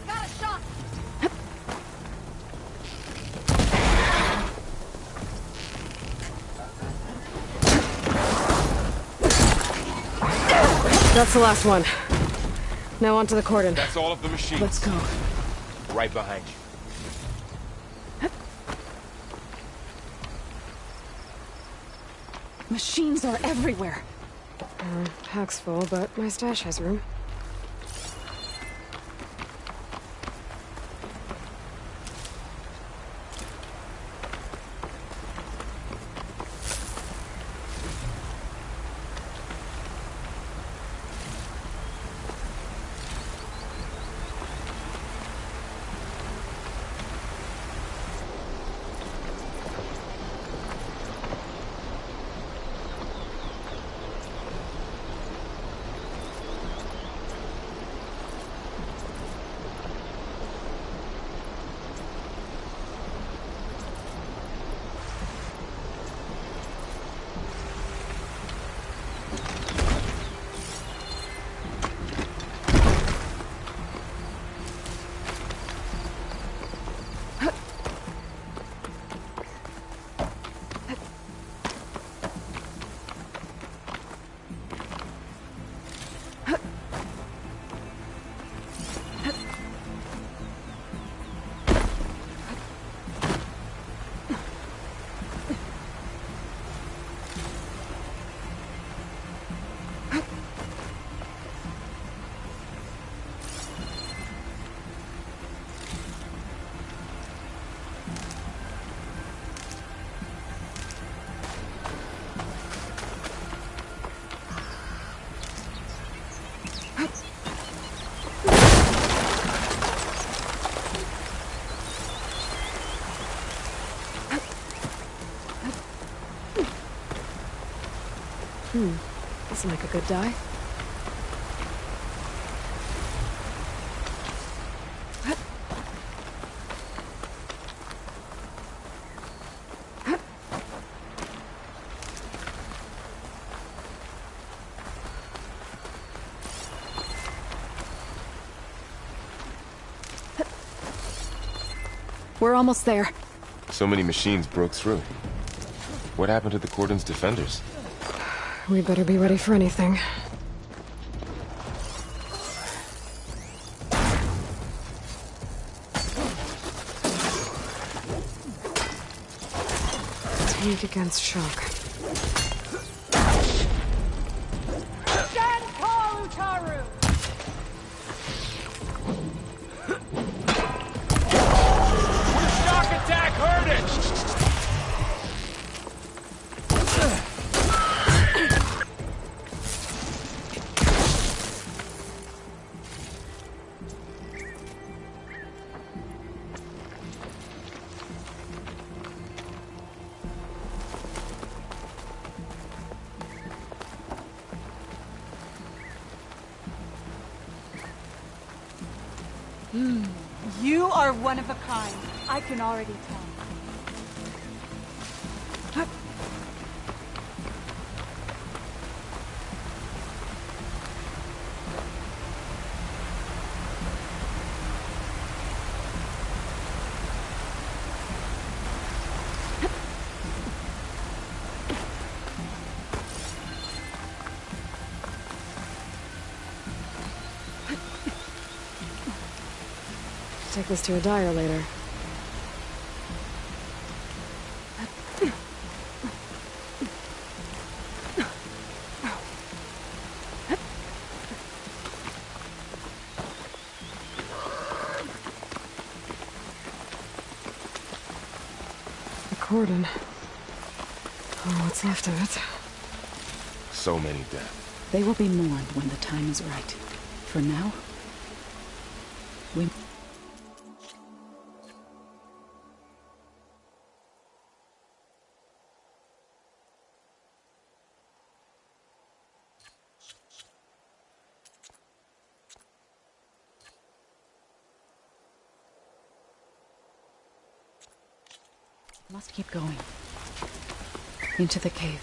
Got a shot! That's the last one. Now onto the cordon. That's all of the machines. Let's go. Right behind you. Machines are everywhere. Pack's full, but my stash has room. Doesn't make a good die. We're almost there. So many machines broke through. What happened to the cordon's defenders? We better be ready for anything. Tank against shock. Stand tall, Utaru! Shock attack heard it! You are one of a kind. I can already tell. take this to a dyer later. The cordon. Oh, what's left of it. So many dead. They will be mourned when the time is right. For now, we... must keep going. Into the cave.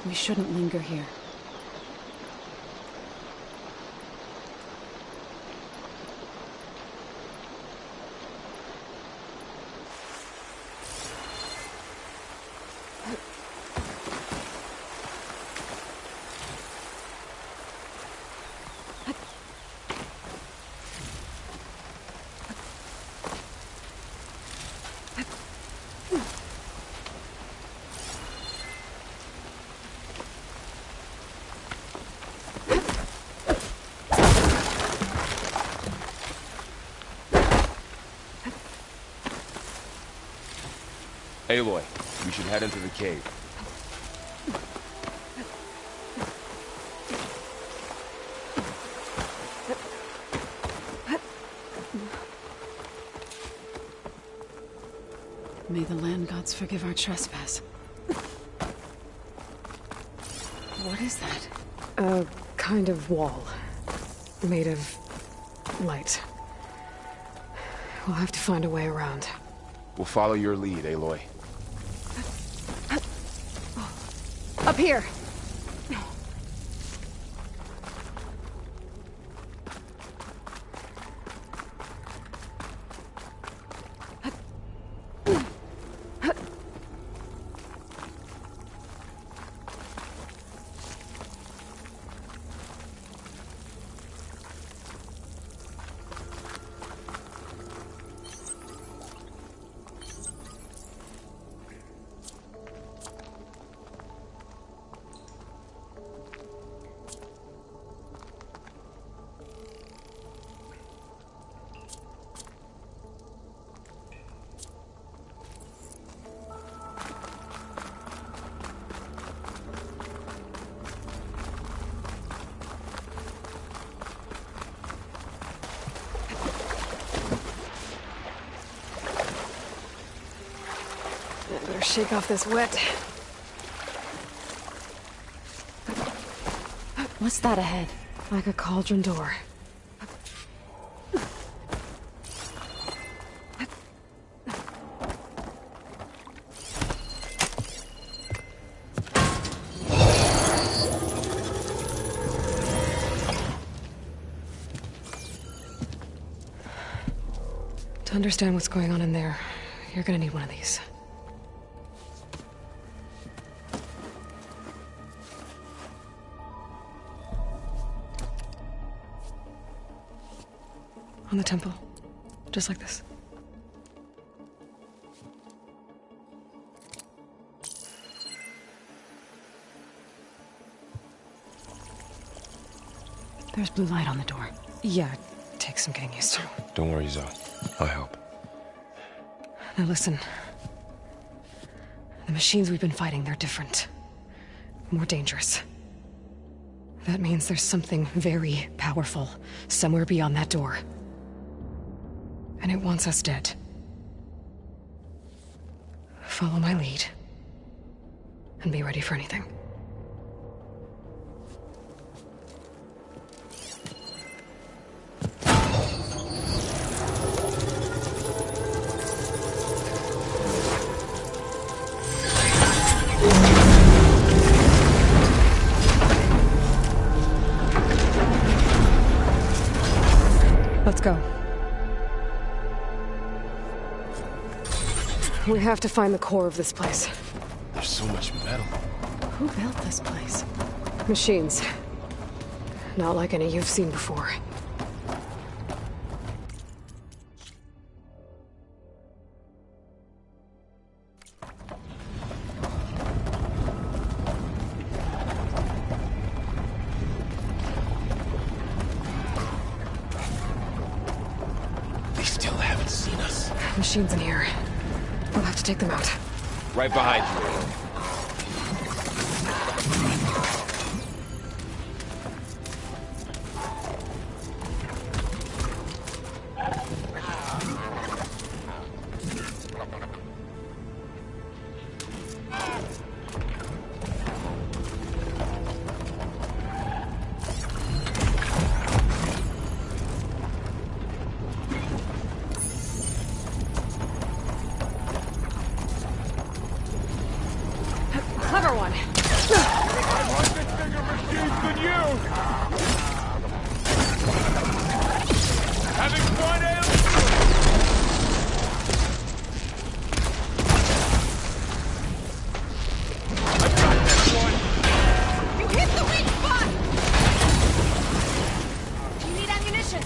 We shouldn't linger here. Aloy, we should head into the cave. May the land gods forgive our trespass. What is that? A kind of wall. Made of light. We'll have to find a way around. We'll follow your lead, Aloy. Up here! Better shake off this wet. What's that ahead? Like a cauldron door. To understand what's going on in there, you're gonna need one of these. On the temple. Just like this. There's blue light on the door. Yeah, it takes some getting used to. Don't worry, Zoe. I'll help. Now listen. The machines we've been fighting, they're different. More dangerous. That means there's something very powerful somewhere beyond that door. And it wants us dead. Follow my lead. And be ready for anything. Let's go. We have to find the core of this place. There's so much metal. Who built this place? Machines. Not like any you've seen before. They still haven't seen us. Machines in here. We'll have to take them out. Right behind you. Clever one. I want this bigger machines than you! Having fun, alien? I got this one! You hit the weak spot! You need ammunition!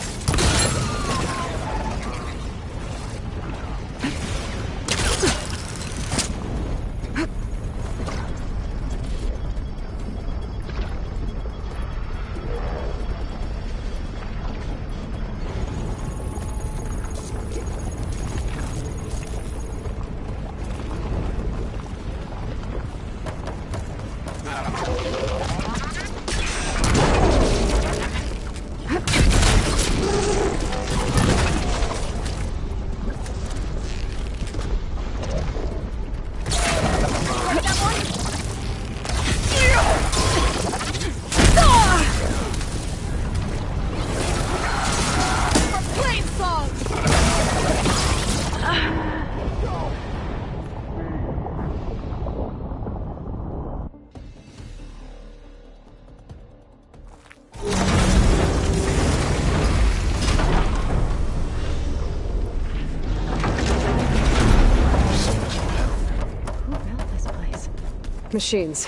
Machines.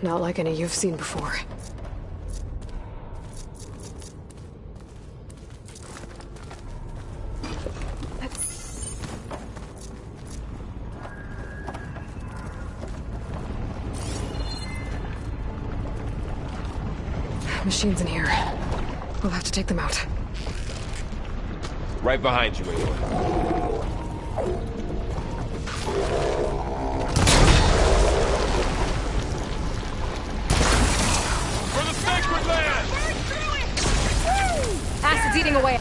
Not like any you've seen before. Machines in here. We'll have to take them out. Right behind you, Aloy. Acid's eating away.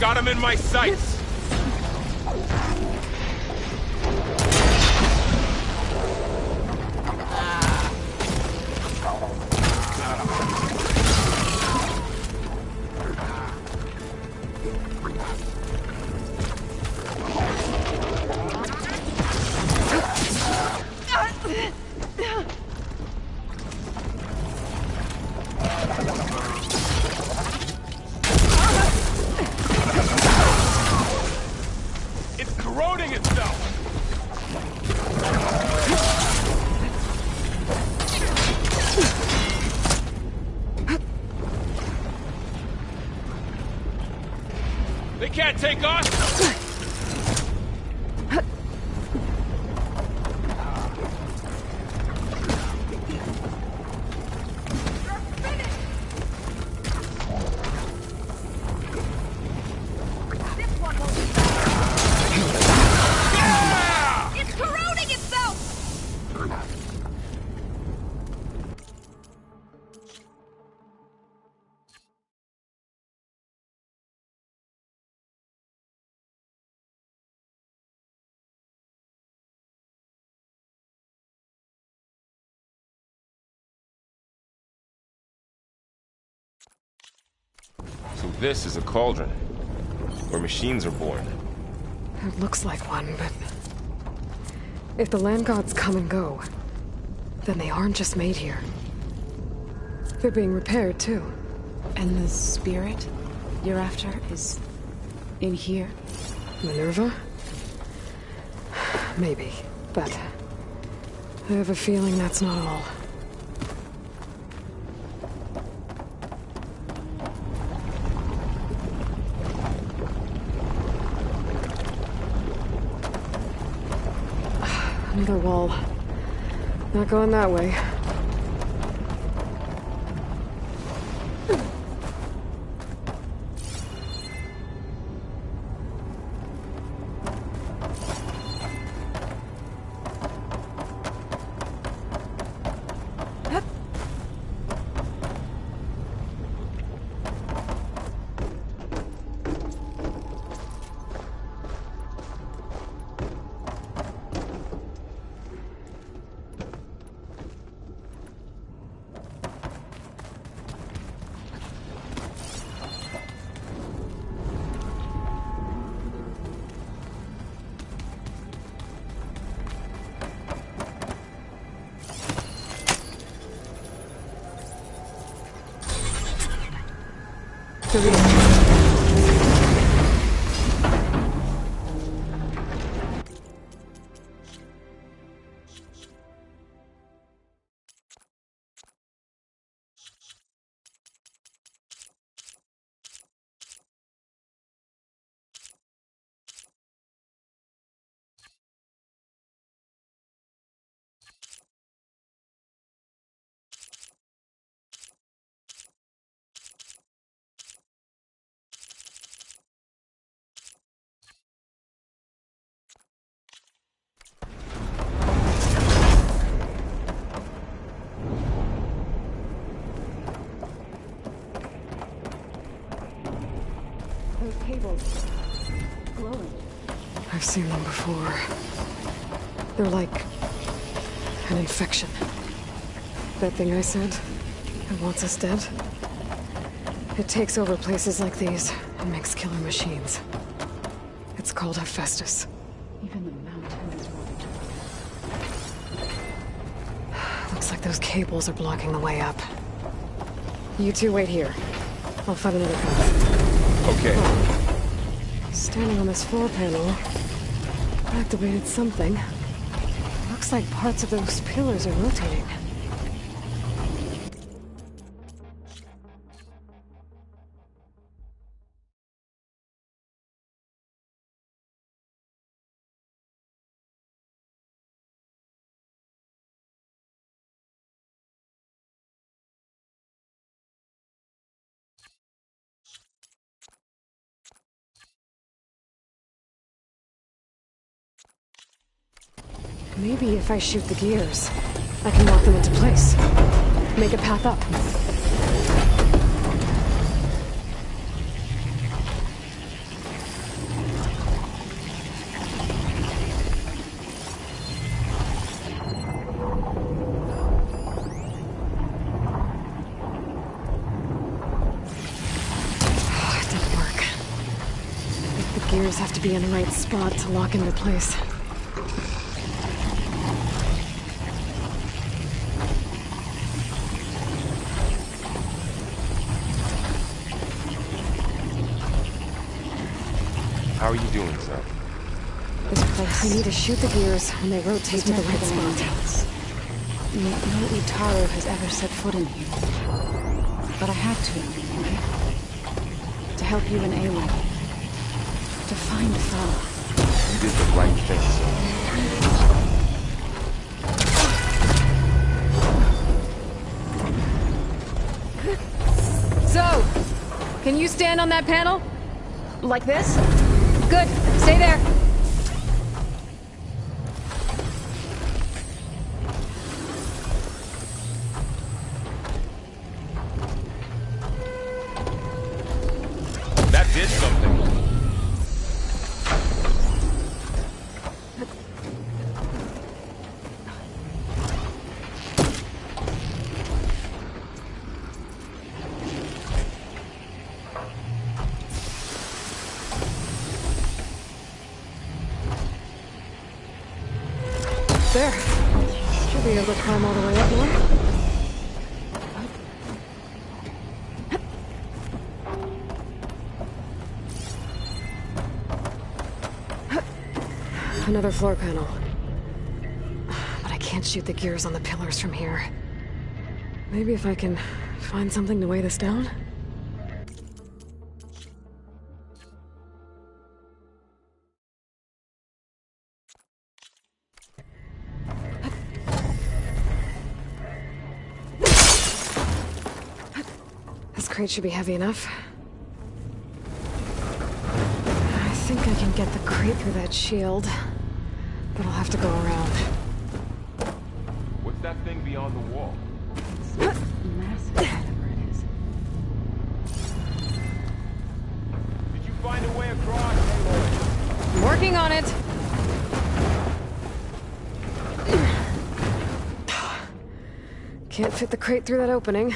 Got him in my sights! They can't take us! It's corroding itself! So this is a cauldron, where machines are born. It looks like one, but... if the land gods come and go, then they aren't just made here. They're being repaired, too. And the spirit you're after is in here? Minerva? Maybe, but I have a feeling that's not all. Another wall. Not going that way. Those cables. Glowing. I've seen them before. They're like... an infection. That thing I said? It wants us dead? It takes over places like these and makes killer machines. It's called Hephaestus. Even the mountains want it. Looks like those cables are blocking the way up. You two wait here. I'll find another path. Okay. Standing on this floor panel, activated something. Looks like parts of those pillars are rotating. Maybe if I shoot the gears, I can lock them into place. Make a path up. gears have to be in the right spot to lock into place. How are you doing, sir? This place. We need to shoot the gears when they rotate to the right spot. No Utaru has ever set foot in here. But I had to. To help you and Aloy. To find Fala. You did the right thing, sir. So, can you stand on that panel? Like this? Good. Stay there. That did something. There. Should be able to climb all the way up now. Another floor panel. But I can't shoot the gears on the pillars from here. Maybe if I can find something to weigh this down? This crate should be heavy enough. I think I can get the crate through that shield, but I'll have to go around. What's that thing beyond the wall? Massive, whatever it is. Did you find a way across, Aloy? I'm working on it. Can't fit the crate through that opening.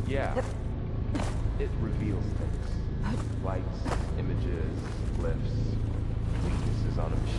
Yeah. It reveals things. Lights, images, glyphs, weaknesses on a machine.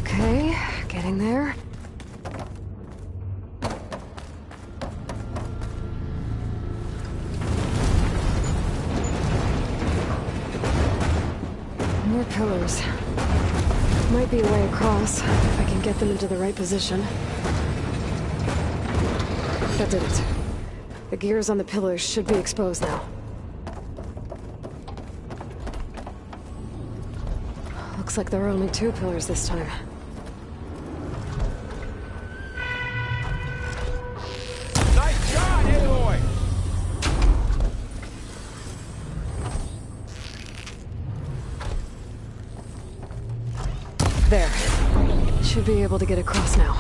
Okay, getting there. More pillars. Might be a way across, if I can get them into the right position. That did it. The gears on the pillars should be exposed now. Looks like there are only 2 pillars this time. Nice shot, Aloy! There. Should be able to get across now.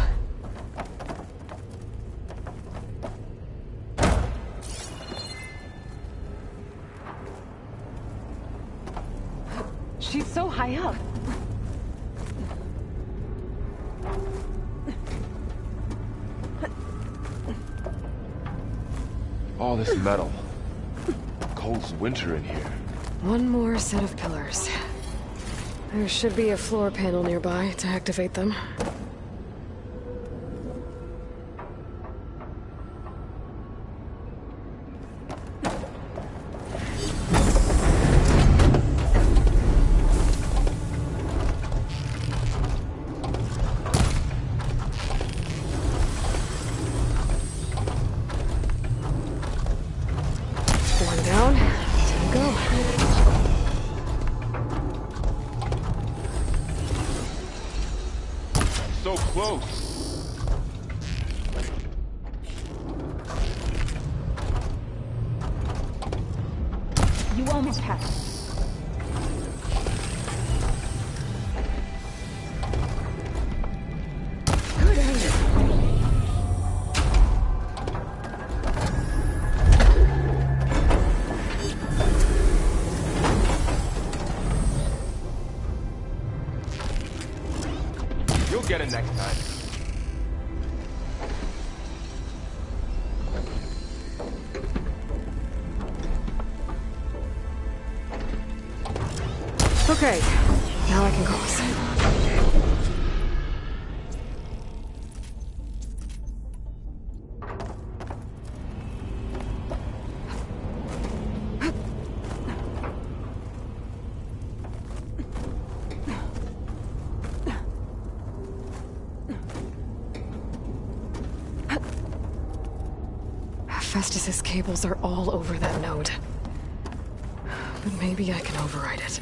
She's so high up. All this metal. Cold as winter in here. One more set of pillars. There should be a floor panel nearby to activate them. One down, 2 to go. So close. You almost had it. Good aim. You'll get it next time. Okay, now I can cross. Festus's cables are all over that node. But maybe I can override it.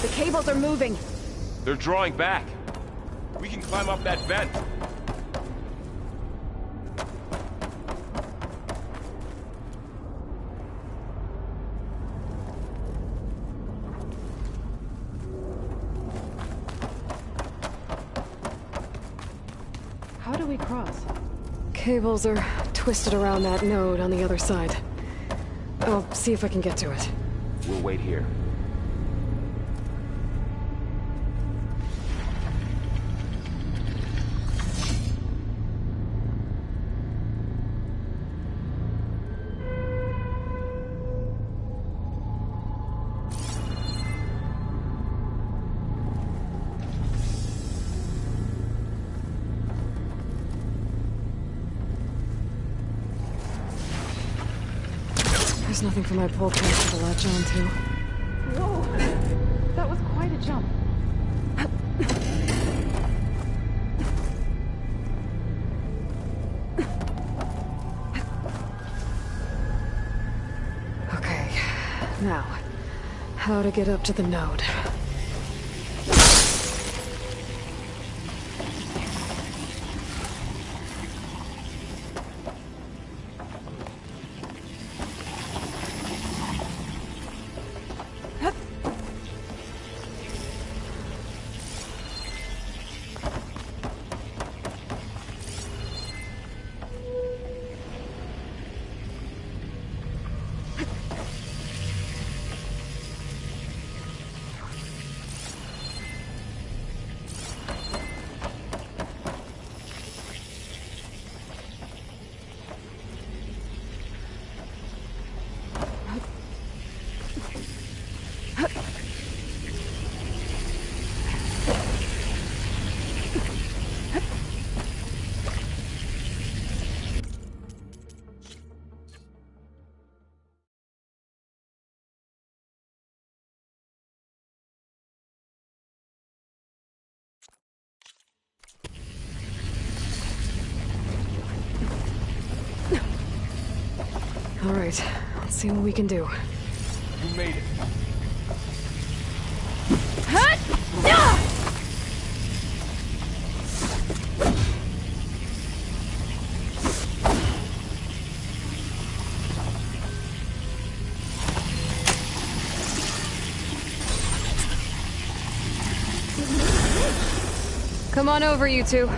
The cables are moving. They're drawing back. We can climb up that vent. How do we cross? Cables are twisted around that node on the other side. I'll see if I can get to it. We'll wait here. There's nothing for my pole caster to latch on to. Whoa! That was quite a jump. Okay, now, how to get up to the node. All right, let's see what we can do. You made it. Come on over, you two.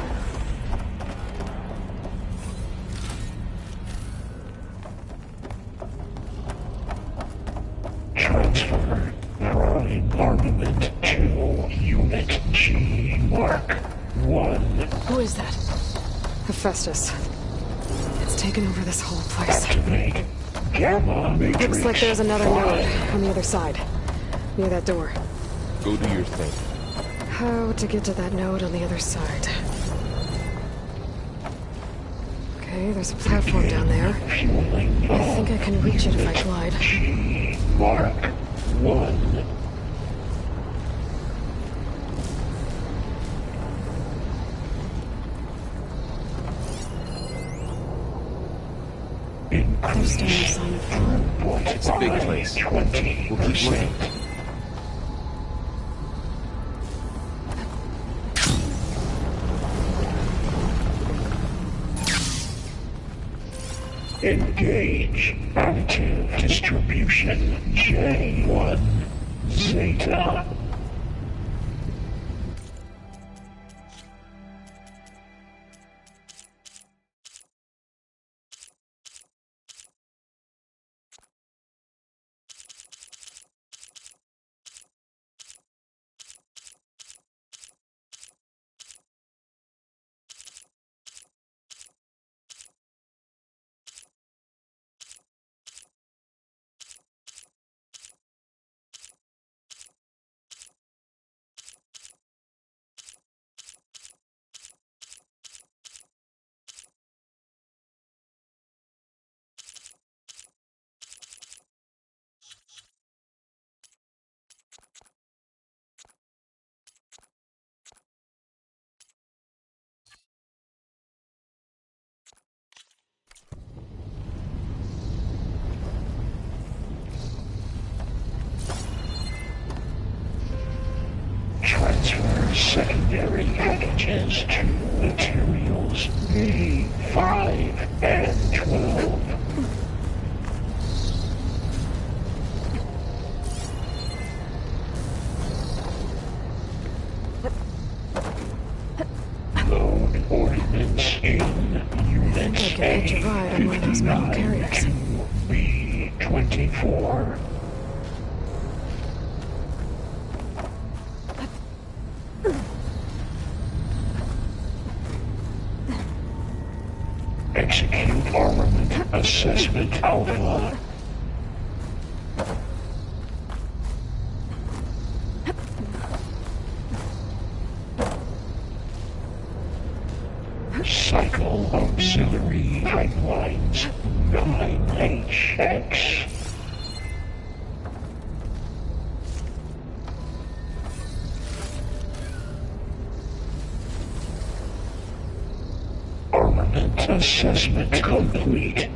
Transfer prime armament to Unit G Mark 1. Who is that? Hephaestus. It's taken over this whole place. Activate Gamma Matrix. Looks like there's another node on the other side, near that door. Go do your thing. How to get to that node on the other side? Okay, there's a platform down there. I think I can reach it if I glide. G Mark 1. It's a big place. We'll keep looking. Engage active distribution J1 Zeta. Transfer secondary packages to materials B5 and 12. Load ordnance in units A on one of those metal carriers. B24. Execute armament assessment alpha. Cycle auxiliary pipelines 9HX. Armament assessment complete.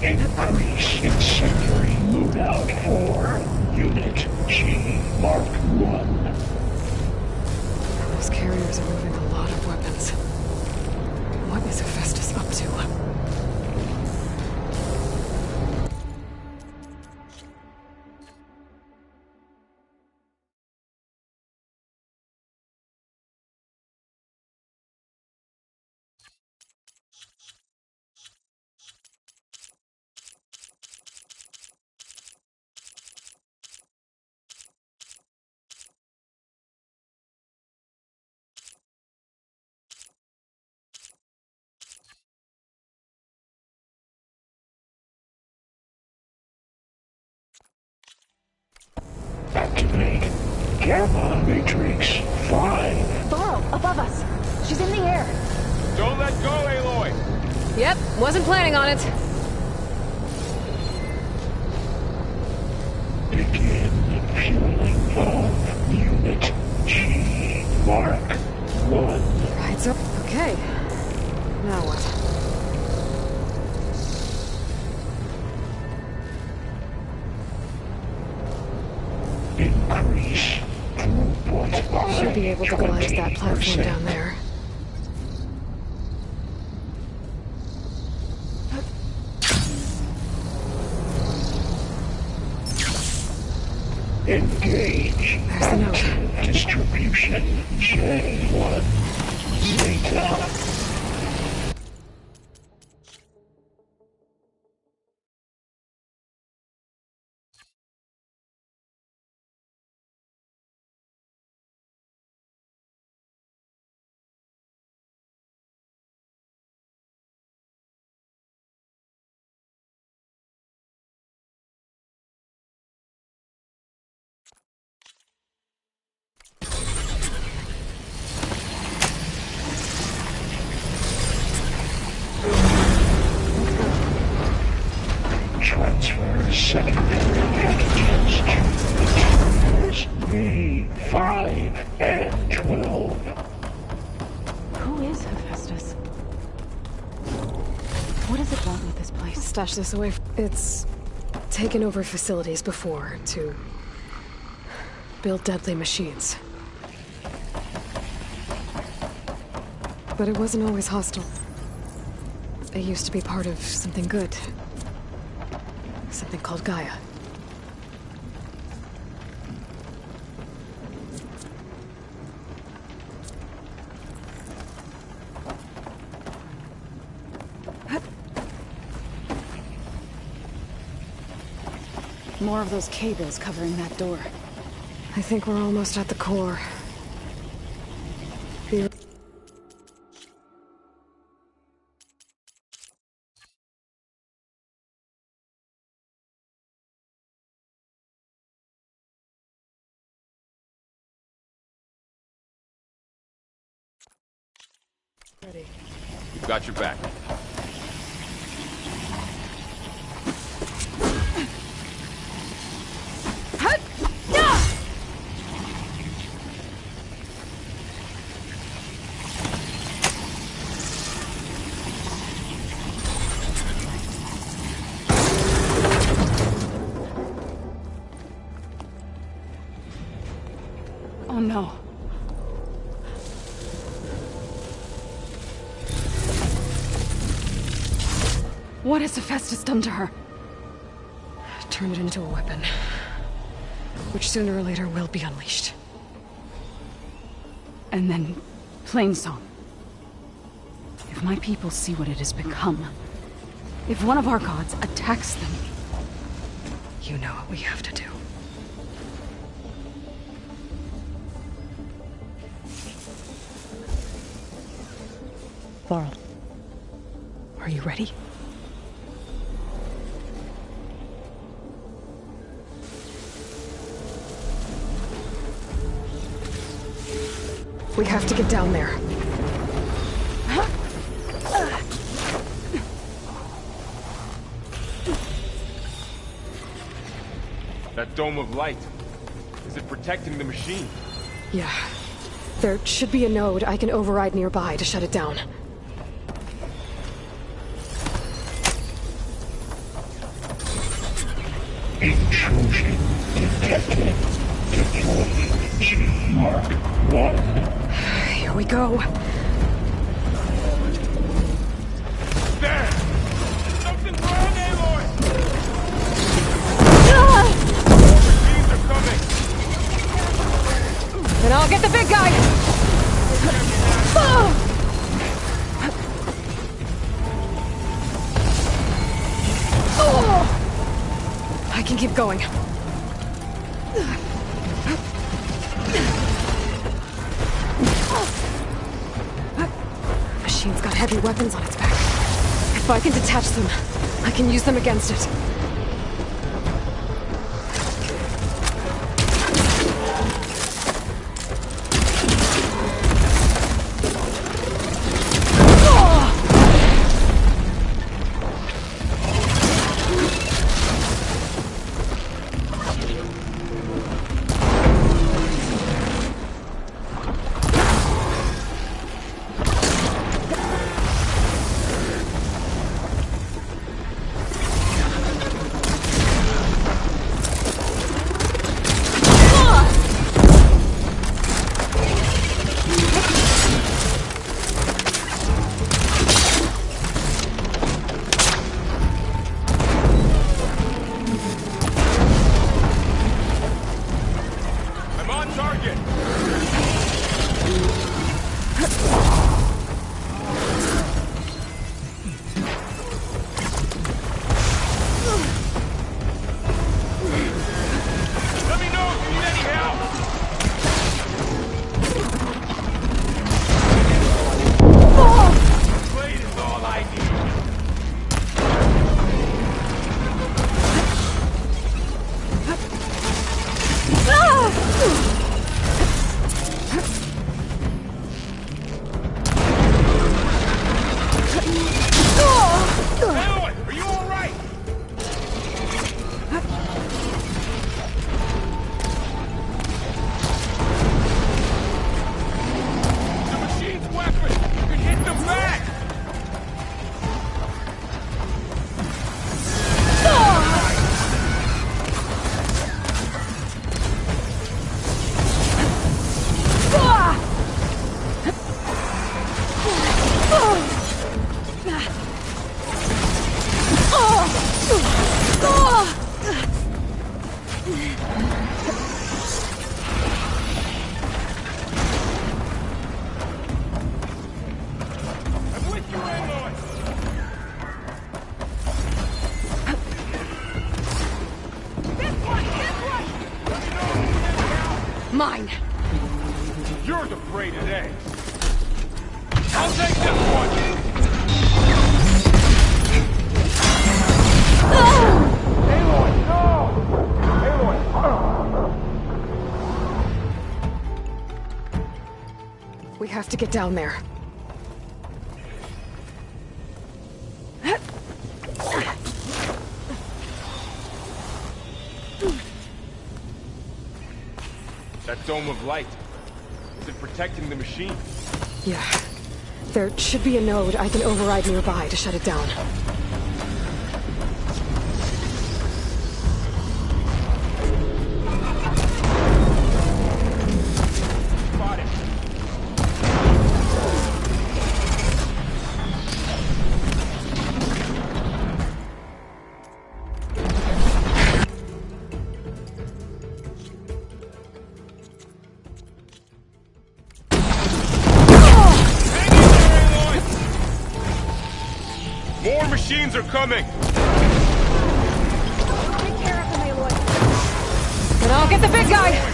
Increase incendiary loadout for Unit G Mark 1. Those carriers are moving a lot of weapons. What is Hephaestus up to? Activate Gamma Matrix 5. Varro, above us. She's in the air. Don't let go, Aloy! Yep, wasn't planning on it. Begin fueling valve. Unit G Mark 1. Right, so okay. Now what? Increase throughput. Should be able to glide to that platform down there. Engage. There's the note. Distribution J1. Data. Transfer secondary packages to V5 and 12. Who is Hephaestus? What does it want with this place? Stash this away. It's taken over facilities before to build deadly machines. But it wasn't always hostile. It used to be part of something good. Something called Gaia. More of those cables covering that door. I think we're almost at the core. Be ready. We've got your back. Oh no. What has Hephaestus done to her? Turn it into a weapon. Which sooner or later will be unleashed. And then, Plainsong. If my people see what it has become, if one of our gods attacks them, you know what we have to do. Laurel, are you ready? We have to get down there. That dome of light. Is it protecting the machine? Yeah. There should be a node I can override nearby to shut it down. Intrusion detected. Deploying G Mark 1. Here we go. There! Something's wrong, Aloy! Machines are coming! Then I'll get the big guy! I can keep going. Machine's got heavy weapons on its back. If I can detach them, I can use them against it. Mine! You're the prey today! I'll take this one! Aloy, no! Aloy! We have to get down there. That dome of light. Is it protecting the machine? Yeah. There should be a node I can override nearby to shut it down. Got it. More machines are coming! Take care of them, Aloy. But I'll get the big guy!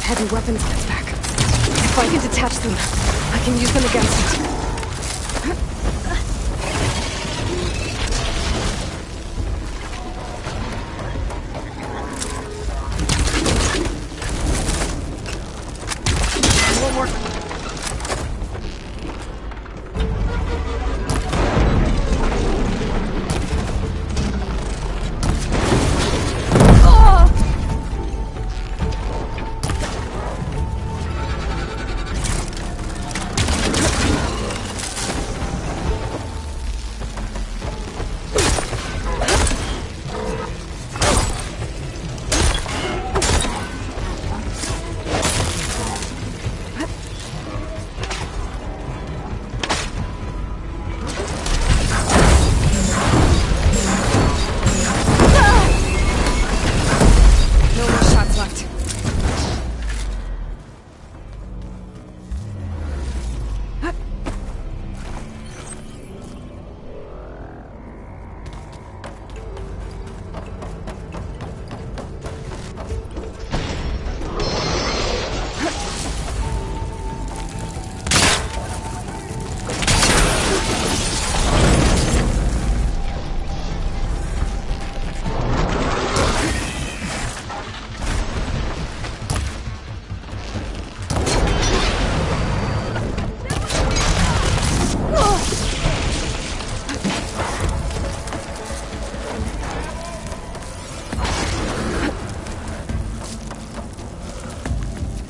Heavy weapons on its back. If I can detach them, I can use them against it. One more.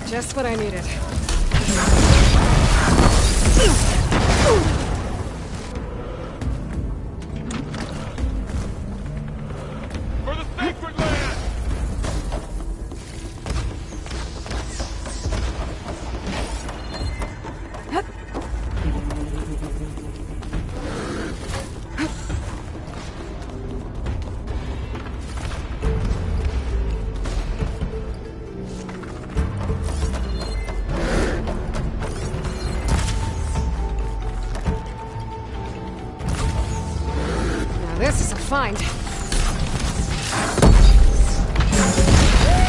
Just what I needed. For the sacred land! This is a find.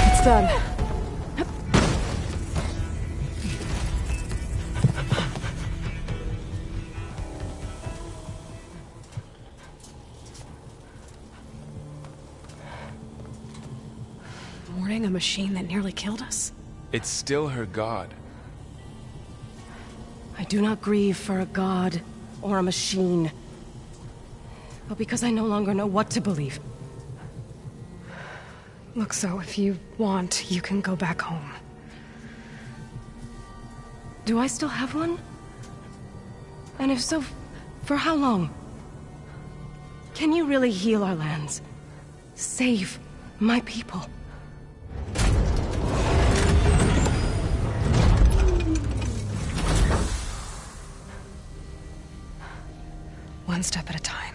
It's done. Mourning a machine that nearly killed us? It's still her god. I do not grieve for a god or a machine, but because I no longer know what to believe. Look, so if you want, you can go back home. Do I still have one? And if so, for how long? Can you really heal our lands? Save my people? One step at a time.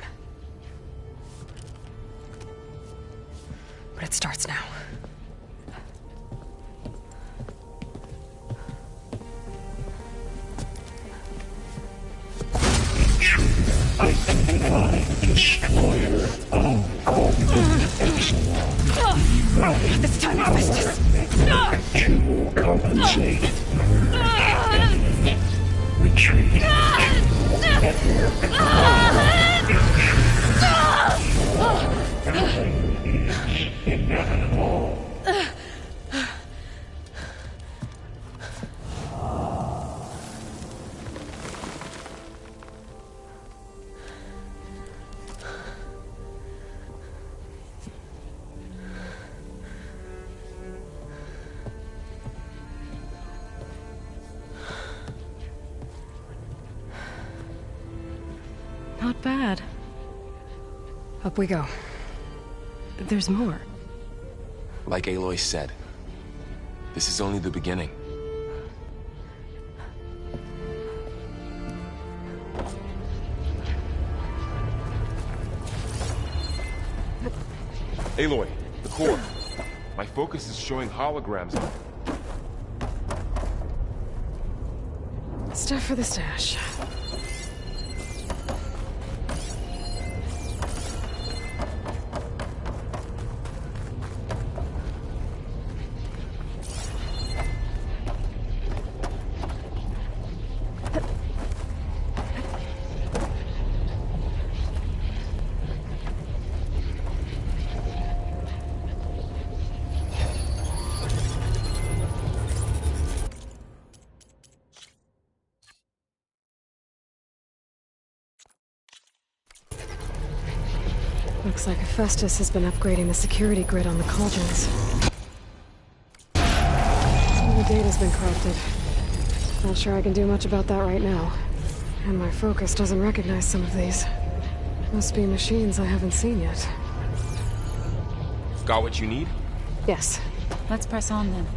Destroyer of coordinates. This time I missed this. To compensate. Retreat. Inevitable. Not bad. Up we go. There's more. Like Aloy said, this is only the beginning. Aloy, the core. My focus is showing holograms on it. Stuff for the stash. Looks like Hephaestus has been upgrading the security grid on the cauldrons. Some of the data's been corrupted. Not sure I can do much about that right now. And my focus doesn't recognize some of these. Must be machines I haven't seen yet. Got what you need? Yes. Let's press on then.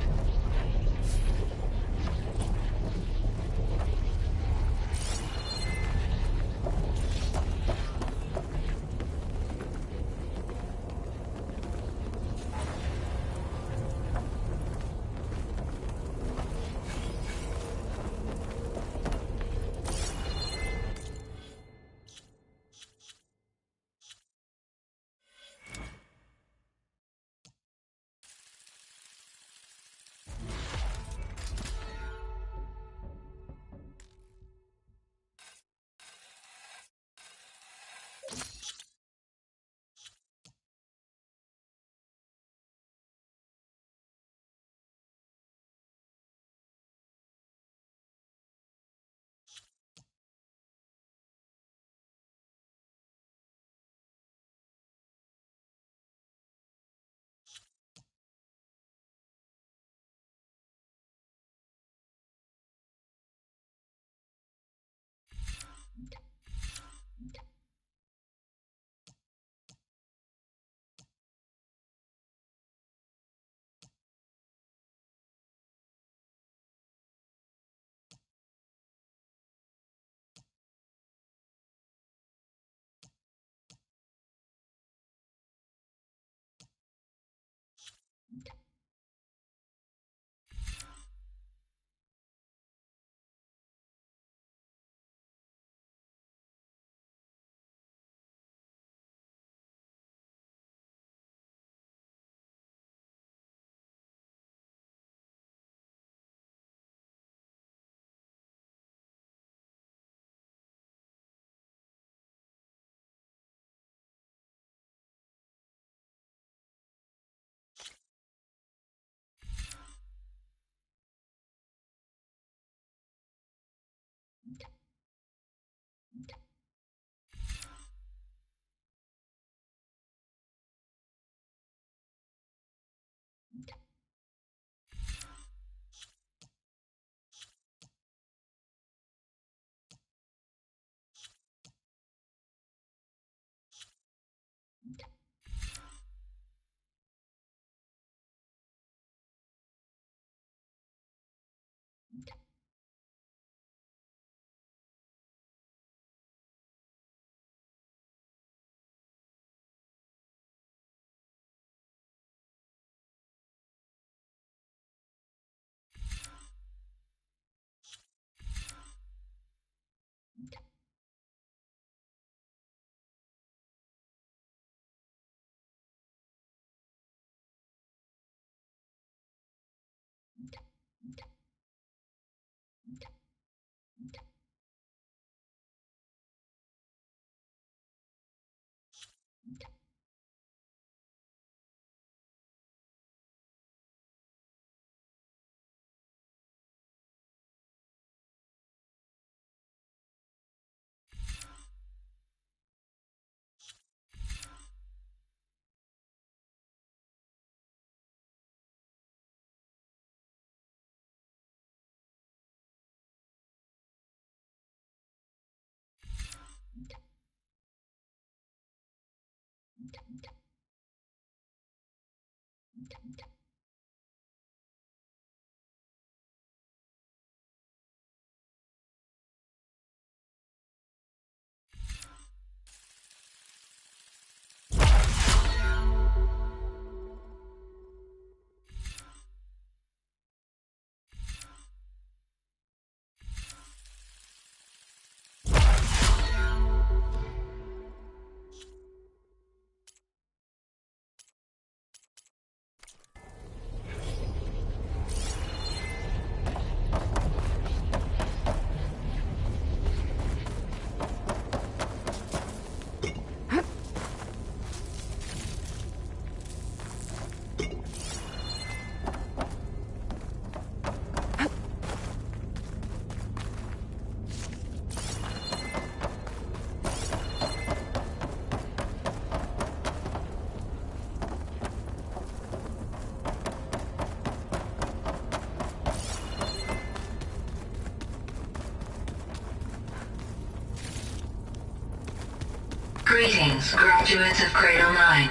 Greetings, graduates of Cradle 9.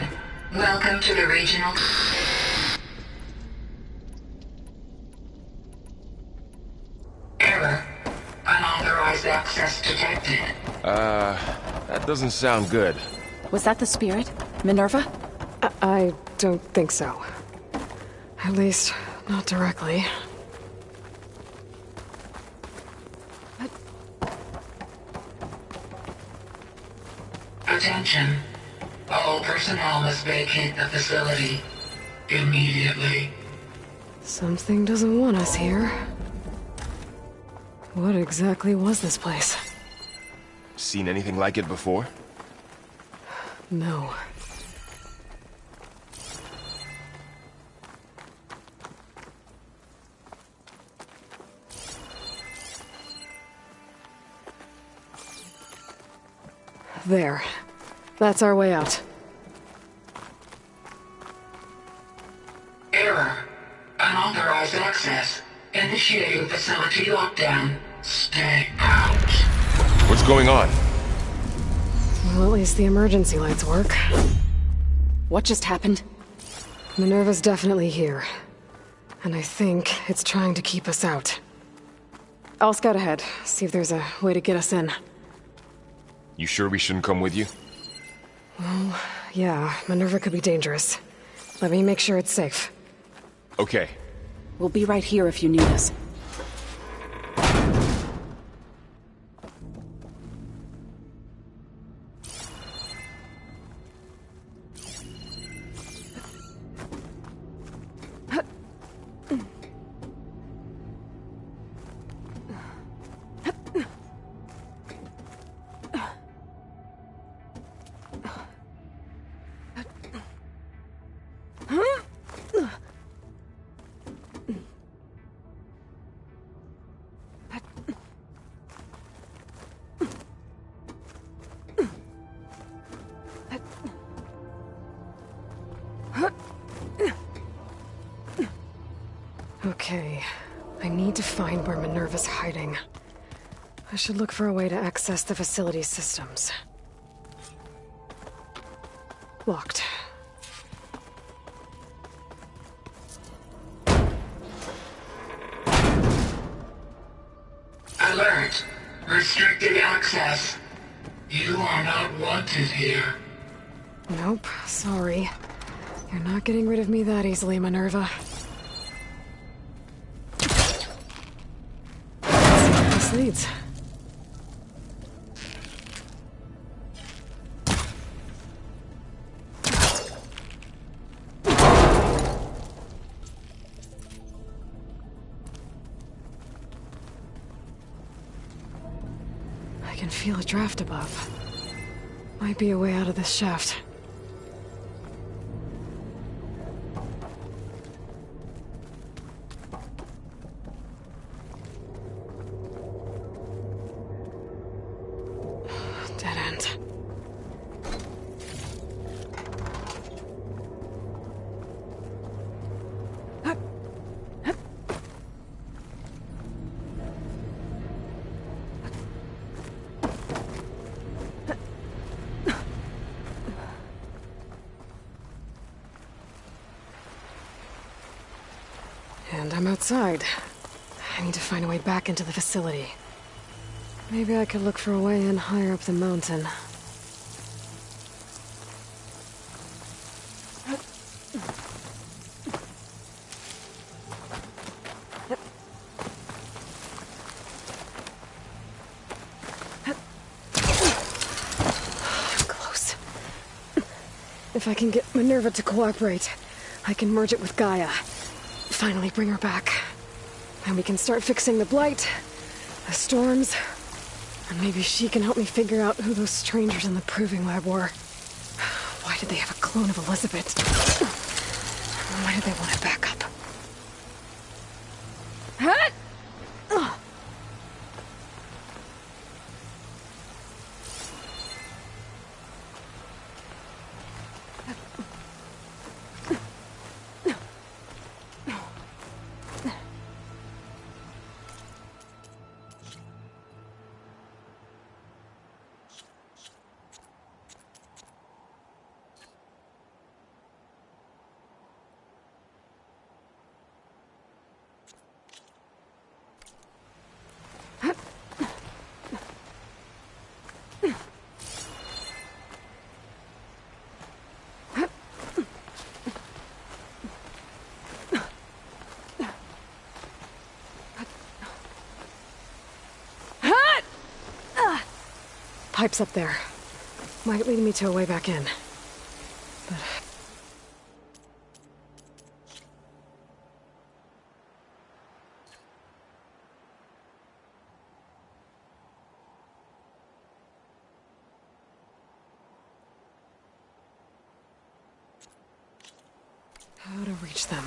Welcome to the regional... Error. Unauthorized access detected. That doesn't sound good. Was that the spirit? Minerva? I don't think so. At least, not directly. Attention. All personnel must vacate the facility immediately. Something doesn't want us here. What exactly was this place? Seen anything like it before? No. There. That's our way out. Error. Unauthorized access. Initiating facility lockdown. Stay out. What's going on? Well, at least the emergency lights work. What just happened? Minerva's definitely here. And I think it's trying to keep us out. I'll scout ahead, see if there's a way to get us in. You sure we shouldn't come with you? Well, yeah, Minerva could be dangerous. Let me make sure it's safe. Okay. We'll be right here if you need us. Okay, I need to find where Minerva's hiding. I should look for a way to access the facility's systems. Locked. Alert. Restricted access. You are not wanted here. Nope, sorry. You're not getting rid of me that easily, Minerva. Let's see where this leads. I can feel a draft above. Might be a way out of this shaft. Dead end. outside. I need to find a way back into the facility. Maybe I could look for a way in higher up the mountain. Close. If I can get Minerva to cooperate, I can merge it with Gaia. Finally bring her back. And we can start fixing the blight, the storms, and maybe she can help me figure out who those strangers in the proving lab were. Why did they have a clone of Elizabeth? Why did they want it back up? Pipe's up there. Might lead me to a way back in. But... how to reach them?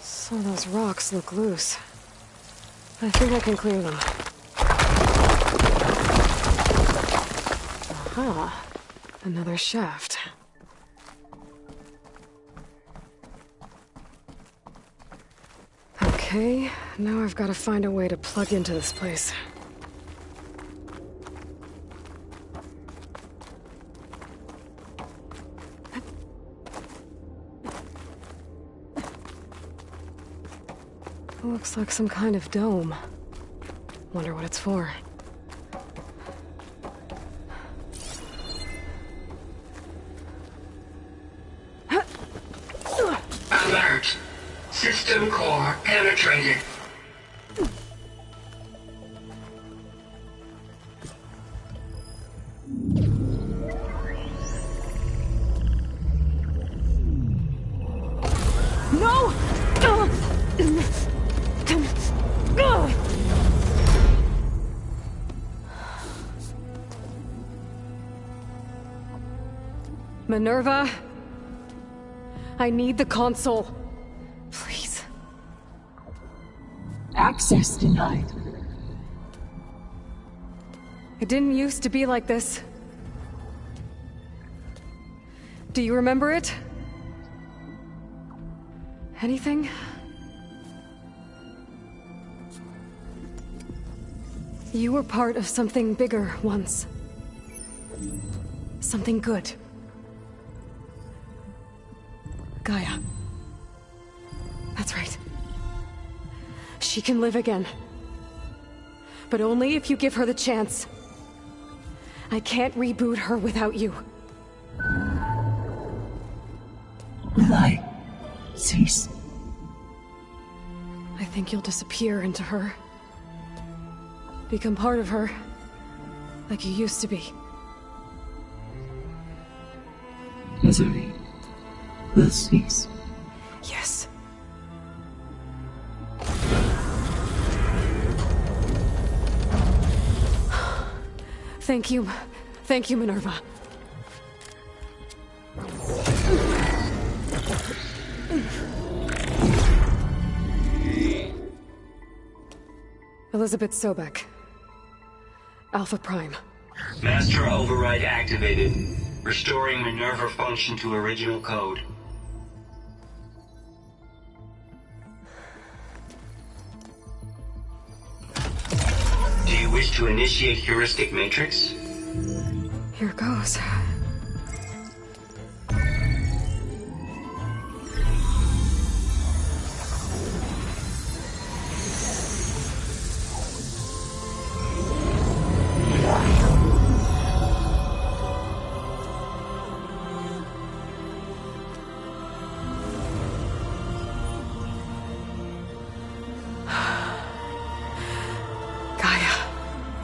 Some of those rocks look loose. I think I can clear them. Aha! Another shaft. Okay, now I've got to find a way to plug into this place. Looks like some kind of dome. Wonder what it's for. Alert! System core penetrated. No! Minerva, I need the console. Please. Access denied. It didn't used to be like this. Do you remember it? Anything? You were part of something bigger once. Something good. Gaia. That's right. She can live again. But only if you give her the chance. I can't reboot her without you. Light. Cease. I think you'll disappear into her. Become part of her. Like you used to be. Misery will cease. Yes. Thank you. Thank you, Minerva. Elizabeth Sobek. Alpha Prime. Master override activated. Restoring Minerva function to original code. Do you wish to initiate heuristic matrix? Here goes.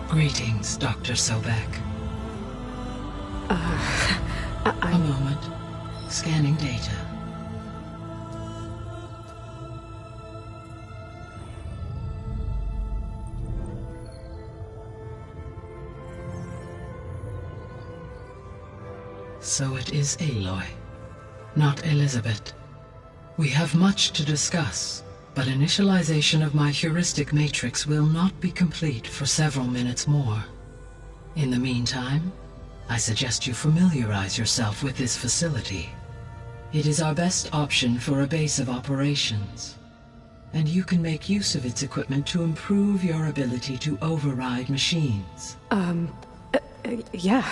Greetings, Dr. Sobek. A moment. Scanning data. So it is Aloy, not Elizabeth. We have much to discuss. But initialization of my heuristic matrix will not be complete for several minutes more. In the meantime, I suggest you familiarize yourself with this facility. It is our best option for a base of operations, and you can make use of its equipment to improve your ability to override machines. Yeah.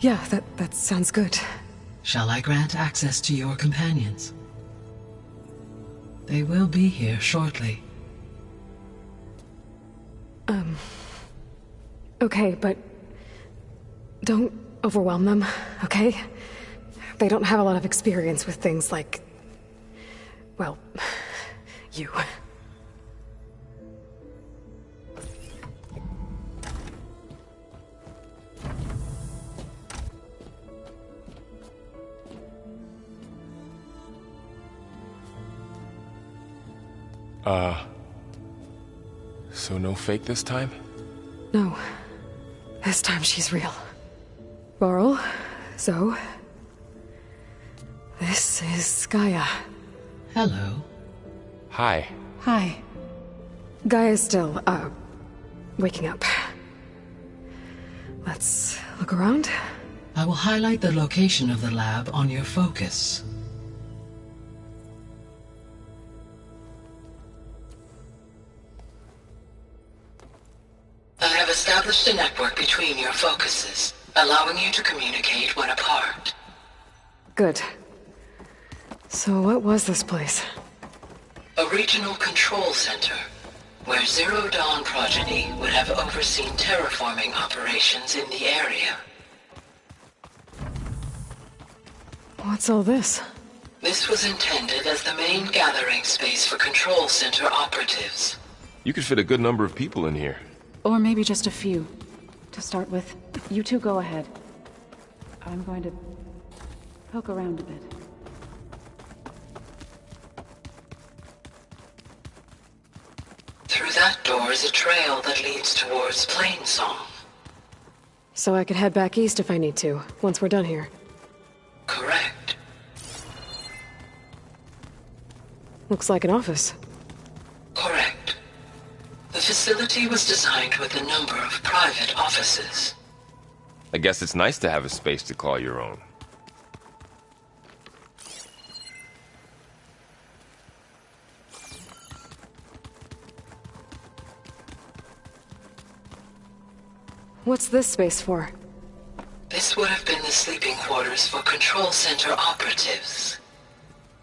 Yeah, that sounds good. Shall I grant access to your companions? They will be here shortly. Okay, but don't overwhelm them, okay? They don't have a lot of experience with things like, well, you. So no fake this time? No. This time she's real. Varl, Zoe. This is Gaia. Hello. Hi. Hi. Gaia's still, waking up. Let's look around. I will highlight the location of the lab on your focus. I have established a network between your focuses, allowing you to communicate when apart. Good. So what was this place? A regional control center, where Zero Dawn progeny would have overseen terraforming operations in the area. What's all this? This was intended as the main gathering space for control center operatives. You could fit a good number of people in here. Or maybe just a few. To start with, you two go ahead. I'm going to poke around a bit. Through that door is a trail that leads towards Plainsong. So I could head back east if I need to, once we're done here. Correct. Looks like an office. Correct. The facility was designed with a number of private offices. I guess it's nice to have a space to call your own. What's this space for? This This would have been the sleeping quarters for Control Center operatives.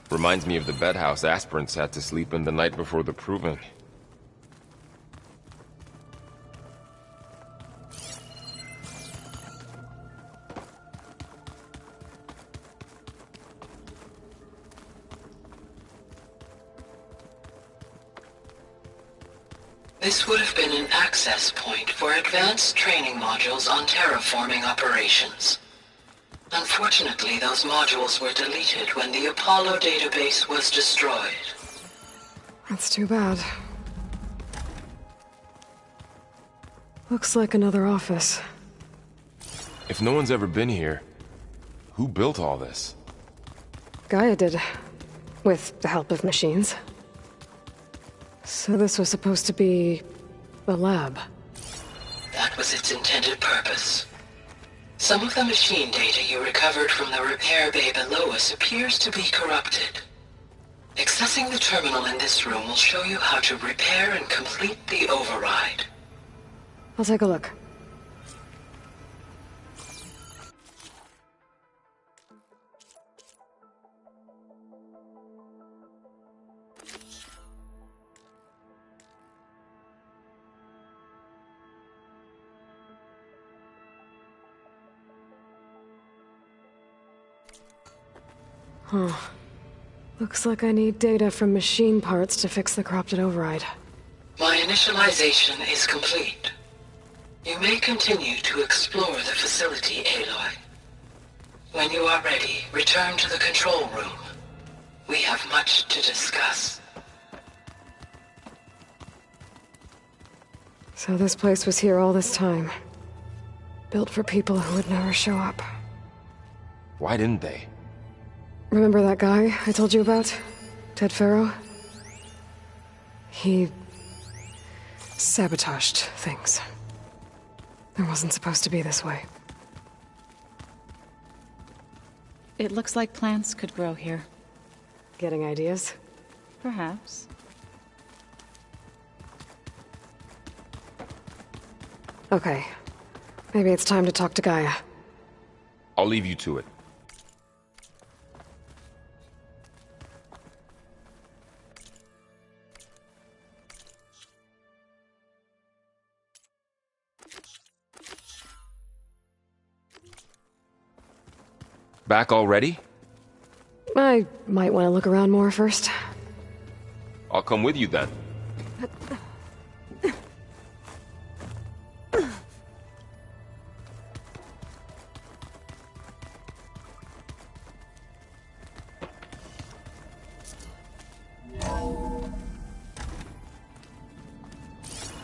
Reminds me of the bedhouse aspirants had to sleep in the night before the proving. This would have been an access point for advanced training modules on terraforming operations. Unfortunately, those modules were deleted when the Apollo database was destroyed. That's too bad. Looks like another office. If no one's ever been here, who built all this? Gaia did. With the help of machines. So this was supposed to be a lab. That was its intended purpose. Some of the machine data you recovered from the repair bay below us appears to be corrupted. Accessing the terminal in this room will show you how to repair and complete the override. I'll take a look. Huh. Looks like I need data from machine parts to fix the corrupted override. My initialization is complete. You may continue to explore the facility, Aloy. When you are ready, return to the control room. We have much to discuss. So this place was here all this time. Built for people who would never show up. Why didn't they? Remember that guy I told you about? Ted Farrow? He sabotaged things. It wasn't supposed to be this way. It looks like plants could grow here. Getting ideas? Perhaps. Okay. Maybe it's time to talk to Gaia. I'll leave you to it. Back already? I might want to look around more first. I'll come with you then.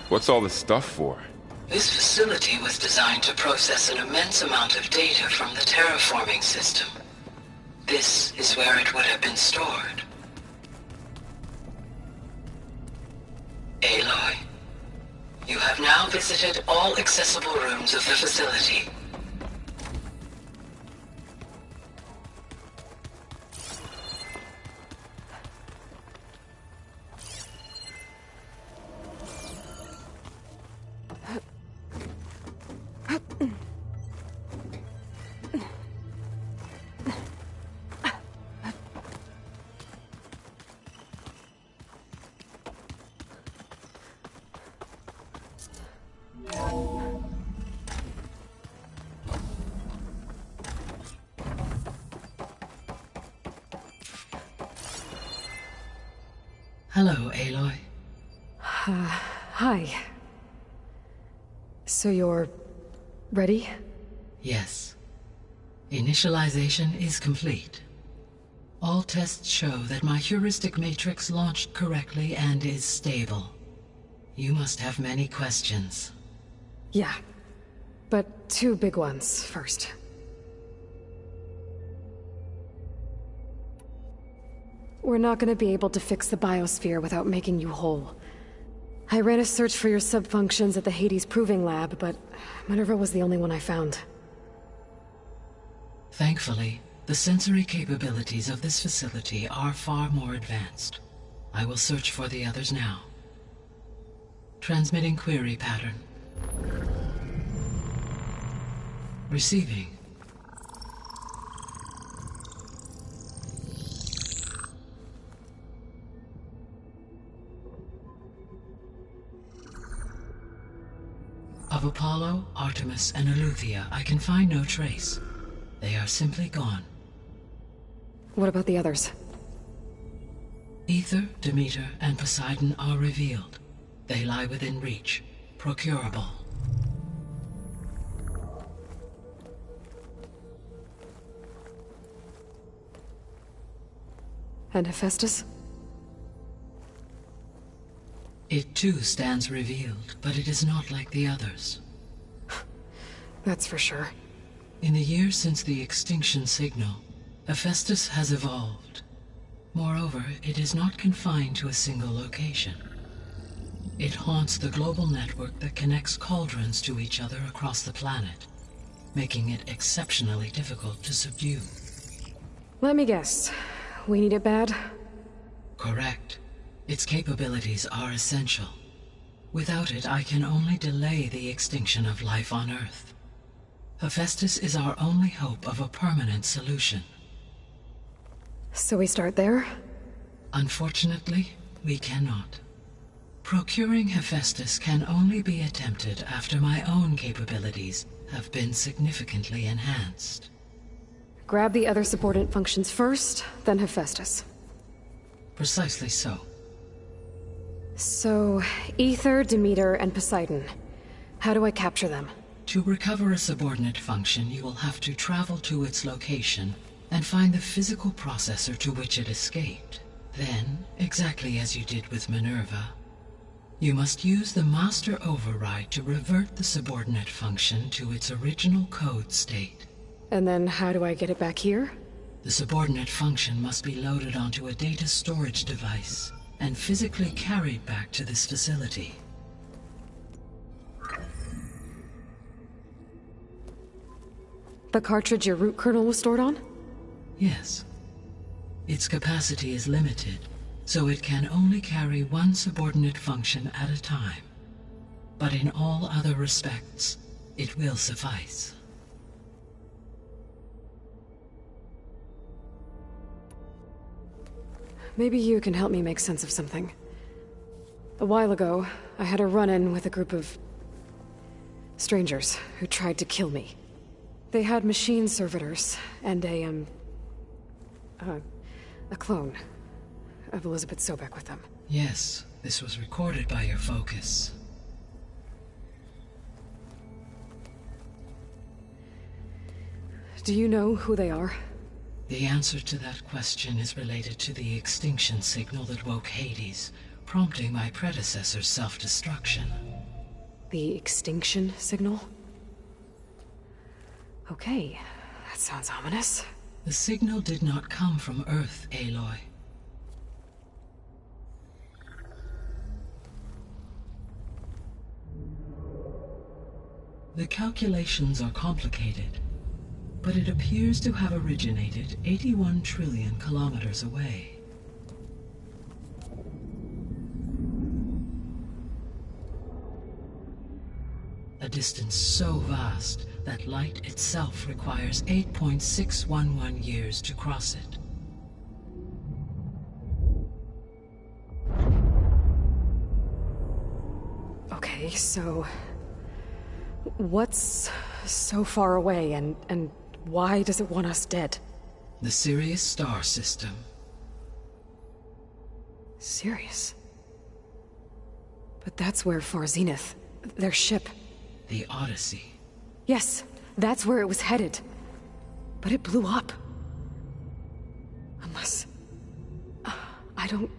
What's all this stuff for? This facility was designed to process an immense amount of data from the terraforming system. This is where it would have been stored. Aloy, you have now visited all accessible rooms of the facility. Hello, Aloy. Hi. So you're ready? Yes. Initialization is complete. All tests show that my heuristic matrix launched correctly and is stable. You must have many questions. Yeah. But two big ones first. We're not gonna be able to fix the biosphere without making you whole. I ran a search for your subfunctions at the Hades Proving Lab, but Minerva was the only one I found. Thankfully, the sensory capabilities of this facility are far more advanced. I will search for the others now. Transmitting query pattern. Receiving. Apollo, Artemis, and Eleuthia, I can find no trace. They are simply gone. What about the others? Ether, Demeter, and Poseidon are revealed. They lie within reach, procurable. And Hephaestus? It too stands revealed, but it is not like the others. That's for sure. In the years since the extinction signal, Hephaestus has evolved. Moreover, it is not confined to a single location. It haunts the global network that connects cauldrons to each other across the planet, making it exceptionally difficult to subdue. Let me guess. We need it bad? Correct. Its capabilities are essential. Without it, I can only delay the extinction of life on Earth. Hephaestus is our only hope of a permanent solution. So we start there? Unfortunately, we cannot. Procuring Hephaestus can only be attempted after my own capabilities have been significantly enhanced. Grab the other subordinate functions first, then Hephaestus. Precisely so. So, Ether, Demeter, and Poseidon. How do I capture them? To recover a subordinate function, you will have to travel to its location and find the physical processor to which it escaped. Then, exactly as you did with Minerva, you must use the master override to revert the subordinate function to its original code state. And then how do I get it back here? The subordinate function must be loaded onto a data storage device and physically carried back to this facility. The cartridge your root kernel was stored on? Yes. Its capacity is limited, so it can only carry one subordinate function at a time. But in all other respects, it will suffice. Maybe you can help me make sense of something. A while ago, I had a run-in with a group of strangers who tried to kill me. They had machine servitors and a clone of Elizabeth Sobek with them. Yes, this was recorded by your focus. Do you know who they are? The answer to that question is related to the extinction signal that woke Hades, prompting my predecessor's self-destruction. The extinction signal? Okay, that sounds ominous. The signal did not come from Earth, Aloy. The calculations are complicated, but it appears to have originated 81 trillion kilometers away. A distance so vast that light itself requires 8.611 years to cross it. Okay, so what's so far away and why does it want us dead? The Sirius star system. Sirius? But that's where Far Zenith, their ship... The Odyssey. Yes, that's where it was headed. But it blew up. Unless... I don't...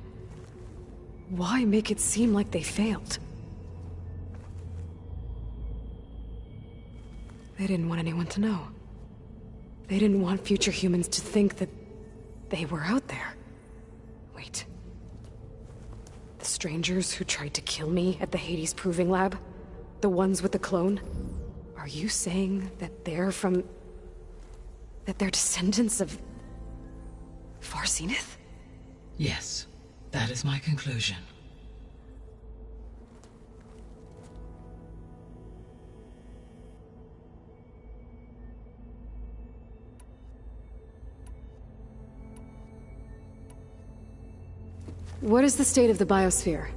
Why make it seem like they failed? They didn't want anyone to know. They didn't want future humans to think that they were out there. Wait. The strangers who tried to kill me at the Hades Proving Lab? The ones with the clone? Are you saying that they're from... that they're descendants of... Far Zenith? Yes, that is my conclusion. What is the state of the biosphere?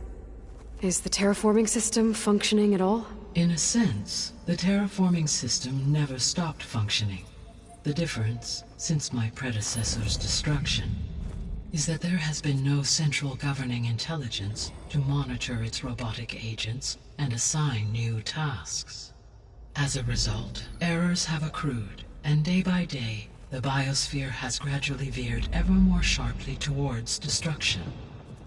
Is the terraforming system functioning at all? In a sense, the terraforming system never stopped functioning. The difference, since my predecessor's destruction, is that there has been no central governing intelligence to monitor its robotic agents and assign new tasks. As a result, errors have accrued, and day by day, the biosphere has gradually veered ever more sharply towards destruction.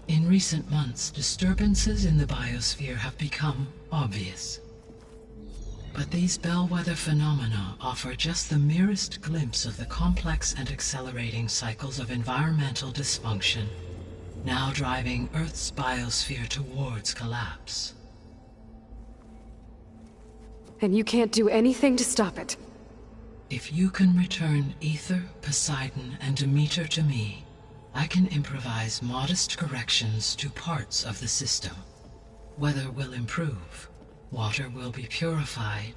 In recent months, disturbances in the biosphere have become obvious. But these bellwether phenomena offer just the merest glimpse of the complex and accelerating cycles of environmental dysfunction, now driving Earth's biosphere towards collapse. And you can't do anything to stop it? If you can return Ether, Poseidon, and Demeter to me, I can improvise modest corrections to parts of the system. Weather will improve. Water will be purified,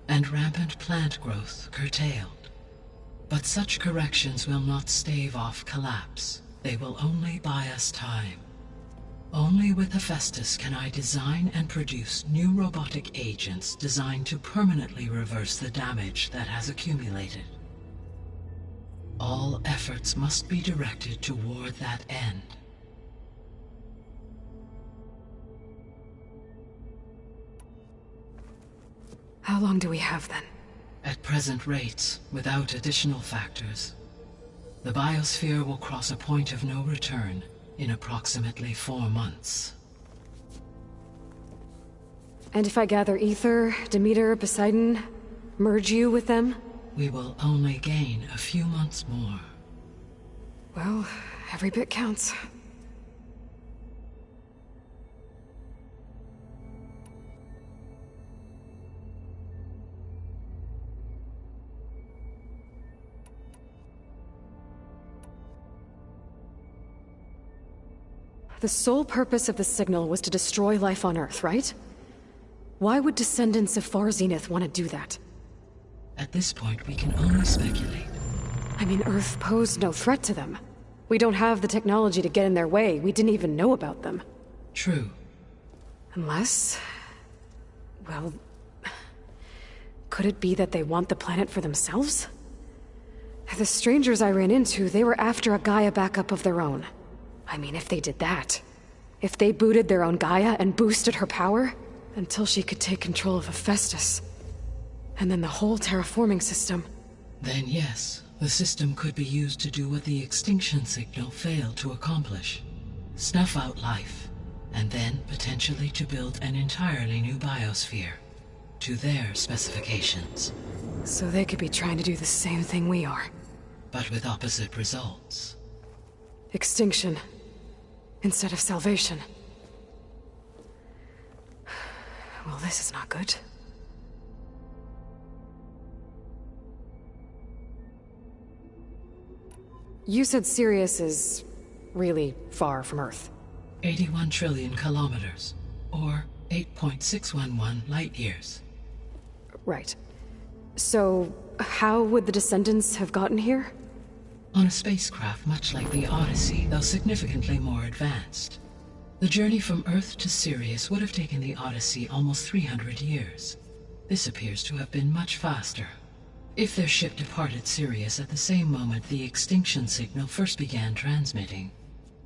and rampant plant growth curtailed. But such corrections will not stave off collapse. They will only buy us time. Only with Hephaestus can I design and produce new robotic agents designed to permanently reverse the damage that has accumulated. All efforts must be directed toward that end. How long do we have, then? At present rates, without additional factors, the biosphere will cross a point of no return in approximately 4 months. And if I gather Ether, Demeter, Poseidon, merge you with them? We will only gain a few months more. Well, every bit counts. The sole purpose of the signal was to destroy life on Earth, right? Why would descendants of Far Zenith want to do that? At this point, we can only speculate. I mean, Earth posed no threat to them. We don't have the technology to get in their way. We didn't even know about them. True. Unless... well... could it be that they want the planet for themselves? The strangers I ran into, they were after a Gaia backup of their own. I mean, if they did that, if they booted their own Gaia and boosted her power, until she could take control of Hephaestus, and then the whole terraforming system. Then yes, the system could be used to do what the extinction signal failed to accomplish. Snuff out life, and then potentially to build an entirely new biosphere, to their specifications. So they could be trying to do the same thing we are. But with opposite results. Extinction. Instead of salvation. Well, this is not good. You said Sirius is really far from Earth. 81 trillion kilometers, or 8.611 light-years. Right. So, how would the descendants have gotten here? On a spacecraft much like the Odyssey, though significantly more advanced. The journey from Earth to Sirius would have taken the Odyssey almost 300 years. This appears to have been much faster. If their ship departed Sirius at the same moment the extinction signal first began transmitting,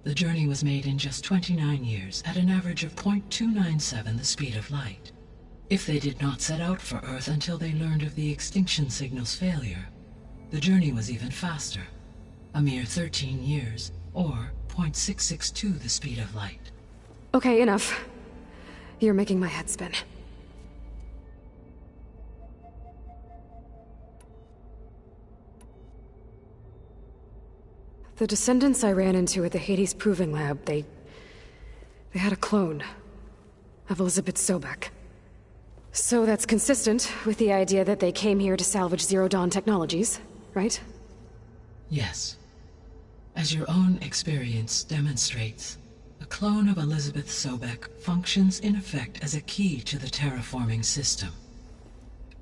the journey was made in just 29 years at an average of 0.297 the speed of light. If they did not set out for Earth until they learned of the extinction signal's failure, the journey was even faster. A mere 13 years, or 0.662 the speed of light. Okay, enough. You're making my head spin. The descendants I ran into at the Hades Proving Lab, they had a clone of Elizabeth Sobek. So that's consistent with the idea that they came here to salvage Zero Dawn technologies, right? Yes. As your own experience demonstrates, a clone of Elizabeth Sobek functions in effect as a key to the terraforming system.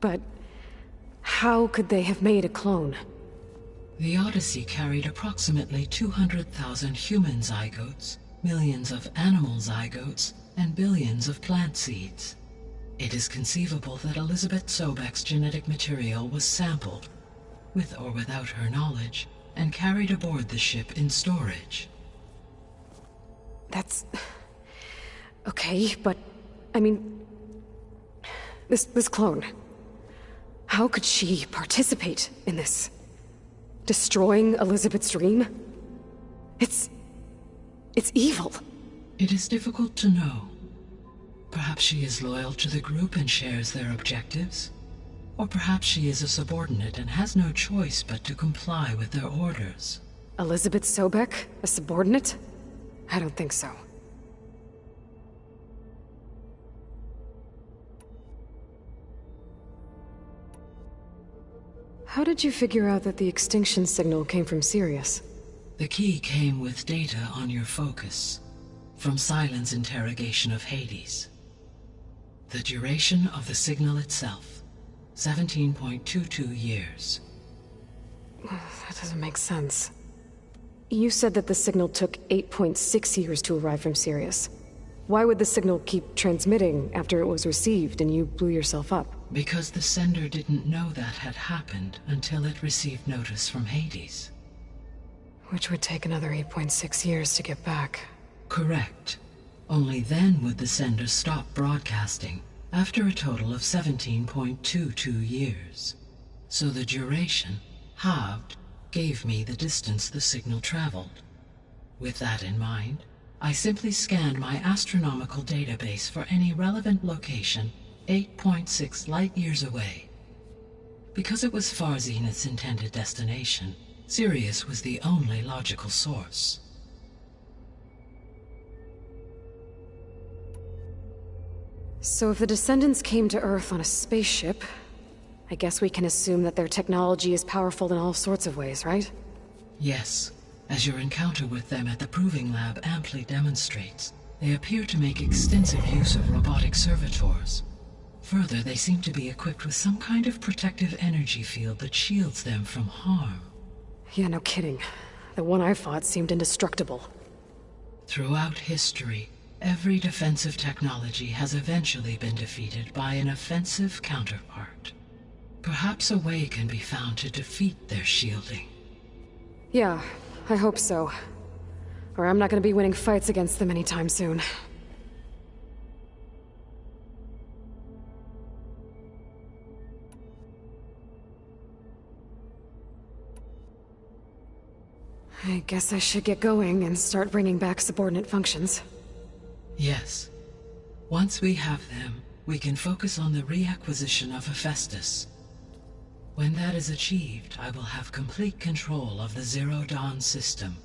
But how could they have made a clone? The Odyssey carried approximately 200,000 human zygotes, millions of animal zygotes, and billions of plant seeds. It is conceivable that Elizabeth Sobek's genetic material was sampled, with or without her knowledge, and carried aboard the ship in storage. That's... okay, but... I mean... This clone... How could she participate in this? Destroying Elizabeth's dream? It's evil. It is difficult to know. Perhaps she is loyal to the group and shares their objectives. Or perhaps she is a subordinate and has no choice but to comply with their orders. Elizabeth Sobek? A subordinate? I don't think so. How did you figure out that the extinction signal came from Sirius? The key came with data on your focus, from Silent's interrogation of Hades. The duration of the signal itself, 17.22 years. That doesn't make sense. You said that the signal took 8.6 years to arrive from Sirius. Why would the signal keep transmitting after it was received and you blew yourself up? Because the sender didn't know that had happened until it received notice from Hades. Which would take another 8.6 years to get back. Correct. Only then would the sender stop broadcasting, after a total of 17.22 years. So the duration, halved, gave me the distance the signal traveled. With that in mind, I simply scanned my astronomical database for any relevant location 8.6 light-years away. Because it was Far Zenith's intended destination, Sirius was the only logical source. So if the Descendants came to Earth on a spaceship, I guess we can assume that their technology is powerful in all sorts of ways, right? Yes. As your encounter with them at the Proving Lab amply demonstrates, they appear to make extensive use of robotic servitors. Further, they seem to be equipped with some kind of protective energy field that shields them from harm. Yeah, no kidding. The one I fought seemed indestructible. Throughout history, every defensive technology has eventually been defeated by an offensive counterpart. Perhaps a way can be found to defeat their shielding. Yeah, I hope so. Or I'm not gonna be winning fights against them anytime soon. I guess I should get going and start bringing back subordinate functions. Yes. Once we have them, we can focus on the reacquisition of Hephaestus. When that is achieved, I will have complete control of the Zero Dawn system,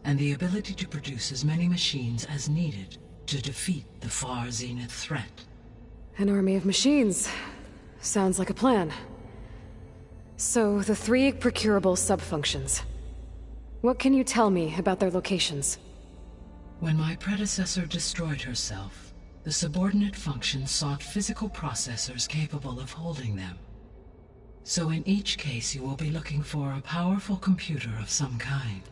and the ability to produce as many machines as needed to defeat the Far Zenith threat. An army of machines. Sounds like a plan. So, the 3 procurable sub-functions. What can you tell me about their locations? When my predecessor destroyed herself, the subordinate functions sought physical processors capable of holding them. So in each case you will be looking for a powerful computer of some kind.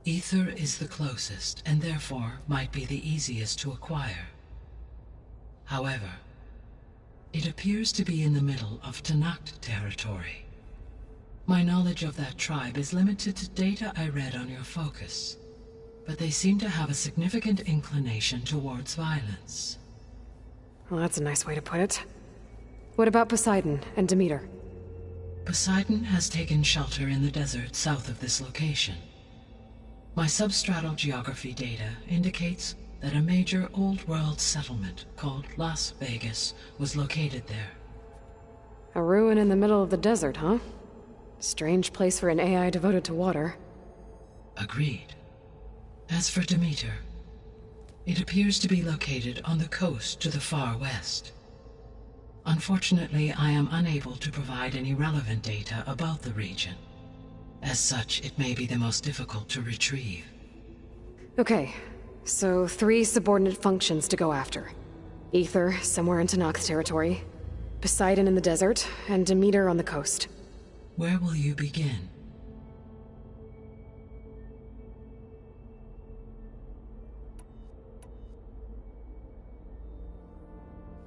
Ether is the closest, and therefore might be the easiest to acquire. However, it appears to be in the middle of Tanakh territory. My knowledge of that tribe is limited to data I read on your focus, but they seem to have a significant inclination towards violence. Well, that's a nice way to put it. What about Poseidon and Demeter? Poseidon has taken shelter in the desert south of this location. My substratal geography data indicates that a major old-world settlement called Las Vegas was located there. A ruin in the middle of the desert, huh? Strange place for an AI devoted to water. Agreed. As for Demeter, it appears to be located on the coast to the far west. Unfortunately, I am unable to provide any relevant data about the region. As such, it may be the most difficult to retrieve. Okay, so 3 subordinate functions to go after. Ether, somewhere in Tanakh territory. Poseidon in the desert, and Demeter on the coast. Where will you begin?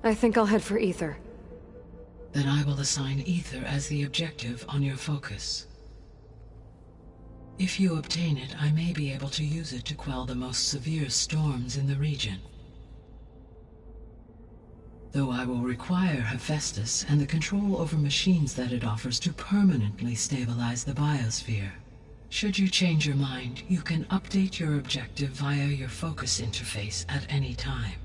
I think I'll head for Ether. Then I will assign Ether as the objective on your focus. If you obtain it, I may be able to use it to quell the most severe storms in the region. Though I will require Hephaestus and the control over machines that it offers to permanently stabilize the biosphere. Should you change your mind, you can update your objective via your focus interface at any time.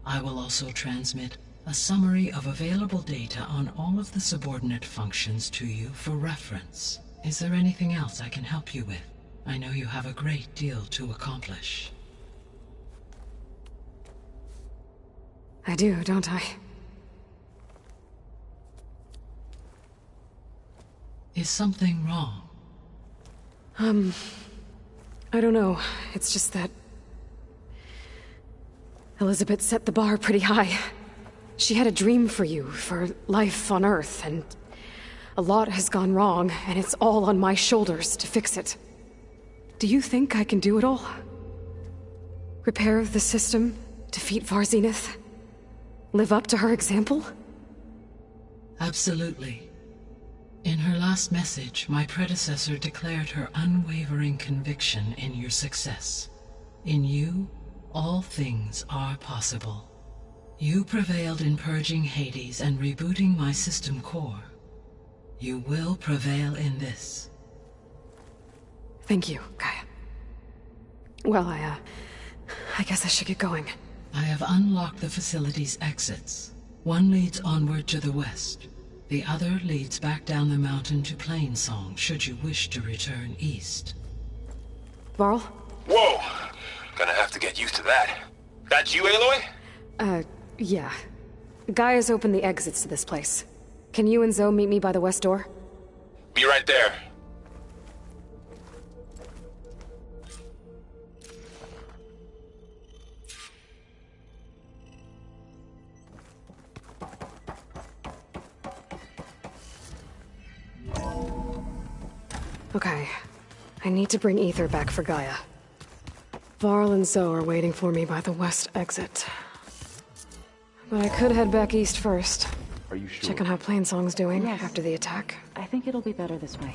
I will also transmit a summary of available data on all of the subordinate functions to you for reference. Is there anything else I can help you with? I know you have a great deal to accomplish. I do, don't I? Is something wrong? I don't know. It's just that Elizabeth set the bar pretty high. She had a dream for you, for life on Earth, and a lot has gone wrong, and it's all on my shoulders to fix it. Do you think I can do it all? Repair the system, defeat Varzenith, live up to her example? Absolutely. In her last message, my predecessor declared her unwavering conviction in your success. In you, all things are possible. You prevailed in purging Hades and rebooting my system core. You will prevail in this. Thank you, Gaia. Well, I guess I should get going. I have unlocked the facility's exits. One leads onward to the west. The other leads back down the mountain to Plainsong, should you wish to return east. Varl? Whoa! Gonna have to get used to that. That's you, Aloy? Yeah. Gaia's opened the exits to this place. Can you and Zoe meet me by the west door? Be right there. Okay. I need to bring Ether back for Gaia. Varl and Zoe are waiting for me by the west exit. But I could head back east first. Are you sure? Check on how Plainsong's doing Yes. after the attack. I think it'll be better this way.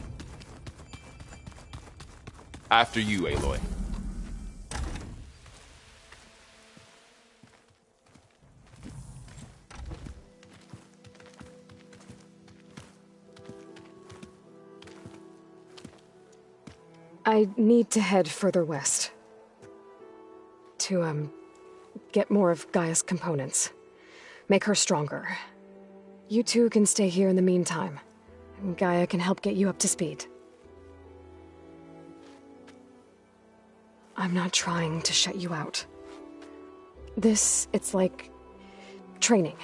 After you, Aloy. I need to head further west. To, get more of Gaia's components. Make her stronger. You two can stay here in the meantime. And Gaia can help get you up to speed. I'm not trying to shut you out. It's like training.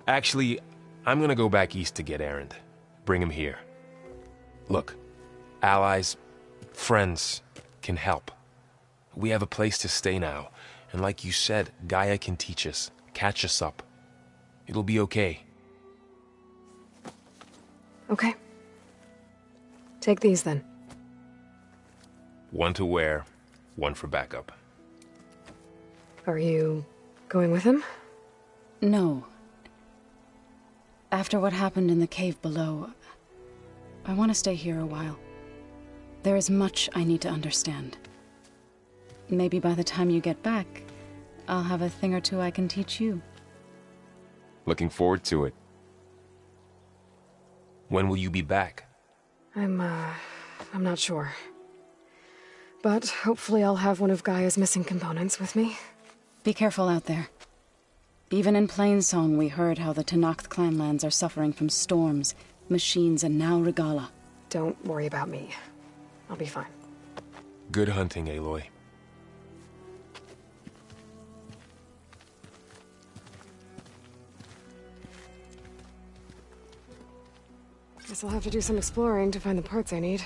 Actually, I'm gonna go back east to get Erend. Bring him here. Look, allies, friends can help. We have a place to stay now, and like you said, Gaia can teach us, catch us up. It'll be okay. Okay. Take these then. One to wear, one for backup. Are you going with him? No. After what happened in the cave below, I want to stay here a while. There is much I need to understand. Maybe by the time you get back, I'll have a thing or two I can teach you. Looking forward to it. When will you be back? I'm not sure. But hopefully I'll have one of Gaia's missing components with me. Be careful out there. Even in Plainsong, we heard how the Tenakth clanlands are suffering from storms, machines, and now Regala. Don't worry about me. I'll be fine. Good hunting, Aloy. Guess I'll have to do some exploring to find the parts I need.